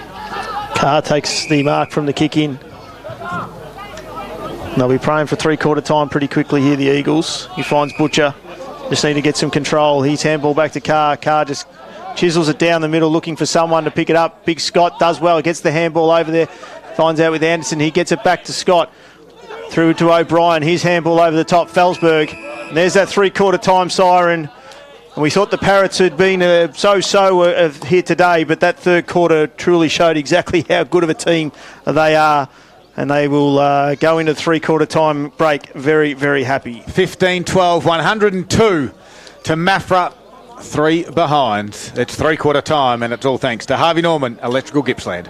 Carr takes the mark from the kick in. They'll be praying for three-quarter time pretty quickly here, the Eagles. He finds Butcher. Just need to get some control. He's handball back to Carr. Carr just chisels it down the middle, looking for someone to pick it up. Big Scott does well. Gets the handball over there. Finds out with Anderson. He gets it back to Scott. Through to O'Brien. His handball over the top. Felsberg. And there's that three-quarter time siren. And we thought the Parrots had been so-so here today, but that third quarter truly showed exactly how good of a team they are. And they will go into three-quarter time break very, very happy. 15-12, 102 to Maffra, 3 behind. It's three-quarter time, and it's all thanks to Harvey Norman, Electrical Gippsland.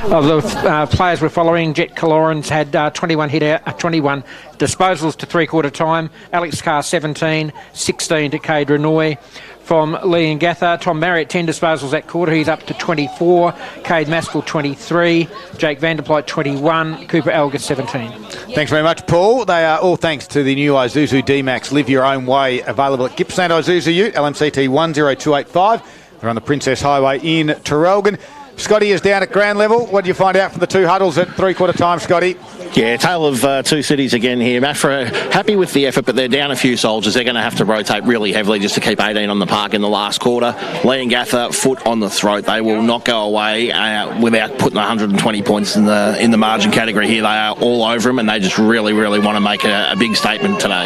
the players we're following, Jet Caloran's had 21 disposals to three-quarter time. Alex Carr 17, 16 to Cade Renoy. From Leongatha, Tom Marriott 10 disposals at quarter, he's up to 24. Cade Maskell 23, Jake Vanderplyte 21, Cooper Alga 17. Thanks very much, Paul. They are all thanks to the new Isuzu D-Max Live Your Own Way, available at Gippsland Isuzu Ute, LMCT 10285. They're on the Princess Highway in Traralgon. Scotty is down at ground level. What do you find out from the two huddles at three-quarter time, Scotty? Yeah, tale of two cities again here. Maffra happy with the effort, but they're down a few soldiers. They're going to have to rotate really heavily just to keep 18 on the park in the last quarter. Leongatha, foot on the throat. They will not go away without putting 120 points in the margin category here. They are all over them, and they just really, really want to make a big statement today.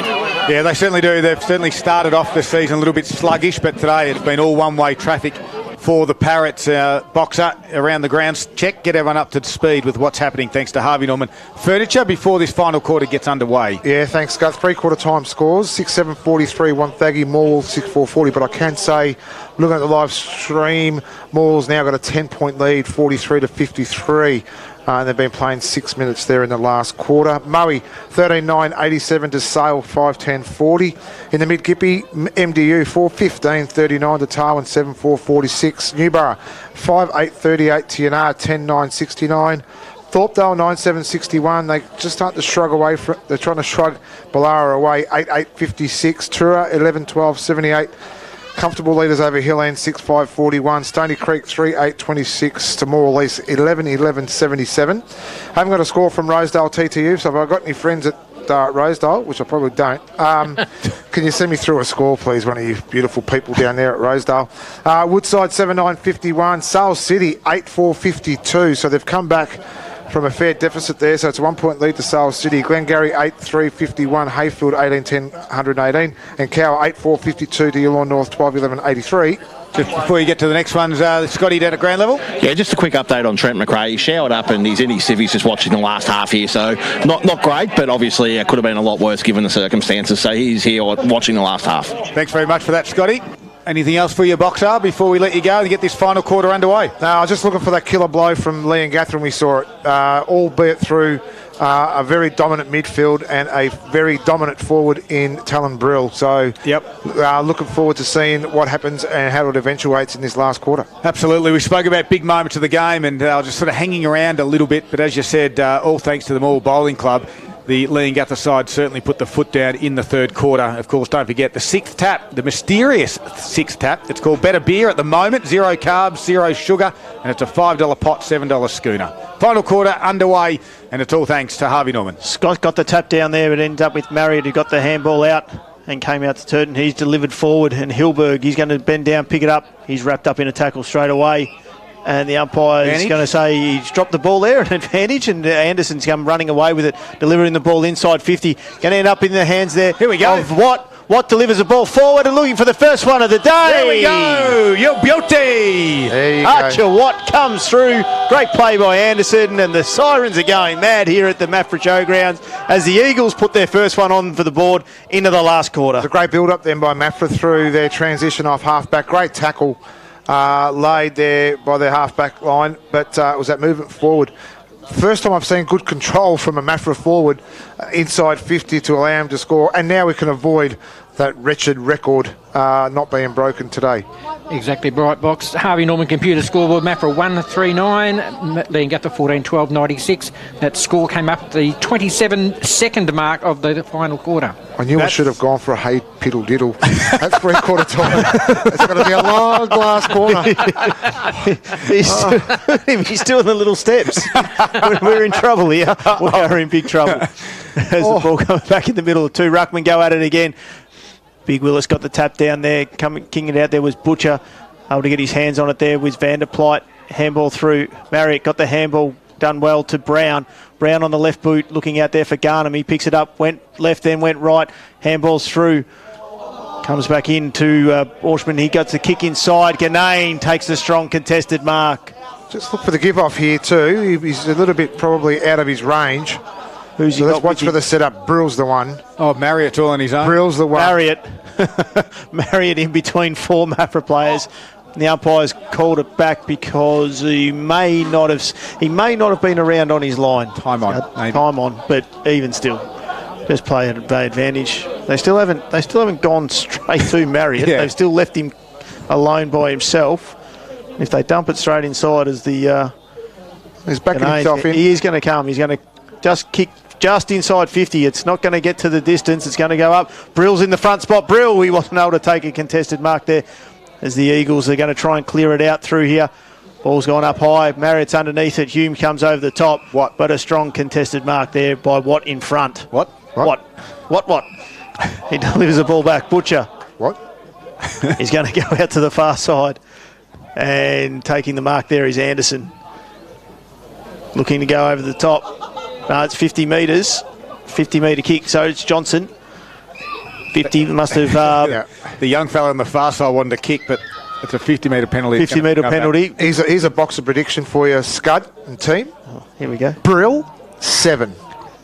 Yeah, they certainly do. They've certainly started off the season a little bit sluggish, but today it's been all one-way traffic for the Parrots. Boxer around the grounds. Check, get everyone up to speed with what's happening thanks to Harvey Norman Furniture before this final quarter gets underway. Yeah, thanks, Gus. Three-quarter time scores, 6-7-43, one Thaggy, Maul 6-4-40, but I can say, looking at the live stream, Maul's now got a 10-point lead, 43-53. And they've been playing 6 minutes there in the last quarter. Murray, 13-9-87 to Sale, 5-10-40. In the mid-Gippy, MDU, 4-15-39 to Tarwin, 7-4-46. Newborough, 5-8-38 to Yanar, 10-9-69. Thorpedale, 9-7-61. They just start to shrug away. They're trying to shrug Ballara away, 8-8-56. Tura, 11-12-78. Comfortable leaders over Hill End, 6-5-41. Stony Creek, 3-8-26 to Moore Lease, 11-11-77. Haven't got a score from Rosedale TTU, so if I've got any friends at Rosedale, which I probably don't, can you send me through a score, please, one of you beautiful people down there at Rosedale? Woodside, 7-9-51. Sales City, 8-4-52. So they've come back from a fair deficit there, so it's a 1 point lead to Sales City. Glengarry 8-3-51, Hayfield 18-10-118, and Cow 8-4-52 to Yallourn North 12-11-83. Just before you get to the next ones, Scotty down at ground level? Yeah, just a quick update on Trent McRae. He showered up and he's in his civvies just watching the last half here, so not great, but obviously it could have been a lot worse given the circumstances, so he's here watching the last half. Thanks very much for that, Scotty. Anything else for you, Boxer, before we let you go and get this final quarter underway? No, I was just looking for that killer blow from Leongatha, and we saw it, albeit through a very dominant midfield and a very dominant forward in Talon Brill. So, looking forward to seeing what happens and how it eventuates in this last quarter. Absolutely. We spoke about big moments of the game, and I was just sort of hanging around a little bit, but as you said, all thanks to the Moore Bowling Club. The Leongatha side certainly put the foot down in the third quarter. Of course, don't forget the sixth tap, the mysterious sixth tap. It's called Better Beer at the moment. 0 carbs, 0 sugar, and it's a $5 pot, $7 schooner. Final quarter underway, and it's all thanks to Harvey Norman. Scott got the tap down there, but ended up with Marriott, who got the handball out and came out to Turton. He's delivered forward, and Hilberg, he's going to bend down, pick it up. He's wrapped up in a tackle straight away. And the umpire is going to say he's dropped the ball there, an advantage, and Anderson's come running away with it, delivering the ball inside 50. Going to end up in the hands there. Here we go. Of What delivers the ball forward and looking for the first one of the day. There we go. Your beauty. There you Archer go. Watt comes through. Great play by Anderson, and the sirens are going mad here at the Maffra Showgrounds as the Eagles put their first one on for the board into the last quarter. It's a great build-up then by Maffra through their transition off half-back. Great tackle. Laid there by their half-back line, but it was that movement forward. First time I've seen good control from a Maffra forward inside 50 to allow him to score, and now we can avoid that wretched record not being broken today. Exactly, bright box. Harvey Norman computer scoreboard, Maffra 139, Leongatha 14-12-96. That score came up at the 27-second mark of the final quarter. I knew I should have gone for a hey piddle diddle. That's three-quarter time. It's going to be a long glass corner. He's doing the little steps. We're in trouble here. We are in big trouble. As the ball comes back in the middle, the two ruckmen go at it again. Big Willis got the tap down there. Kicking it out there was Butcher. Able to get his hands on it there was Vanderplyte. Handball through. Marriott got the handball done well to Brown. Brown on the left boot looking out there for Garnham. He picks it up, went left, then went right. Handball's through. Comes back into Orshman. He got the kick inside. Ganane takes the strong contested mark. Just look for the give-off here too. He's a little bit probably out of his range. Who's he so got? let's watch for the setup. Brill's the one. Oh, Marriott's all on his own. Brill's the one. Marriott in between four Maffra players. And the umpire's called it back because he may not have been around on his line. Time on. Time on, but even still, best play at advantage. They still haven't gone straight to Marriott. Yeah. They've still left him alone by himself. If they dump it straight inside as the He's backing himself in. he is going to come. He's going to just kick just inside 50. It's not going to get to the distance. It's going to go up. Brill's in the front spot. Brill, he wasn't able to take a contested mark there as the Eagles are going to try and clear it out through here. Ball's gone up high. Marriott's underneath it. Hume comes over the top. What? But a strong contested mark there by Watt in front. What? What? He delivers the ball back. Butcher. What? He's going to go out to the far side. And taking the mark there is Anderson. Looking to go over the top. No, it's 50 metres. 50-metre kick. So it's Johnson. 50 must have... Yeah. The young fella on the far side wanted to kick, but it's a 50-metre penalty. 50-metre penalty. Here's a boxer prediction for you, Scud and team. Oh, here we go. Brill, 7.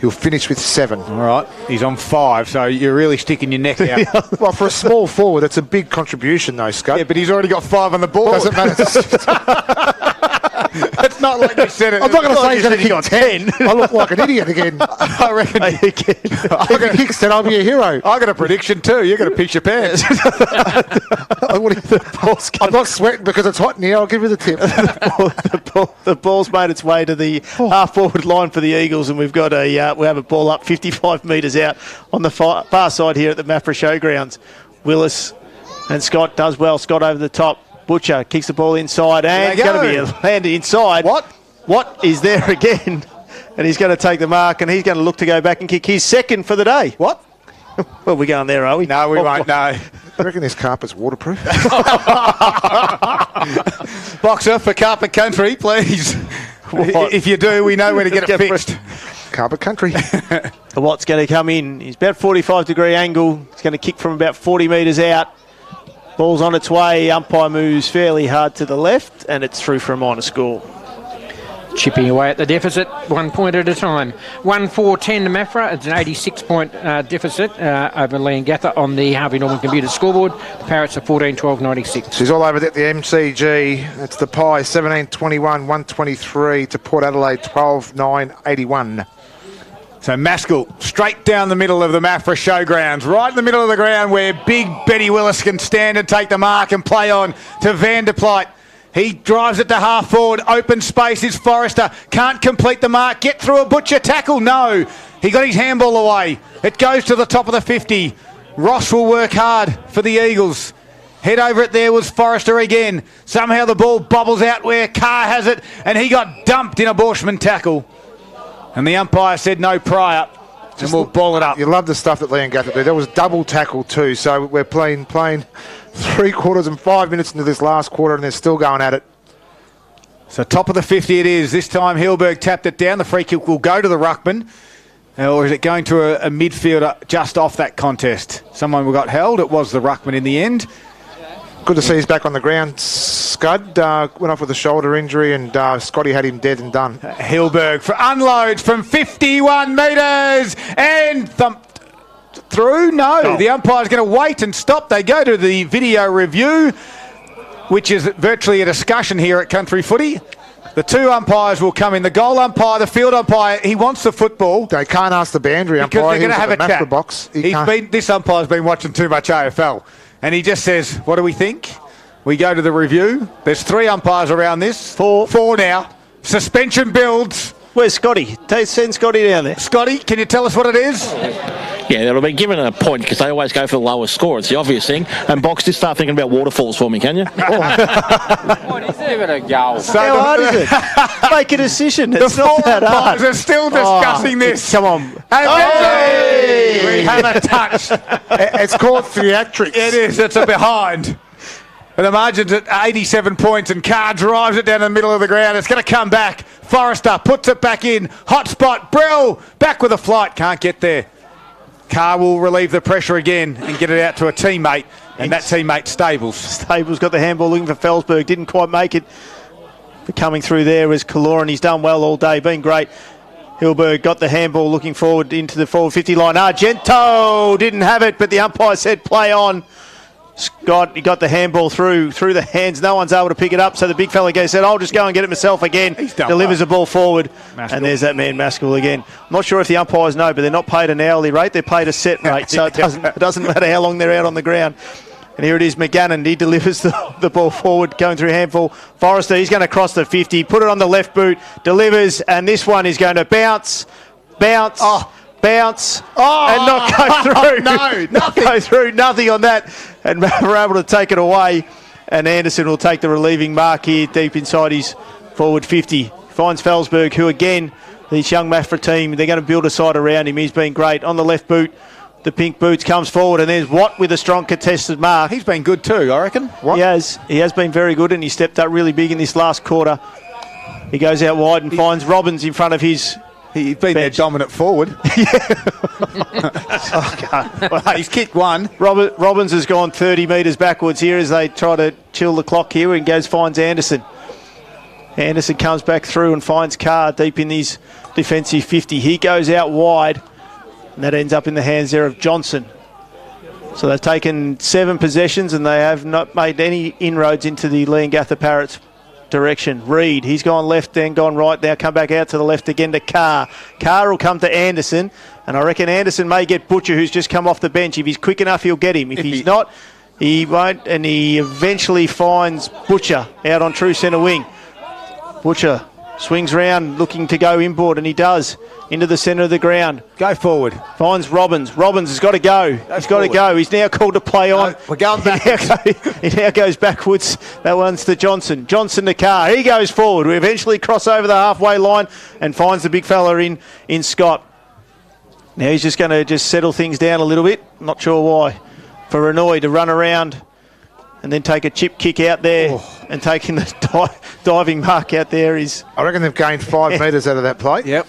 He'll finish with 7. All right. He's on 5, so you're really sticking your neck out. Well, for a small forward, that's a big contribution, though, Scud. Yeah, but he's already got 5 on the board. Doesn't matter. It's not like you said it. I'm not going to say he's going to he kick got 10. I look like an idiot again. I reckon. If he kicks 10, I'll be a hero. I got a prediction too. You're going to piss your pants. I'm not sweating because it's hot in here. I'll give you the tip. The ball's made its way to the half-forward line for the Eagles, and we have a ball up 55 metres out on the far side here at the Maffra Showgrounds. Willis and Scott does well. Scott over the top. Butcher kicks the ball inside, and it's going to be landed inside. What is there again? And he's going to take the mark, and he's going to look to go back and kick his second for the day. What? Well, we're going there, are we? No, we won't. No. I reckon this carpet's waterproof. Boxer for Carpet Country, please. If you do, we know where to get it fixed. Carpet Country. Watt's going to come in. He's about 45-degree angle. He's going to kick from about 40 metres out. Ball's on its way. Umpire moves fairly hard to the left, and it's through for a minor score. Chipping away at the deficit, 1 point at a time. 1-4-10 to Maffra. It's an 86-point deficit over Leongatha on the Harvey Norman computer scoreboard. The Parrots are 14-12-96. She's all over it at the MCG. It's the Pies, 17-21, 123 to Port Adelaide, 12-9-81. So Maskell straight down the middle of the Maffra Showgrounds, right in the middle of the ground where big Betty Willis can stand and take the mark and play on to Van der Pluyt. He drives it to half forward. Open space is Forrester. Can't complete the mark. Get through a Butcher tackle. No. He got his handball away. It goes to the top of the 50. Ross will work hard for the Eagles. Head over it there was Forrester again. Somehow the ball bobbles out where Carr has it, and he got dumped in a Borshman tackle. And the umpire said no prior, and we'll ball it up. You love the stuff that Leongatha did. There was double tackle too, so we're playing 3 quarters and 5 minutes into this last quarter, and they're still going at it. So top of the 50 it is. This time Hilberg tapped it down. The free kick will go to the ruckman. Or is it going to a midfielder just off that contest? Someone got held. It was the ruckman in the end. Good to see he's back on the ground. Scud went off with a shoulder injury, and Scotty had him dead and done. Hilberg for unloads from 51 metres and thumped through. No, the umpire's going to wait and stop. They go to the video review, which is virtually a discussion here at Country Footy. The 2 umpires will come in. The goal umpire, the field umpire, he wants the football. They can't ask the boundary umpire. Because they're going to have a chat. Box. This umpire's been watching too much AFL. And he just says, what do we think? We go to the review. There's 3 umpires around this. Four now. Suspension builds. Where's Scotty? Send Scotty down there. Scotty, can you tell us what it is? Yeah, that'll be given a point because they always go for the lowest score. It's the obvious thing. And Box, just start thinking about waterfalls for me, can you? What is it? Give it a go. So how hard is it? Make a decision. It's not that hard. The 4 umpires are still discussing this. Come on. We have a touch. It's called theatrics. It is. It's a behind. And the margin's at 87 points, and Carr drives it down the middle of the ground. It's going to come back. Forrester puts it back in. Hot spot. Brill back with a flight. Can't get there. Carr will relieve the pressure again and get it out to a teammate, and that teammate Stables. Stables got the handball looking for Felsberg. Didn't quite make it. But coming through there was Kaloran. He's done well all day. Been great. Hilberg got the handball looking forward into the forward 50 line. Argento didn't have it, but the umpire said play on. Scott, he got the handball through the hands. No one's able to pick it up, so the big fella said, I'll just go and get it myself again. He's done delivers well. the ball forward, Maskell. and there's that man Maskell again. I'm not sure if the umpires know, but they're not paid an hourly rate. They're paid a set rate, so it doesn't matter how long they're out on the ground. And here it is, McGannon. He delivers the ball forward, going through handful. Forrester, he's going to cross the 50, put it on the left boot, delivers, and this one is going to bounce, and not go through. No, not go through, nothing on that. And we're able to take it away. And Anderson will take the relieving mark here deep inside his forward 50. Finds Felsberg, who again, this young Maffra team, they're going to build a side around him. He's been great. On the left boot, the pink boots comes forward, and there's Watt with a strong contested mark. He's been good too, I reckon. He has been very good, and he stepped up really big in this last quarter. He goes out wide and finds Robbins in front of his... He's been their dominant forward. He's kicked one. Robbins has gone 30 metres backwards here as they try to chill the clock here, and finds Anderson. Anderson comes back through and finds Carr deep in his defensive 50. He goes out wide, and that ends up in the hands there of Johnson. So they've taken 7 possessions, and they have not made any inroads into the Leongatha Parrots direction. Reed, he's gone left, then gone right, now come back out to the left again to Carr. Carr will come to Anderson, and I reckon Anderson may get Butcher, who's just come off the bench. If he's quick enough, he'll get him. If he's not, he won't, and he eventually finds Butcher out on true centre wing. Butcher swings round looking to go inboard, and he does, into the centre of the ground. Go forward. Finds Robbins. Robbins has got to go. He's got to go. He's now called to play on. No, we're going back. He now goes backwards. That one's to Johnson. Johnson to Carr. He goes forward. We eventually cross over the halfway line and finds the big fella in Scott. Now he's just going to settle things down a little bit. Not sure why. For Renoy to run around and then take a chip kick out there, and taking the diving mark out there is... I reckon they've gained 5 metres out of that play. Yep.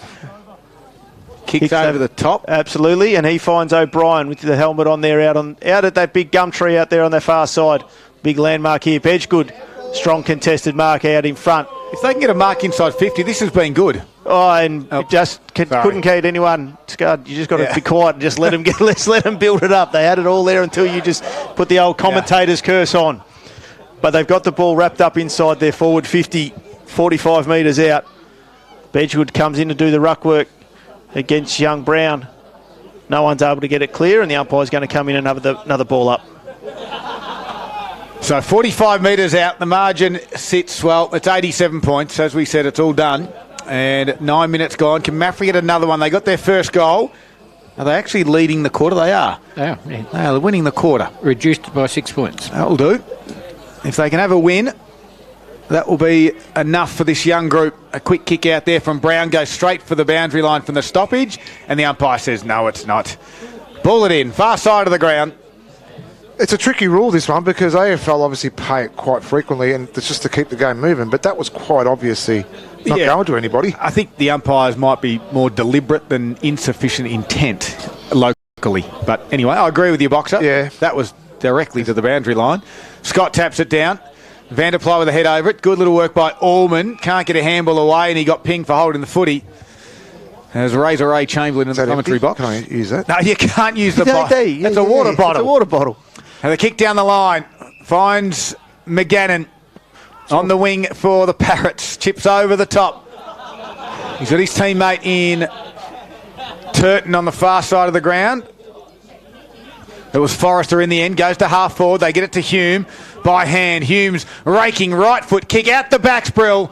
Kicks over the top. Absolutely, and he finds O'Brien with the helmet on there out at that big gum tree out there on the far side. Big landmark here. Bedgegood, strong contested mark out in front. If they can get a mark inside 50, this has been good. Couldn't get anyone. Scud, you just got to be quiet and just let them build it up. They had it all there until you just put the old commentator's curse on. But they've got the ball wrapped up inside their forward 50, 45 metres out. Bedgegood comes in to do the ruck work against young Brown. No one's able to get it clear, and the umpire's going to come in and have another ball up. So 45 metres out, the margin sits, well, it's 87 points. As we said, it's all done. And 9 minutes gone. Can Maffra get another one? They got their first goal. Are they actually leading the quarter? They are. They are, yeah. They are winning the quarter. Reduced by 6 points. That'll do. If they can have a win, that will be enough for this young group. A quick kick out there from Brown goes straight for the boundary line from the stoppage, and the umpire says, no, it's not. Ball it in, far side of the ground. It's a tricky rule, this one, because AFL obviously pay it quite frequently, and it's just to keep the game moving, but that was quite obviously not going to anybody. I think the umpires might be more deliberate than insufficient intent locally. But anyway, I agree with you, Boxer. Yeah. That was directly to the boundary line. Scott taps it down. Vanderply with a head over it. Good little work by Allman. Can't get a handball away, and he got pinged for holding the footy. There's Razor Ray Chamberlain in the commentary box. Can I use that? No, you can't use the bottle. It's a water bottle. It's a water bottle. And the kick down the line finds McGannon on the wing for the Parrots. Chips over the top. He's got his teammate in Turton on the far side of the ground. It was Forrester in the end. Goes to half forward. They get it to Hume by hand. Hume's raking right foot kick out the back, Brill.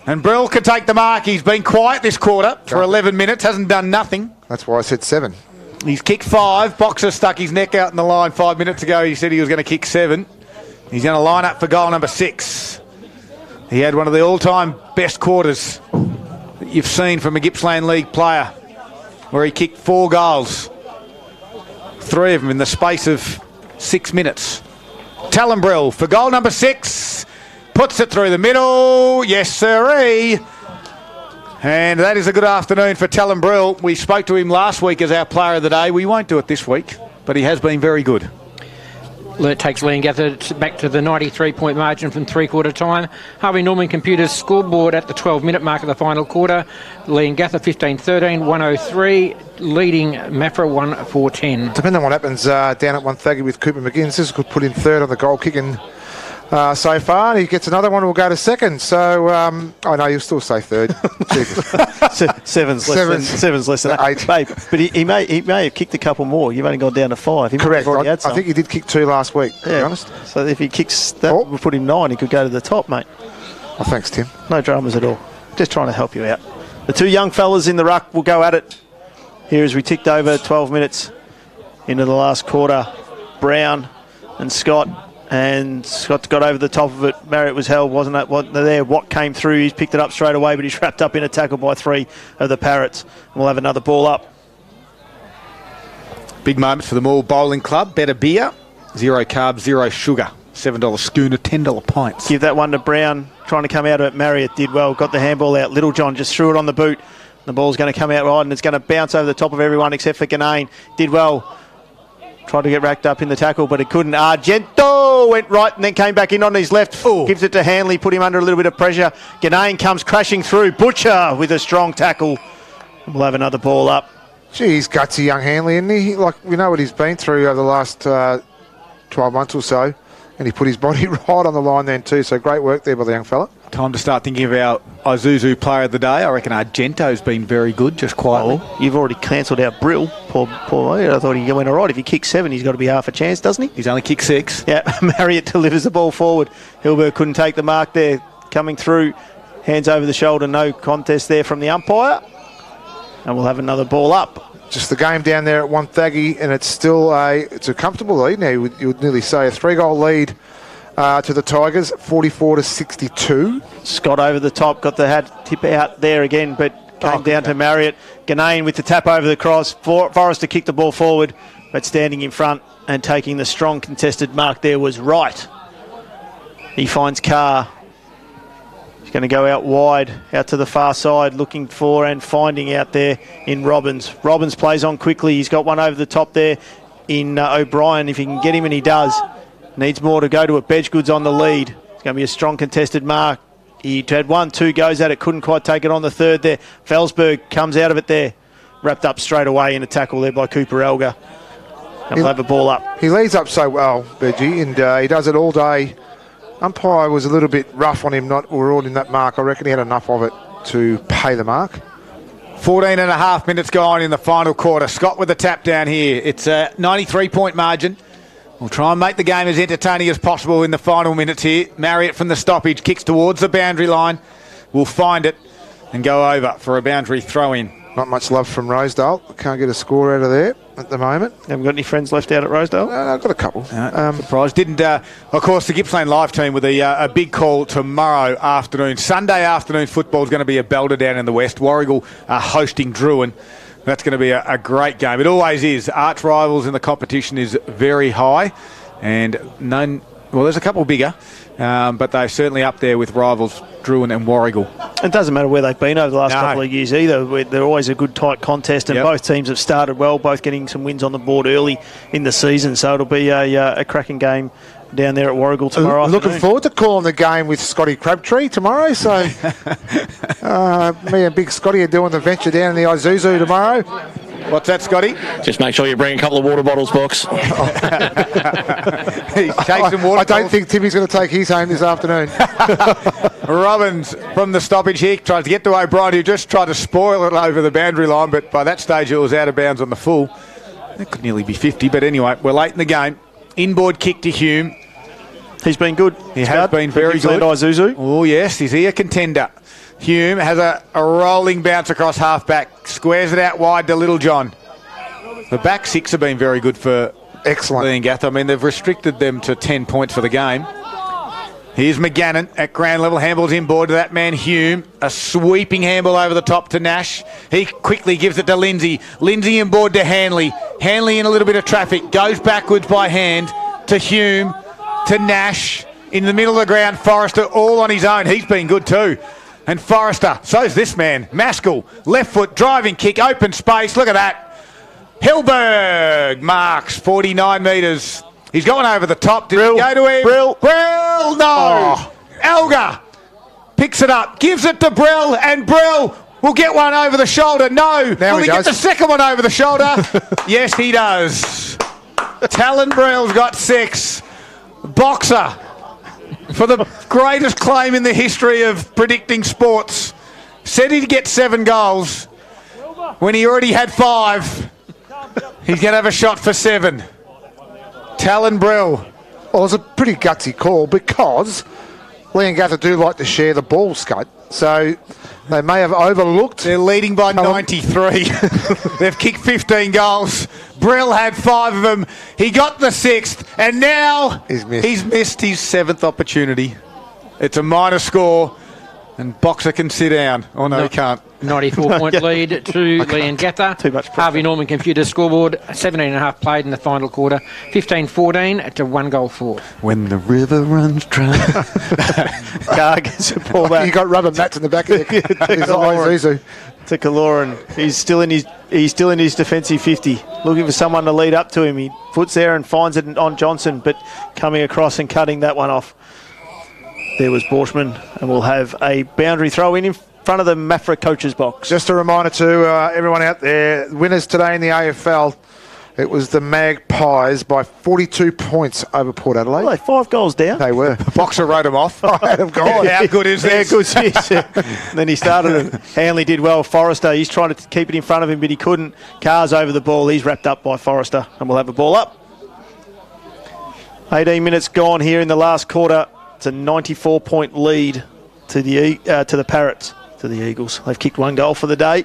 And Brill can take the mark. He's been quiet this quarter for 11 minutes. Hasn't done nothing. That's why I said 7. He's kicked 5. Boxer stuck his neck out in the line 5 minutes ago. He said he was going to kick 7. He's going to line up for goal number 6. He had one of the all-time best quarters that you've seen from a Gippsland League player, where he kicked 4 goals. 3 of them in the space of 6 minutes. Talonbrill for goal number 6. Puts it through the middle. Yes, sirree. And that is a good afternoon for Talonbrill. We spoke to him last week as our player of the day. We won't do it this week, but he has been very good. It takes Leongatha back to the 93-point margin from three-quarter time. Harvey Norman Computers scoreboard at the 12-minute mark of the final quarter. Leongatha 15-13, 103, leading Maffra 1-4-10. Depending on what happens down at 130 with Cooper McGinnis, this could put him third on the goal kicking so far. He gets another one, will go to second. So, I know you'll still say third. Seven's less than 8. Babe, but he may have kicked a couple more. You've only gone down to 5. Correct. I think he did kick 2 last week, to be honest. So if he kicks that, we'll put him 9. He could go to the top, mate. Oh, thanks, Tim. No dramas at all. Just trying to help you out. The two young fellas in the ruck will go at it here as we ticked over 12 minutes into the last quarter. Brown and Scott. And Scott got over the top of it. Marriott was held, wasn't there? Watt came through. He's picked it up straight away, but he's wrapped up in a tackle by 3 of the Parrots. And we'll have another ball up. Big moments for the Moore Bowling Club. Better beer, 0 carbs, 0 sugar. $7 schooner, $10 pints. Give that one to Brown. Trying to come out of it. Marriott did well. Got the handball out. Little John just threw it on the boot. The ball's going to come out wide and it's going to bounce over the top of everyone except for Ganane. Did well. Tried to get racked up in the tackle, but it couldn't. Argento went right and then came back in on his left. Ooh. Gives it to Hanley, put him under a little bit of pressure. Ganane comes crashing through. Butcher with a strong tackle. We'll have another ball up. Geez, gutsy young Hanley, isn't he? Like, we know what he's been through over the last 12 months or so, and he put his body right on the line then too, so great work there by the young fella. Time to start thinking of our Isuzu player of the day. I reckon Argento's been very good, just quietly. Oh, you've already cancelled out Brill. Poor I thought he went all right. If he kicks 7, he's got to be half a chance, doesn't he? He's only kicked 6. Yeah, Marriott delivers the ball forward. Hilbert couldn't take the mark there. Coming through, hands over the shoulder, no contest there from the umpire. And we'll have another ball up. Just the game down there at 130, and it's still a comfortable lead now. You would nearly say a 3-goal lead to the Tigers, 44-62. Scott over the top, got the hat tip out there again, but came down to Marriott. Ganane with the tap over the cross. Forrester kicked the ball forward, but standing in front and taking the strong contested mark there was Wright. He finds Carr. He's going to go out wide, out to the far side, looking for and finding out there in Robbins. Robbins plays on quickly. He's got one over the top there in O'Brien, if he can get him, and he does. Needs more to go to it. Bedgegood's on the lead. It's going to be a strong contested mark. He had 1-2 goes at it. Couldn't quite take it on the third there. Felsberg comes out of it there. Wrapped up straight away in a tackle there by Cooper Elgar. And we'll have a ball up. He leads up so well, Bedgie, and he does it all day. Umpire was a little bit rough on him, not rewarding that mark. I reckon he had enough of it to pay the mark. 14 and a half minutes gone in the final quarter. Scott with the tap down here. It's a 93-point margin. We'll try and make the game as entertaining as possible in the final minutes here. Marriott from the stoppage kicks towards the boundary line. We'll find it and go over for a boundary throw-in. Not much love from Rosedale. Can't get a score out of there at the moment. Haven't got any friends left out at Rosedale? I've got a couple. Surprised. Didn't, of course, the Gippsland live team with a big call tomorrow afternoon. Sunday afternoon football is going to be a belter down in the west. Warragul are hosting Druin. That's going to be a great game. It always is. Arch rivals in the competition is very high, and none. Well, there's a couple bigger, but they're certainly up there with rivals Druin and Warragul. It doesn't matter where they've been over the last couple of years either. They're always a good tight contest, and both teams have started well, both getting some wins on the board early in the season. So it'll be a cracking game down there at Warragul tomorrow afternoon. Looking forward to calling the game with Scotty Crabtree tomorrow. So me and Big Scotty are doing the venture down in the Isuzu tomorrow. What's that, Scotty? Just make sure you bring a couple of water bottles, Box. He's chasing water. I don't think Timmy's going to take his home this afternoon. Robbins from the stoppage here tries to get to O'Brien, who just tried to spoil it over the boundary line, but by that stage it was out of bounds on the full. That could nearly be 50, but anyway, we're late in the game. Inboard kick to Hume. He's been good. He has been very good. Isuzu. Oh, yes, is he a contender? Hume has a rolling bounce across half-back, squares it out wide to Little John. The back six have been very good for Leongatha. I mean, they've restricted them to 10 points for the game. Here's McGannon at ground level, handballs inboard to that man Hume. A sweeping handball over the top to Nash. He quickly gives it to Lindsay. Lindsay inboard to Hanley. Hanley in a little bit of traffic, goes backwards by hand to Hume, to Nash. In the middle of the ground, Forrester all on his own. He's been good too. And Forrester, so's this man, Maskell, left foot, driving kick, open space, look at that. Hilberg marks 49 metres He's going over the top. Did he go to him? Brill, no. Oh. Elgar picks it up, gives it to Brill, and Brill will get one over the shoulder. No. Now Will he get the second one over the shoulder? Yes, he does. Talon Brill's got 6. Boxer, for the greatest claim in the history of predicting sports, said he'd get 7 goals when he already had 5. He's going to have a shot for 7. Talon Brill. Well, it was a pretty gutsy call because Leongatha do like to share the ball, Scud. So they may have overlooked. They're leading by 93. They've kicked 15 goals. Brill had 5 of them. He got the 6th, and now he's missed his 7th opportunity. It's a minor score, and Boxer can sit down. Oh, no, he can't. 94-point lead to Leongatha. Too much pressure. Harvey Norman computer scoreboard, 17.5 played in the final quarter, 15-14 to 1 goal for. When the river runs dry. Carr gets a ball back. You got rubber mats in the back of your He's always easy. To Kaloran. He's still in his defensive 50, looking for someone to lead up to him. He puts there and finds it on Johnson, but coming across and cutting that one off. There was Borshman, and we'll have a boundary throw in front of the Maffra coaches box. Just a reminder to everyone out there, winners today in the AFL, it was the Magpies by 42 points over Port Adelaide. Well, 5 goals down. They were. Boxer wrote him off. I had them gone. How good is this? Yeah, good. Then he started it. Hanley did well. Forrester, he's trying to keep it in front of him, but he couldn't. Carr's over the ball. He's wrapped up by Forrester, and we'll have a ball up. 18 minutes gone here in the last quarter. It's a 94-point lead to the Parrots, to the Eagles. They've kicked 1 goal for the day.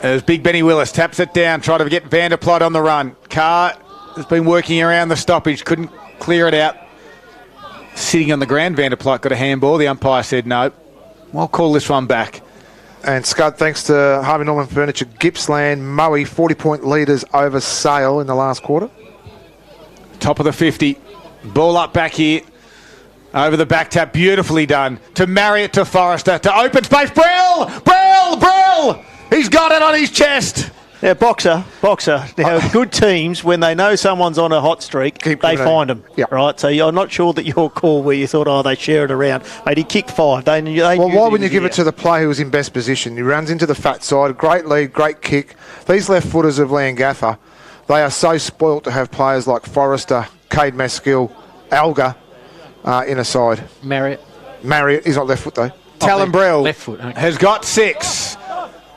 As Big Benny Willis taps it down, trying to get Vanderplot on the run. Carr has been working around the stoppage, couldn't clear it out. Sitting on the ground, Vanderplot got a handball. The umpire said no. I'll call this one back. And Scud, thanks to Harvey Norman Furniture, Gippsland, Moe, 40-point leaders over Sale in the last quarter. Top of the 50. Ball up back here. Over the back tap, beautifully done. To Marriott, to Forrester, to open space. Brill! He's got it on his chest. Yeah, Boxer. Now, good teams, when they know someone's on a hot streak, they find them. Yep. Right? So I'm not sure that your call where you thought, they share it around. Mate, he kicked 5. They Well, why wouldn't you give it to the player who was in best position? He runs into the fat side, great lead, great kick. These left footers of Leongatha, they are so spoilt to have players like Forrester, Cade Maskill, Alga in a side. Marriott, he's not left foot though. Talon Brill left foot, okay. has got 6.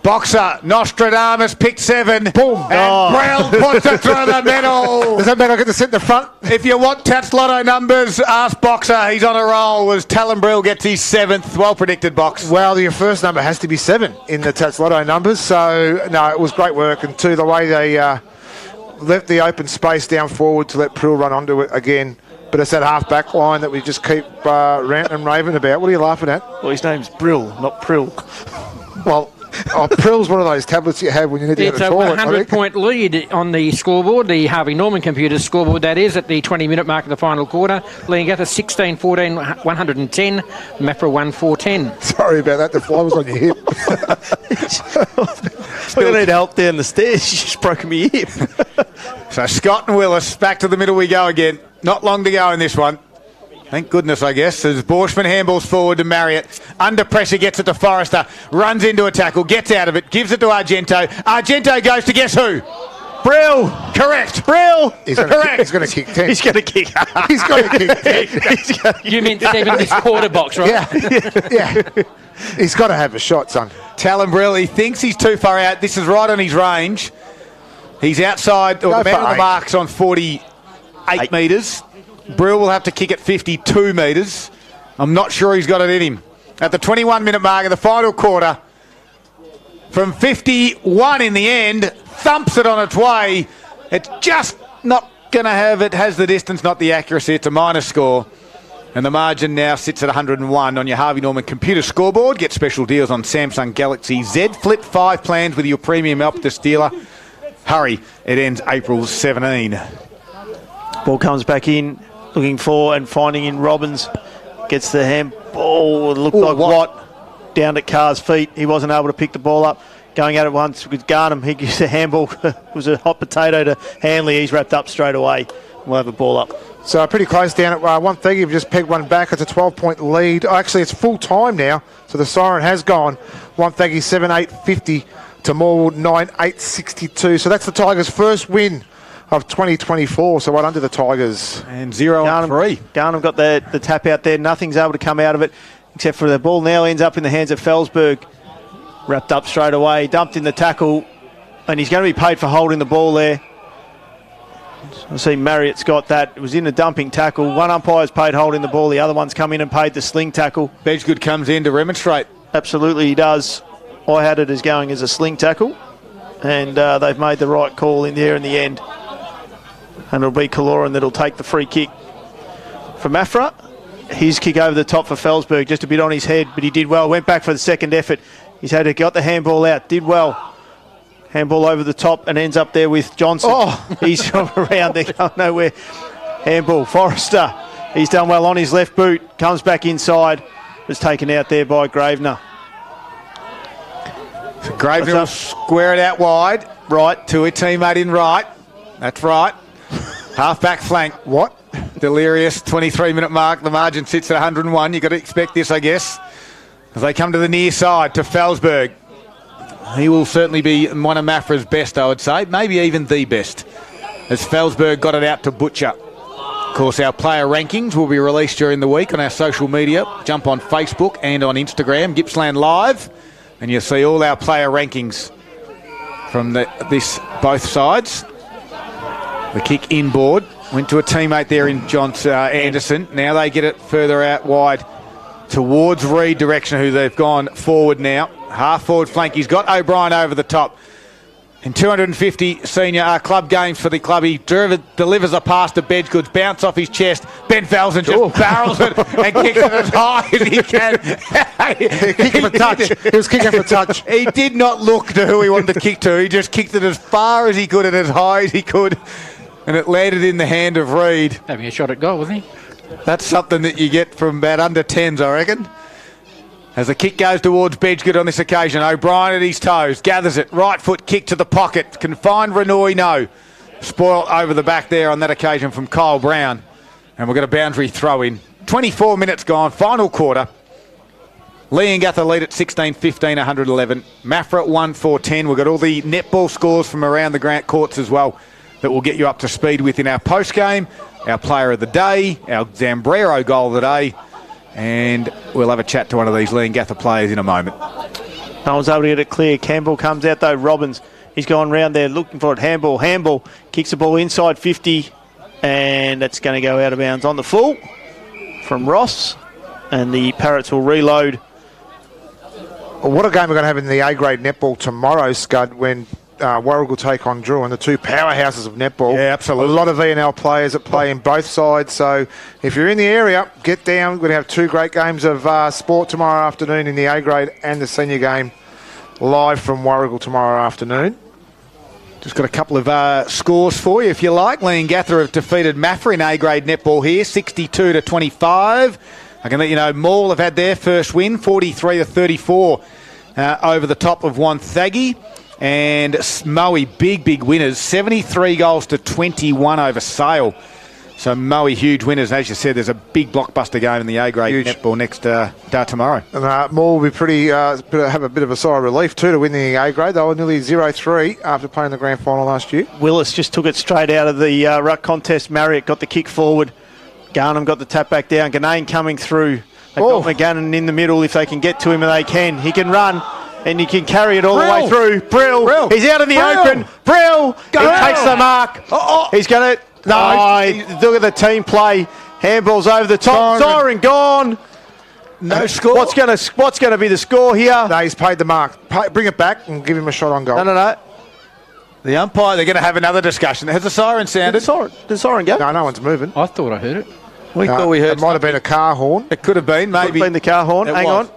Boxer, Nostradamus picked 7. Boom. And Brill puts it through the middle. Does that mean I get to sit in the front? If you want Tats Lotto numbers, ask Boxer. He's on a roll as Talon Brill gets his 7th. Well predicted, Box. Well, your first number has to be 7 in the Tats Lotto numbers. So, no, it was great work. And the way they left the open space down forward to let Prill run onto it again. But it's that half-back line that we just keep ranting and raving about. What are you laughing at? Well, his name's Brill, not Prill. Well, Prill's one of those tablets you have when you need to get It's to the a toilet. 100-point lead on the scoreboard, the Harvey Norman computer scoreboard, that is, at the 20-minute mark of the final quarter. Leongatha 16-14, 110. Maffra 1-4-10. Sorry about that. The fly was on your hip. We're going to need help down the stairs. You just broke me hip. So Scott and Willis, back to the middle we go again. Not long to go in this one. Thank goodness, I guess, as Borshman handballs forward to Marriott. Under pressure, gets it to Forrester. Runs into a tackle, gets out of it, gives it to Argento. Argento goes to guess who? Brill. Correct. Brill. He's going to kick 10. He's going to kick. He's going to kick 10. You meant 7 this quarter box, right? Yeah. He's got to have a shot, son. Talon Brill, he thinks he's too far out. This is right on his range. He's outside, or the man on the mark's on 48 metres. Brill will have to kick at 52 metres. I'm not sure he's got it in him. At the 21-minute mark of the final quarter, from 51 in the end, thumps it on its way. It's just not going to have it. Has the distance, not the accuracy. It's a minor score. And the margin now sits at 101 on your Harvey Norman computer scoreboard. Get special deals on Samsung Galaxy Z Flip 5 plans with your premium Optus dealer. Hurry, it ends April 17. Ball comes back in, looking for and finding in Robbins. Gets the handball. It looked like Watt down at Carr's feet. He wasn't able to pick the ball up. Going at it once with Garnham. He gives a handball. It was a hot potato to Hanley. He's wrapped up straight away. We'll have a ball up. So pretty close down at 130. We've just pegged one back. It's a 12-point lead. Actually, it's full time now, so the siren has gone. 130, 7-8-50 to Morwood, 9-8-62. So that's the Tigers' first win of 2024. So well done to the Tigers. And 0-3. Garnham got the tap out there. Nothing's able to come out of it except for the ball now ends up in the hands of Felsberg. Wrapped up straight away, dumped in the tackle, and he's going to be paid for holding the ball there. I see Marriott's got that. It was in a dumping tackle. One umpire's paid holding the ball. The other one's come in and paid the sling tackle. Bedgegood comes in to remonstrate. Absolutely, he does. I had it as going as a sling tackle, and they've made the right call in there in the end. And it'll be Kaloran that'll take the free kick for Maffra. His kick over the top for Felsberg, just a bit on his head, but he did well. Went back for the second effort. He's had to got the handball out. Did well. Handball over the top and ends up there with Johnson. Oh, he's around there, going nowhere. Handball. Forrester. He's done well on his left boot. Comes back inside. Was taken out there by Gravener. So Gravener will square it out wide. Right to a teammate in right. That's right. Half-back flank. What? Delirious 23-minute mark. The margin sits at 101. You've got to expect this, I guess. As they come to the near side to Felsberg. He will certainly be one of Maffra's best, I would say. Maybe even the best. As Felsberg got it out to Butcher. Of course, our player rankings will be released during the week on our social media. Jump on Facebook and on Instagram, Gippsland Live, and you'll see all our player rankings from both sides. The kick inboard went to a teammate there in Anderson. Now they get it further out wide towards Reed direction, who they've gone forward now. Half forward flank. He's got O'Brien over the top. In 250 senior club games for the club, he delivers a pass to Bedgegood, bounce off his chest. Ben Felsen just barrels it and kicks it as high as he can. Kicking for touch. He was kicking for touch. He did not look to who he wanted to kick to. He just kicked it as far as he could and as high as he could. And it landed in the hand of Reed. Having a shot at goal, wasn't he? That's something that you get from about under 10s, I reckon. As the kick goes towards Bedgegood on this occasion, O'Brien at his toes, gathers it, right foot kick to the pocket. Can find Renoy, no. Spoiled over the back there on that occasion from Kyle Brown. And we've got a boundary throw in. 24 minutes gone, final quarter. Leongatha lead at 16-15, 111. Maffra 1-4-10. We've got all the netball scores from around the Grant Courts as well that will get you up to speed with in our post-game, our player of the day, our Zambrero goal of the day, and we'll have a chat to one of these Leongatha players in a moment. No one's able to get it clear. Campbell comes out though. Robbins, he's gone round there looking for it. Handball kicks the ball inside 50, and that's going to go out of bounds on the full from Ross, and the Parrots will reload. What a game we're going to have in the A-grade netball tomorrow, Scud, when Warrigal take on Drew, and the two powerhouses of netball. Yeah, absolutely. A lot of FNL players that play in both sides. So if you're in the area, get down. We're going to have two great games of sport tomorrow afternoon in the A-grade and the senior game live from Warrigal tomorrow afternoon. Just got a couple of scores for you, if you like. Leongatha have defeated Maffra in A-grade netball here, 62-25. I can let you know Maul have had their first win, 43-34 over the top of Wonthaggi. And Moe, big winners, 73 goals to 21 over Sale. So Moe, huge winners. And as you said, there's a big blockbuster game in the A-grade netball next tomorrow. And Moore will be have a bit of a sigh of relief too to win the A-grade. They were nearly 0-3 after playing the grand final last year. Willis just took it straight out of the ruck contest. Marriott got the kick forward. Garnham got the tap back down. Ganane coming through. They've got McGannon in the middle if they can get to him, and they can. He can run. And he can carry it all the way through. Brill. He's out in the open. Brill. He takes the mark. He's going to... No, look at the team play. Handball's over the top. Siren gone. No score. What's going to be the score here? No, he's paid the mark. Bring it back and give him a shot on goal. No. The umpire, they're going to have another discussion. Has the siren sounded? Did the siren go? No one's moving. I thought I heard it. We thought we heard it might have been a car horn. It could have been, maybe. Could have been the car horn. Hang on.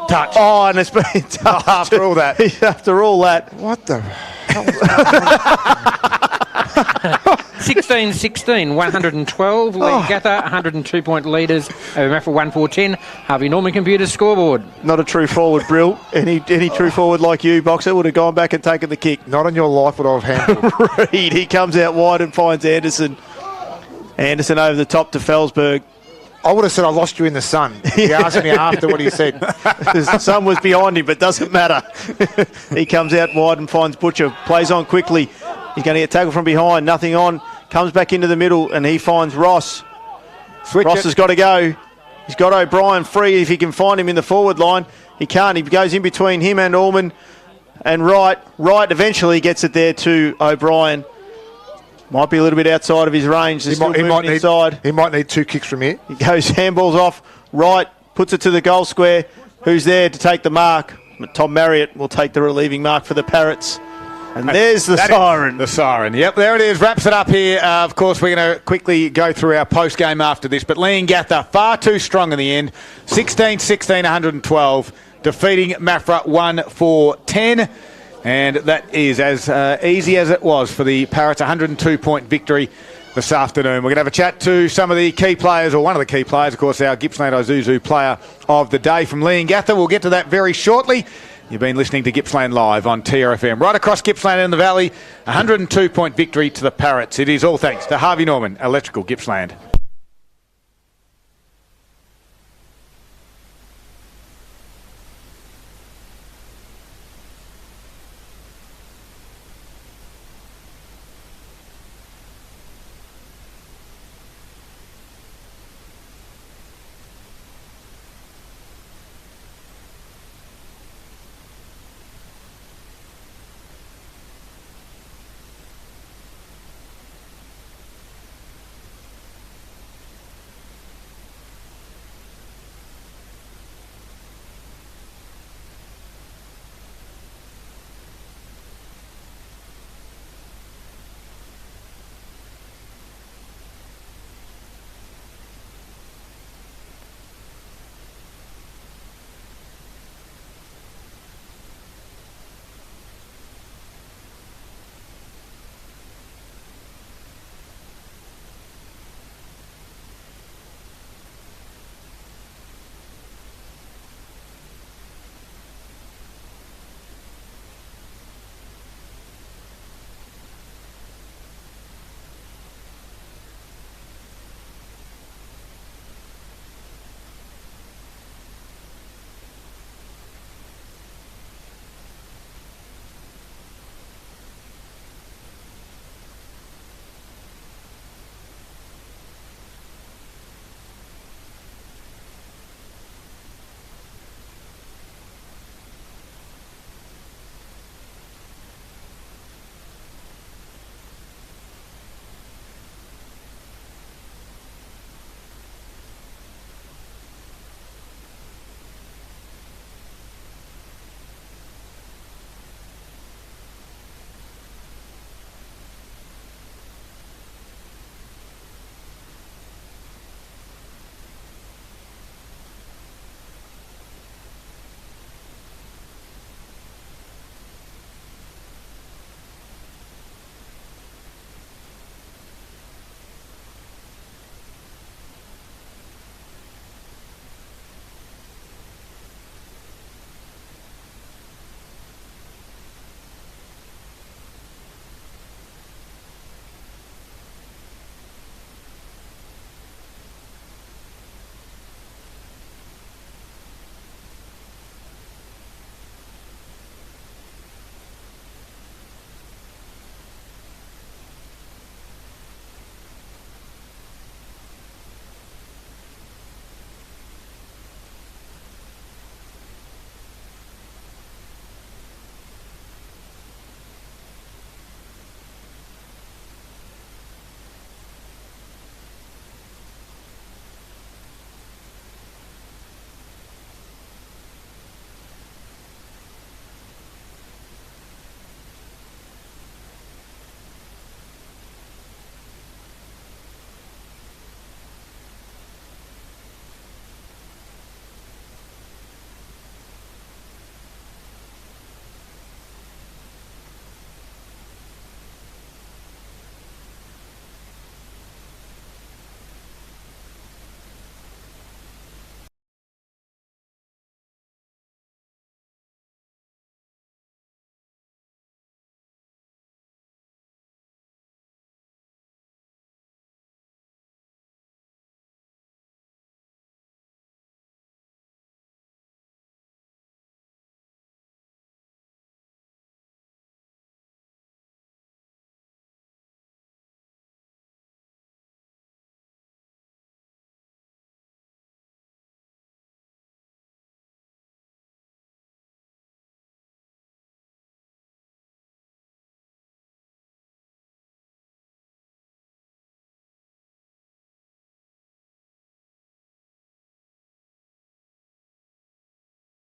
Touch. Oh, and it's been touched. After all that. After all that. What the hell? 16-16, 112. Leongatha, 102-point leaders over Maffra, 1-4-10. Harvey Norman Computers scoreboard. Not a true forward, Brill. Any true forward like you, Boxer, would have gone back and taken the kick. Not on your life would I have handled. Reed, he comes out wide and finds Anderson. Anderson over the top to Felsberg. I would have said I lost you in the sun. He asked me after what he said. The sun was behind him, but doesn't matter. He comes out wide and finds Butcher. Plays on quickly. He's going to get tackled from behind. Nothing on. Comes back into the middle, and he finds Ross. Ross has got to go. He's got O'Brien free if he can find him in the forward line. He can't. He goes in between him and Allman. And Wright eventually gets it there to O'Brien. Might be a little bit outside of his range. He might need 2 kicks from here. He goes handballs off. Wright puts it to the goal square. Who's there to take the mark? Tom Marriott will take the relieving mark for the Parrots. And there's the siren. The siren. Yep, there it is. Wraps it up here. Of course, we're going to quickly go through our post-game after this. But Leongatha, far too strong in the end. 16-16, 112. Defeating Maffra 1-4-10. And that is as easy as it was for the Parrots. 102-point victory this afternoon. We're going to have a chat to some of the key players, or one of the key players, of course, our Gippsland Isuzu player of the day from Leongatha. We'll get to that very shortly. You've been listening to Gippsland Live on TRFM. Right across Gippsland and the Valley, 102-point victory to the Parrots. It is all thanks to Harvey Norman Electrical Gippsland.